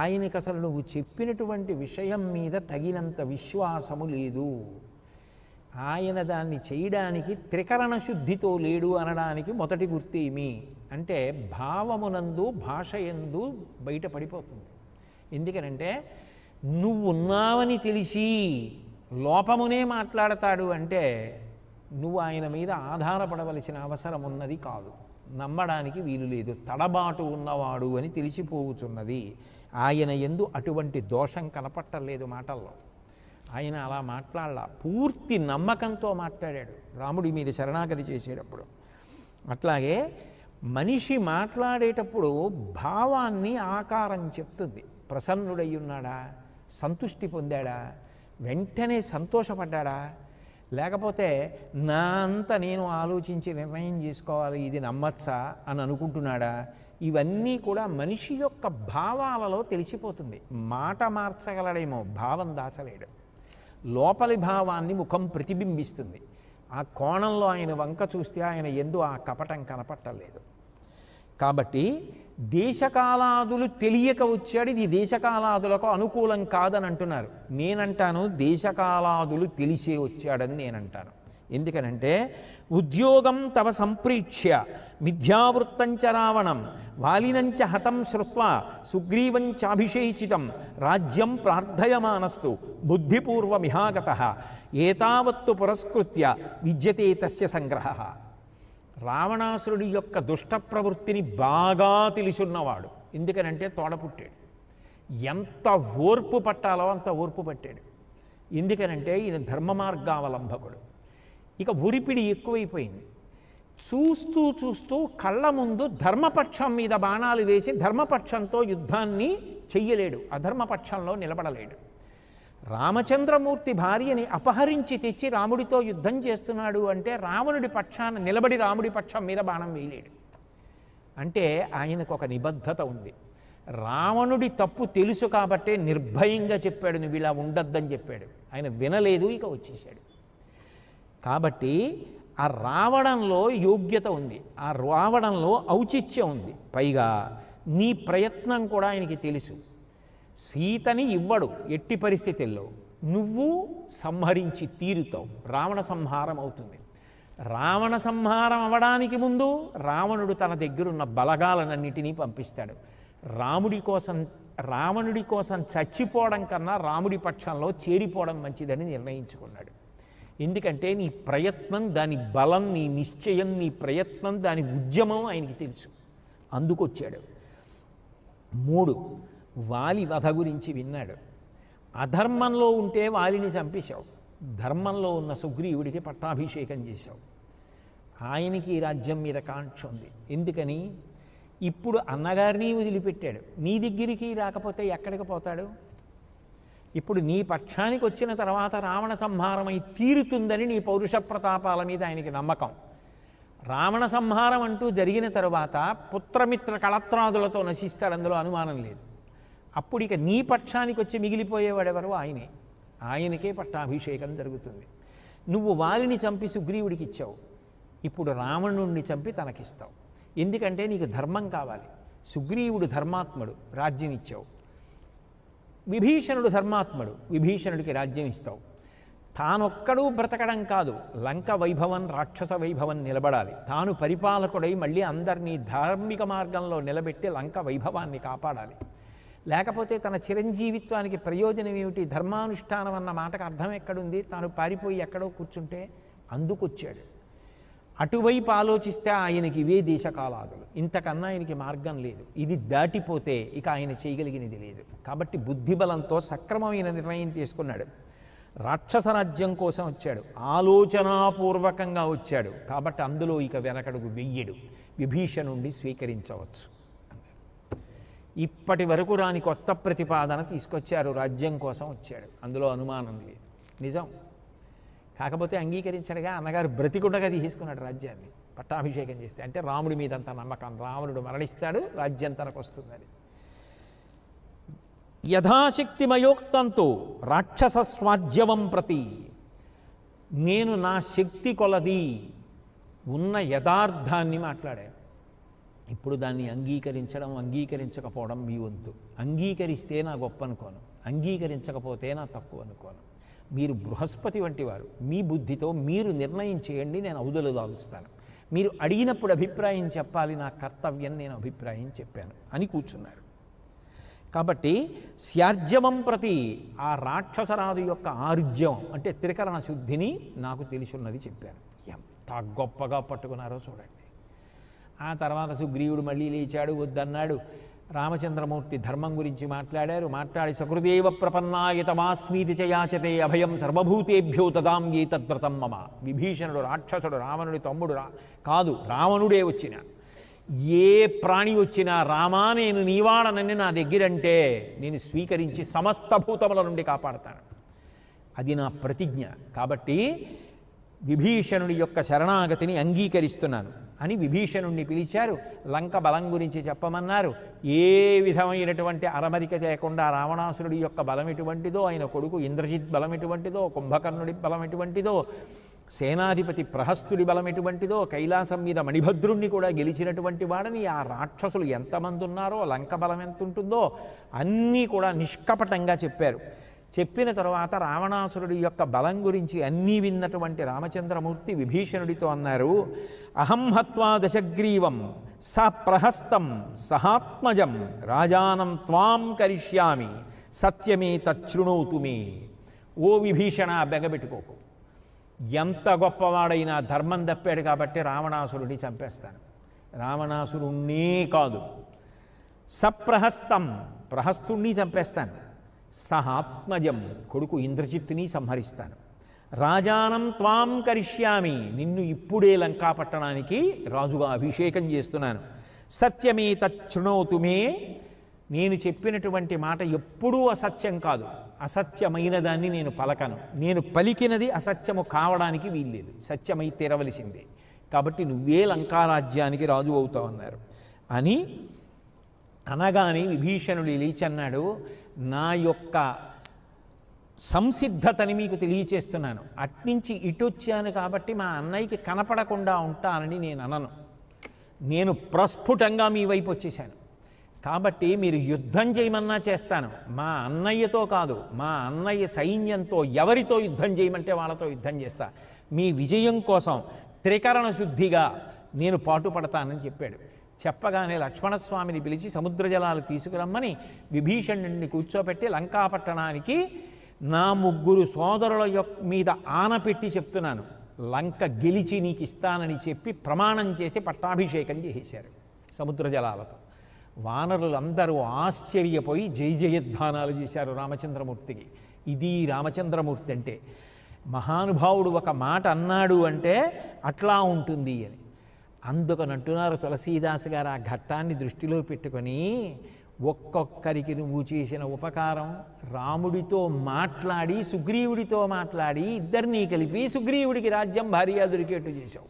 ఆయనకు అసలు నువ్వు చెప్పినటువంటి విషయం మీద తగినంత విశ్వాసము లేదు. ఆయన దాన్ని చేయడానికి త్రికరణ శుద్ధితో లేడు అనడానికి మొదటి గుర్తేమి అంటే భావమునందు భాషయందు బయటపడిపోతుంది. ఎందుకనంటే నువ్వున్నావని తెలిసి లోపమునే మాట్లాడతాడు అంటే నువ్వు ఆయన మీద ఆధారపడవలసిన అవసరం ఉన్నది కాదు, నమ్మడానికి వీలు లేదు. తడబాటు ఉన్నవాడు అని తెలిసిపోవుచున్నది. ఆయన యందు అటువంటి దోషం కనపట్టలేదు మాటల్లో. ఆయన అలా మాట్లాడలా, పూర్తి నమ్మకంతో మాట్లాడాడు రాముడి మీద శరణాగతి చేసేటప్పుడు. అట్లాగే మనిషి మాట్లాడేటప్పుడు భావాన్ని ఆకారం చెప్తుంది. ప్రసన్నుడై ఉన్నాడా, సంతుష్టి పొందాడా, వెంటనే సంతోషపడ్డాడా, లేకపోతే నా అంత నేను ఆలోచించి నిర్ణయం చేసుకోవాలి ఇది నమ్మచ్చా అని అనుకుంటున్నాడా, ఇవన్నీ కూడా మనిషి యొక్క భావాలలో తెలిసిపోతుంది. మాట మార్చగలడేమో, భావం దాచలేడు. లోపలి భావాన్ని ముఖం ప్రతిబింబిస్తుంది. ఆ కోణంలో ఆయన వంక చూస్తే ఆయన యందు ఆ కపటం కనపట్టలేదు. కాబట్టి దేశకాలాదులు తెలియక వచ్చాడు, ఇది దేశకాలాదులకు అనుకూలం కాదని అంటున్నారు. నేనంటాను దేశకాలాదులు తెలిసే వచ్చాడని నేనంటాను. ఎందుకనంటే ఉద్యోగం తవ సంప్రీక్ష్య మిథ్యావృత్తంచ రావణం వాలినంచ హతం శ్రుత్వా సుగ్రీవంచాభిషేచితం రాజ్యం ప్రార్థయమానస్తు బుద్ధిపూర్వమిహాగతః ఏతావత్తు పురస్కృత్య విద్యతే తస్య సంగ్రహః. రావణాసురుడి యొక్క దుష్ట ప్రవృత్తిని బాగా తెలుసున్నవాడు. ఎందుకనంటే తోడపుట్టాడు. ఎంత ఓర్పు పట్టాలో అంత ఓర్పు పట్టాడు. ఎందుకనంటే ఈయన ధర్మ మార్గావలంబకుడు. ఇక ఉరిపిడి ఎక్కువైపోయింది. చూస్తూ చూస్తూ కళ్ళ ముందు ధర్మపక్షం మీద బాణాలు వేసి ధర్మపక్షంతో యుద్ధాన్ని చెయ్యలేడు, అధర్మపక్షంలో నిలబడలేడు. రామచంద్రమూర్తి భార్యని అపహరించి తెచ్చి రాముడితో యుద్ధం చేస్తున్నాడు అంటే రావణుడి పక్షాన నిలబడి రాముడి పక్షం మీద బాణం వేయలేడు. అంటే ఆయనకు ఒక నిబద్ధత ఉంది. రావణుడి తప్పు తెలుసు కాబట్టే నిర్భయంగా చెప్పాడు, నువ్వు ఇలా ఉండొద్దని చెప్పాడు. ఆయన వినలేదు, ఇక వచ్చేసాడు. కాబట్టి ఆ రావడంలో యోగ్యత ఉంది, ఆ రావడంలో ఔచిత్యం ఉంది. పైగా నీ ప్రయత్నం కూడా ఆయనకి తెలుసు. సీతని ఇవ్వడు ఎట్టి పరిస్థితుల్లో, నువ్వు సంహరించి తీరుతావు, రావణ సంహారం అవుతుంది. రావణ సంహారం అవడానికి ముందు రావణుడు తన దగ్గరున్న బలగాలన్నిటినీ పంపిస్తాడు. రావణుడి కోసం చచ్చిపోవడం కన్నా రాముడి పక్షంలో చేరిపోవడం మంచిదని నిర్ణయించుకున్నాడు. ఎందుకంటే నీ ప్రయత్నం, దాని బలం, నీ నిశ్చయం, నీ ప్రయత్నం, దాని ఉద్యమం ఆయనకి తెలుసు. అందుకొచ్చాడు. 3 వాలి వధ గురించి విన్నాడు. అధర్మంలో ఉంటే వాలిని చంపేశావు, ధర్మంలో ఉన్న సుగ్రీవుడికి పట్టాభిషేకం చేశావు. ఆయనకి ఈ రాజ్యం మీద కాంక్ష ఉంది. ఎందుకని? ఇప్పుడు అన్నగారిని వదిలిపెట్టాడు, నీ దగ్గరికి రాకపోతే ఎక్కడికి పోతాడు? ఇప్పుడు నీ పక్షానికి వచ్చిన తర్వాత రావణ సంహారమై తీరుతుందని నీ పౌరుష ప్రతాపాల మీద ఆయనకి నమ్మకం. రావణ సంహారం అంటూ జరిగిన తరువాత పుత్రమిత్ర కళత్రాదులతో నశిస్తాడు, అందులో అనుమానం లేదు. అప్పుడు ఇక నీ పక్షానికి వచ్చి మిగిలిపోయేవాడెవరు? ఆయనే. ఆయనకే పట్టాభిషేకం జరుగుతుంది. నువ్వు వాలిని చంపి సుగ్రీవుడికి ఇచ్చావు, ఇప్పుడు రావణుణ్ణి చంపి తనకిస్తావు. ఎందుకంటే నీకు ధర్మం కావాలి. సుగ్రీవుడు ధర్మాత్ముడు, రాజ్యం ఇచ్చావు. విభీషణుడు ధర్మాత్ముడు, విభీషణుడికి రాజ్యం ఇస్తావు. తానొక్కడూ బ్రతకడం కాదు, లంక వైభవం, రాక్షస వైభవం నిలబడాలి. తాను పరిపాలకుడై మళ్ళీ అందరినీ ధార్మిక మార్గంలో నిలబెట్టి లంక వైభవాన్ని కాపాడాలి. లేకపోతే తన చిరంజీవిత్వానికి ప్రయోజనం ఏమిటి? ధర్మానుష్ఠానం అన్న మాటకు అర్థం ఎక్కడుంది? తాను పారిపోయి ఎక్కడో కూర్చుంటే. అందుకొచ్చాడు. అటువైపు ఆలోచిస్తే ఆయనకి ఇవే దేశకాలాదులు, ఇంతకన్నా ఆయనకి మార్గం లేదు. ఇది దాటిపోతే ఇక ఆయన చేయగలిగినది లేదు. కాబట్టి బుద్ధిబలంతో సక్రమమైన నిర్ణయం తీసుకున్నాడు. రాక్షస రాజ్యం కోసం వచ్చాడు, ఆలోచనాపూర్వకంగా వచ్చాడు. కాబట్టి అందులో ఇక వెనకడుగు వెయ్యడు, విభీషణుణ్ణి స్వీకరించవచ్చు. ఇప్పటి వరకు రాని కొత్త ప్రతిపాదన తీసుకొచ్చారు. రాజ్యం కోసం వచ్చాడు, అందులో అనుమానం లేదు, నిజం. కాకపోతే అంగీకరించడుగా. అన్నగారు బ్రతికుండగా తీసుకున్నాడు రాజ్యాన్ని, పట్టాభిషేకం చేస్తే. అంటే రాముడి మీద అంత నమ్మకం. రావణుడు మరణిస్తాడు, రాజ్యం తనకు వస్తుందని. యథాశక్తి మయోక్తంతో రాక్షస స్వాధ్యవం ప్రతి, నేను నా శక్తి కొలది ఉన్న యథార్థాన్ని మాట్లాడాను. ఇప్పుడు దాన్ని అంగీకరించడం, అంగీకరించకపోవడం మీ వంతు. అంగీకరిస్తే నా గొప్ప అనుకోను, అంగీకరించకపోతే నా తక్కువ అనుకోను. మీరు బృహస్పతి వంటి వారు, మీ బుద్ధితో మీరు నిర్ణయం చేయండి, నేను అవధులు దాలుస్తాను. మీరు అడిగినప్పుడు అభిప్రాయం చెప్పాలి, నా కర్తవ్యం, నేను అభిప్రాయం చెప్పాను అని కూర్చున్నారు. కాబట్టి స్యార్జవం ప్రతి, ఆ రాక్షసరాజు యొక్క ఆర్జవం అంటే త్రికరణ శుద్ధిని నాకు తెలిసున్నది చెప్పాను. ఎంత గొప్పగా పట్టుకున్నారో చూడండి. ఆ తర్వాత సుగ్రీవుడు మళ్ళీ లేచాడు, వద్దన్నాడు. రామచంద్రమూర్తి ధర్మం గురించి మాట్లాడారు. మాట్లాడి సకృదేవ ప్రపన్నాయ తమాస్మీతి చయాచతే అభయం సర్వభూతేభ్యో దదాం ఏతద్వ్రతం మమ. విభీషణుడు రాక్షసుడు, రావణుడి తమ్ముడు కాదు, రావణుడే వచ్చిన ఏ ప్రాణి వచ్చినా రామా నేను నీవాడనని నా దగ్గరంటే నేను స్వీకరించి సమస్త భూతముల నుండి కాపాడతాను. అది నా ప్రతిజ్ఞ. కాబట్టి విభీషణుడి యొక్క శరణాగతిని అంగీకరిస్తున్నాను అని విభీషణుణ్ణి పిలిచారు. లంక బలం గురించి చెప్పమన్నారు. ఏ విధమైనటువంటి అరమరిక లేకుండా రావణాసురుడి యొక్క బలం ఎటువంటిదో, ఆయన కొడుకు ఇంద్రజిత్ బలం ఎటువంటిదో, కుంభకర్ణుడి బలం ఎటువంటిదో, సేనాధిపతి ప్రహస్తుడి బలం ఎటువంటిదో, కైలాసం మీద మణిభద్రుణ్ణి కూడా గెలిచినటువంటి వాడని, ఆ రాక్షసులు ఎంతమంది ఉన్నారో, లంక బలం ఎంత ఉంటుందో అన్నీ కూడా నిష్కపటంగా చెప్పారు. చెప్పిన తరువాత రావణాసురుడి యొక్క బలం గురించి అన్నీ విన్నటువంటి రామచంద్రమూర్తి విభీషణుడితో అన్నారు, అహం హత్వా దశగ్రీవం స ప్రహస్తం సహాత్మజం రాజానం త్వాం కరిష్యామి సత్యమే తచ్చృణోతు మే. ఓ విభీషణ, బెగబెట్టుకోకు. ఎంత గొప్పవాడైనా ధర్మం తప్పాడు కాబట్టి రావణాసురుడిని చంపేస్తాను. రావణాసురుణ్ణే కాదు, సప్రహస్తం ప్రహస్తుణ్ణి చంపేస్తాను, సహాత్మజం కొడుకు ఇంద్రజిత్తుని సంహరిస్తాను, రాజానం త్వాం కరిష్యామి నిన్ను ఇప్పుడే లంకాపట్టణానికి రాజుగా అభిషేకం చేస్తున్నాను, సత్యమే తచ్చృణోతు మే. నేను చెప్పినటువంటి మాట ఎప్పుడూ అసత్యం కాదు, అసత్యమైన దాన్ని నేను పలకను. నేను పలికినది అసత్యము కావడానికి వీల్లేదు, సత్యమై తీరవలసిందే. కాబట్టి నువ్వే లంకారాజ్యానికి రాజు అవుతావన్నారు అని అనగానే విభీషణుడు లేచన్నాడు, నా యొక్క సంసిద్ధతని మీకు తెలియచేస్తున్నాను. అట్నుంచి ఇటొచ్చాను కాబట్టి మా అన్నయ్యకి కనపడకుండా ఉంటానని నేను అనను. నేను ప్రస్ఫుటంగా మీ వైపు వచ్చేసాను. కాబట్టి మీరు యుద్ధం చేయమన్నా చేస్తాను. మా అన్నయ్యతో కాదు, మా అన్నయ్య సైన్యంతో ఎవరితో యుద్ధం చేయమంటే వాళ్ళతో యుద్ధం చేస్తా. మీ విజయం కోసం త్రికరణ శుద్ధిగా నేను పాటుపడతానని చెప్పాడు. చెప్పగానే లక్ష్మణస్వామిని పిలిచి సముద్ర జలాలు తీసుకురమ్మని విభీషణుడిని కూర్చోబెట్టి లంకాపట్టణానికి నా 3 సోదరుల మీద ఆనపెట్టి చెప్తున్నాను, లంక గెలిచి నీకు ఇస్తానని చెప్పి ప్రమాణం చేసి పట్టాభిషేకం చేసేశారు సముద్ర జలాలతో. వానరులందరూ ఆశ్చర్యపోయి జయ జయధ్వానాలు చేశారు రామచంద్రమూర్తికి. ఇది రామచంద్రమూర్తి అంటే. మహానుభావుడు ఒక మాట అన్నాడు అంటే అట్లా ఉంటుంది అని. అందుకనంటున్నారు తులసీదాసు గారు ఆ ఘట్టాన్ని దృష్టిలో పెట్టుకొని, ఒక్కొక్కరికి నువ్వు చేసిన ఉపకారం, రాముడితో మాట్లాడి సుగ్రీవుడితో మాట్లాడి ఇద్దరినీ కలిపి సుగ్రీవుడికి రాజ్యం భార్య దొరికేట్టు చేశావు.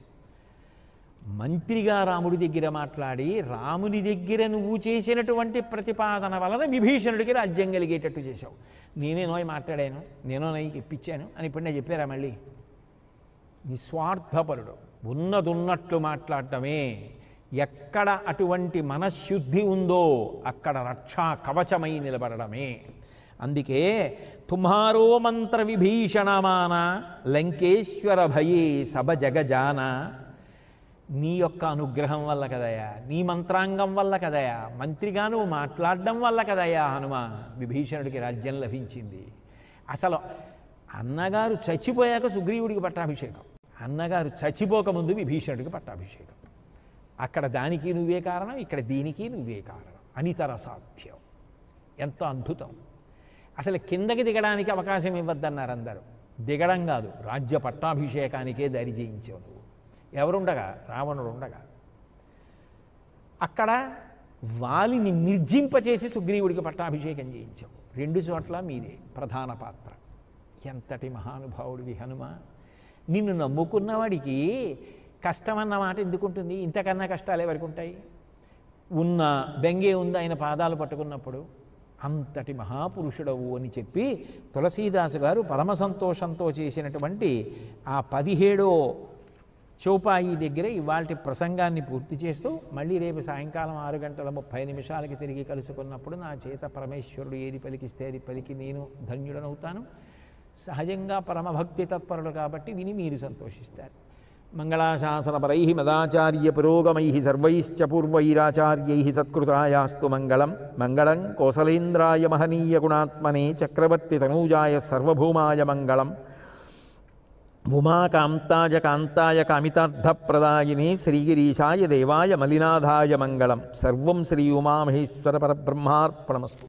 మంత్రిగా రాముడి దగ్గర మాట్లాడి రాముని దగ్గర నువ్వు చేసినటువంటి ప్రతిపాదన వలన విభీషణుడికి రాజ్యం కలిగేటట్టు చేశావు. నేనేనోయ్ మాట్లాడాను, నేనో నయ్యి ఇప్పించాను అని ఇప్పుడు నేను చెప్పారా? మళ్ళీ నిస్వార్థపరుడు, ఉన్నదున్నట్లు మాట్లాడటమే. ఎక్కడ అటువంటి మనశ్శుద్ధి ఉందో అక్కడ రక్షా కవచమై నిలబడమే. అందుకే తుమ్హారో మంత్ర విభీషణమాన లంకేశ్వర భయే సభ జగజాన. నీ యొక్క అనుగ్రహం వల్ల కదయా, నీ మంత్రాంగం వల్ల కదయా, మంత్రిగా నువ్వు మాట్లాడడం వల్ల కదయా హనుమ విభీషణుడికి రాజ్యం లభించింది. అసలు అన్నగారు చచ్చిపోయాక సుగ్రీవుడికి పట్టాభిషేకం, అన్నగారు చచ్చిపోకముందు విభీషణుడికి పట్టాభిషేకం. అక్కడ దానికి నువ్వే కారణం, ఇక్కడ దీనికి నువ్వే కారణం. అనితర సాధ్యం. ఎంత అద్భుతం. అసలు కిందకి దిగడానికి అవకాశం ఇవ్వద్దన్నారు అందరూ. దిగడం కాదు, రాజ్య పట్టాభిషేకానికే దారి చేయించావు నువ్వు. ఎవరుండగా? రావణుడు ఉండగా. అక్కడ వాలిని నిర్జింపచేసి సుగ్రీవుడికి పట్టాభిషేకం చేయించావు. 2 చోట్ల మీదే ప్రధాన పాత్ర. ఎంతటి మహానుభావుడివి హనుమ. నిన్ను నమ్ముకున్నవాడికి కష్టం అన్న మాట ఎందుకుంటుంది? ఇంతకన్నా కష్టాలు ఎవరికి ఉంటాయి? ఉన్న బెంగే ఉంది ఆయన పాదాలు పట్టుకున్నప్పుడు. అంతటి మహాపురుషుడవు అని చెప్పి తులసీదాసు గారు పరమ సంతోషంతో చేసినటువంటి ఆ 17వ చౌపాయి దగ్గర ఇవాల్టి ప్రసంగాన్ని పూర్తి చేస్తూ మళ్ళీ రేపు సాయంకాలం 6:30 తిరిగి కలుసుకున్నప్పుడు నా చేత పరమేశ్వరుడు ఏది పలికిస్తే అది పలికి నేను ధన్యుడనవుతాను. సహజంగా పరమభక్తి తత్పరుడు కాబట్టి విని మీరు సంతోషిస్తారు. మంగళాశాసనపరై మదాచార్య పురోగమై సర్వైశ్చ పూర్వైరాచార్యై సత్కృతాయాస్తు మంగళం. మంగళం కోసలేంద్రాయ మహనీయ గుణాత్మనే చక్రవర్తి తనూజాయ సర్వభౌమాయ మంగళం. ఉమాకాంతాయ కాంతాయ కామితార్థప్రదాయినే శ్రీగిరీశాయ దేవాయ మలినాథాయ మంగళం. సర్వం శ్రీ ఉమామహేశ్వర పరబ్రహ్మార్పణమస్తు.